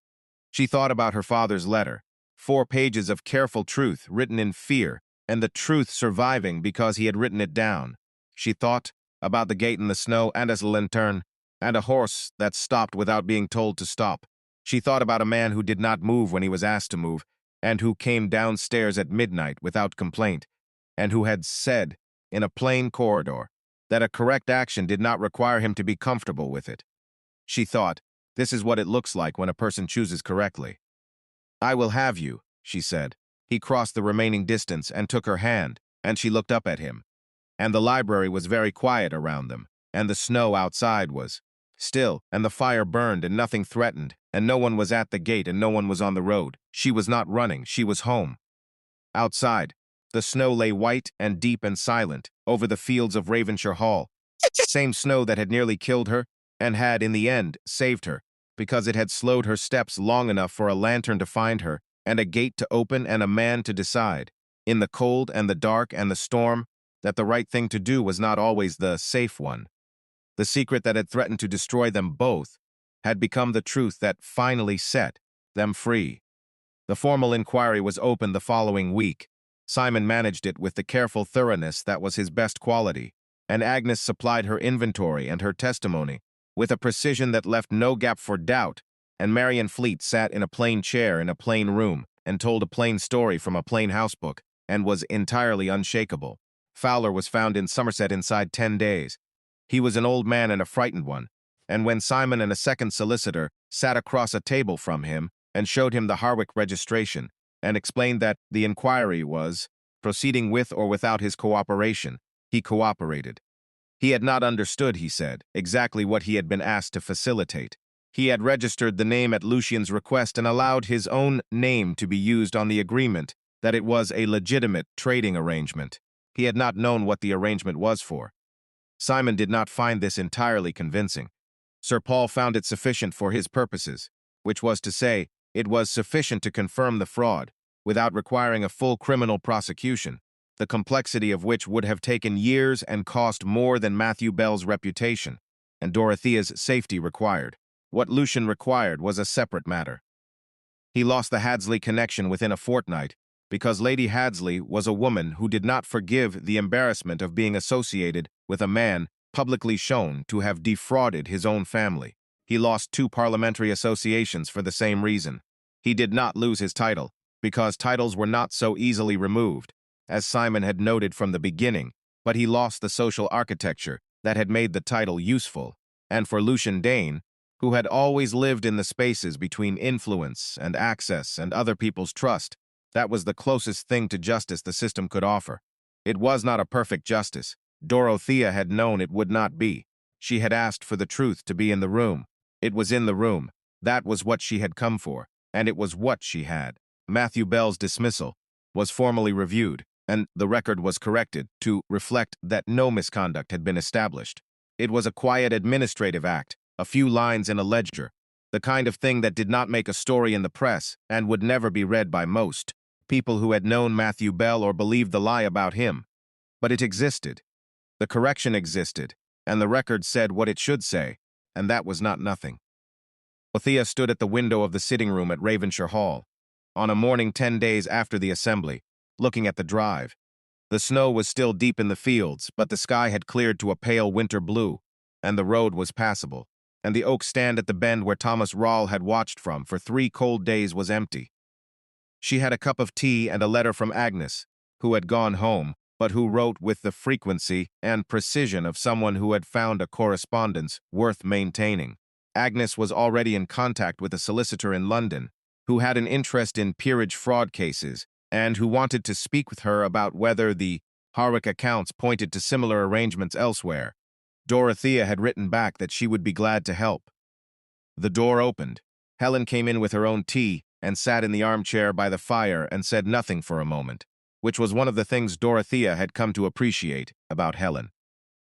She thought about her father's letter, 4 pages of careful truth written in fear, and the truth surviving because he had written it down. She thought about the gate in the snow and a lantern, and a horse that stopped without being told to stop. She thought about a man who did not move when he was asked to move, and who came downstairs at midnight without complaint, and who had said, in a plain corridor, that a correct action did not require him to be comfortable with it. She thought, this is what it looks like when a person chooses correctly. "I will have you," she said. He crossed the remaining distance and took her hand, and she looked up at him. And the library was very quiet around them, and the snow outside was still, and the fire burned, and nothing threatened, and no one was at the gate, and no one was on the road. She was not running, she was home. Outside, the snow lay white and deep and silent over the fields of Ravenshire Hall. Same snow that had nearly killed her, and had, in the end, saved her, because it had slowed her steps long enough for a lantern to find her, and a gate to open, and a man to decide, in the cold and the dark and the storm, that the right thing to do was not always the safe one. The secret that had threatened to destroy them both had become the truth that finally set them free. The formal inquiry was opened the following week. Simon managed it with the careful thoroughness that was his best quality, and Agnes supplied her inventory and her testimony with a precision that left no gap for doubt, and Marian Fleet sat in a plain chair in a plain room and told a plain story from a plain housebook and was entirely unshakable. Fowler was found in Somerset inside 10 days. He was an old man and a frightened one, and when Simon and a second solicitor sat across a table from him and showed him the Harwick registration and explained that the inquiry was proceeding with or without his cooperation, he cooperated. He had not understood, he said, exactly what he had been asked to facilitate. He had registered the name at Lucian's request and allowed his own name to be used on the agreement that it was a legitimate trading arrangement. He had not known what the arrangement was for. Simon did not find this entirely convincing. Sir Paul found it sufficient for his purposes, which was to say, it was sufficient to confirm the fraud, without requiring a full criminal prosecution, the complexity of which would have taken years and cost more than Matthew Bell's reputation and Dorothea's safety required. What Lucian required was a separate matter. He lost the Hadsley connection within a fortnight, because Lady Hadsley was a woman who did not forgive the embarrassment of being associated with a man publicly shown to have defrauded his own family. He lost 2 parliamentary associations for the same reason. He did not lose his title, because titles were not so easily removed, as Simon had noted from the beginning, but he lost the social architecture that had made the title useful, and for Lucian Dane, who had always lived in the spaces between influence and access and other people's trust, that was the closest thing to justice the system could offer. It was not a perfect justice. Dorothea had known it would not be. She had asked for the truth to be in the room. It was in the room. That was what she had come for, and it was what she had. Matthew Bell's dismissal was formally reviewed, and the record was corrected to reflect that no misconduct had been established. It was a quiet administrative act, a few lines in a ledger, the kind of thing that did not make a story in the press and would never be read by most people who had known Matthew Bell or believed the lie about him. But it existed. The correction existed, and the record said what it should say, and that was not nothing. Dorothea stood at the window of the sitting room at Ravenshire Hall, on a morning 10 days after the assembly, looking at the drive. The snow was still deep in the fields, but the sky had cleared to a pale winter blue, and the road was passable. and the oak stand at the bend where Thomas Rawle had watched from for 3 cold days was empty. She had a cup of tea and a letter from Agnes, who had gone home, but who wrote with the frequency and precision of someone who had found a correspondence worth maintaining. Agnes was already in contact with a solicitor in London, who had an interest in peerage fraud cases, and who wanted to speak with her about whether the Harwick accounts pointed to similar arrangements elsewhere. Dorothea had written back that she would be glad to help. The door opened. Helen came in with her own tea and sat in the armchair by the fire and said nothing for a moment, which was one of the things Dorothea had come to appreciate about Helen.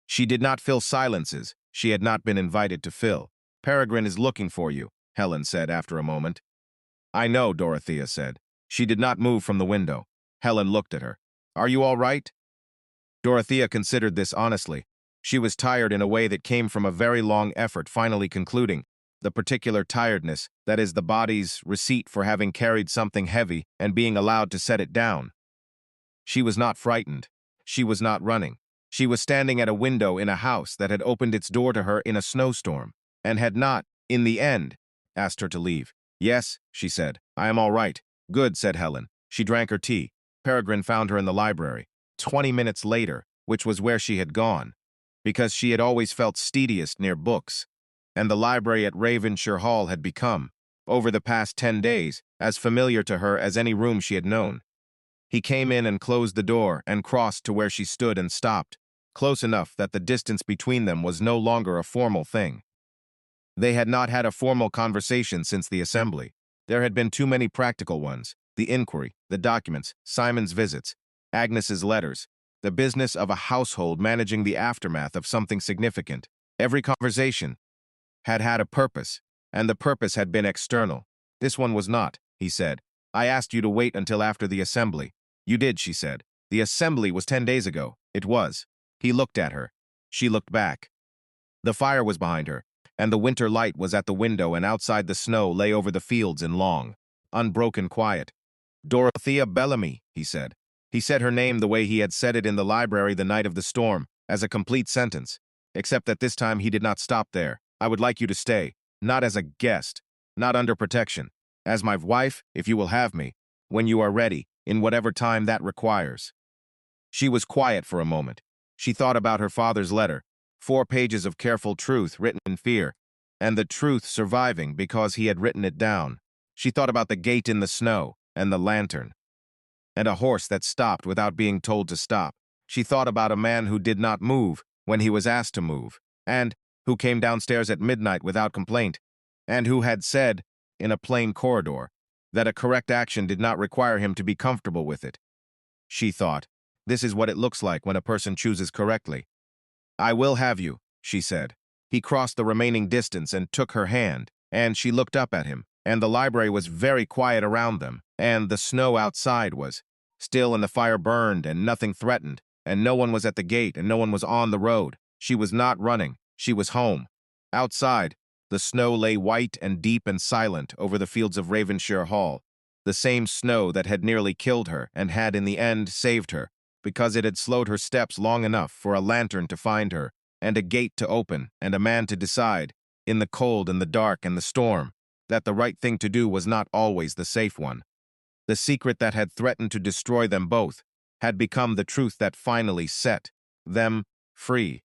She did not fill silences she had not been invited to fill. "Peregrine is looking for you," Helen said after a moment. "I know," Dorothea said. She did not move from the window. Helen looked at her. "Are you all right?" Dorothea considered this honestly. She was tired in a way that came from a very long effort, finally concluding, the particular tiredness that is the body's receipt for having carried something heavy and being allowed to set it down. She was not frightened. She was not running. She was standing at a window in a house that had opened its door to her in a snowstorm, and had not, in the end, asked her to leave. "Yes," she said. "I am all right." "Good," said Helen. She drank her tea. Peregrine found her in the library, 20 minutes later, which was where she had gone, because she had always felt steadiest near books, and the library at Ravenshire Hall had become, over the past 10 days, as familiar to her as any room she had known. He came in and closed the door and crossed to where she stood and stopped, close enough that the distance between them was no longer a formal thing. They had not had a formal conversation since the assembly. There had been too many practical ones: the inquiry, the documents, Simon's visits, Agnes's letters, the business of a household managing the aftermath of something significant. Every conversation had had a purpose, and the purpose had been external. "This one was not," he said. "I asked you to wait until after the assembly." "You did," she said. "The assembly was 10 days ago." "It was." He looked at her. She looked back. The fire was behind her, and the winter light was at the window, and outside the snow lay over the fields in long, unbroken quiet. "Dorothea Bellamy," he said. He said her name the way he had said it in the library the night of the storm, as a complete sentence, except that this time he did not stop there. "I would like you to stay, not as a guest, not under protection, as my wife, if you will have me, when you are ready, in whatever time that requires." She was quiet for a moment. She thought about her father's letter, 4 pages of careful truth written in fear, and the truth surviving because he had written it down. She thought about the gate in the snow, and the lantern, and a horse that stopped without being told to stop. She thought about a man who did not move when he was asked to move, and who came downstairs at midnight without complaint, and who had said, in a plain corridor, that a correct action did not require him to be comfortable with it. She thought, this is what it looks like when a person chooses correctly. "I will have you," she said. He crossed the remaining distance and took her hand, and she looked up at him, and the library was very quiet around them, and the snow outside was still, and the fire burned, and nothing threatened, and no one was at the gate, and no one was on the road. She was not running. She was home. Outside, the snow lay white and deep and silent over the fields of Ravenshire Hall, the same snow that had nearly killed her and had in the end saved her, because it had slowed her steps long enough for a lantern to find her, and a gate to open, and a man to decide, in the cold and the dark and the storm, that the right thing to do was not always the safe one. The secret that had threatened to destroy them both had become the truth that finally set them free.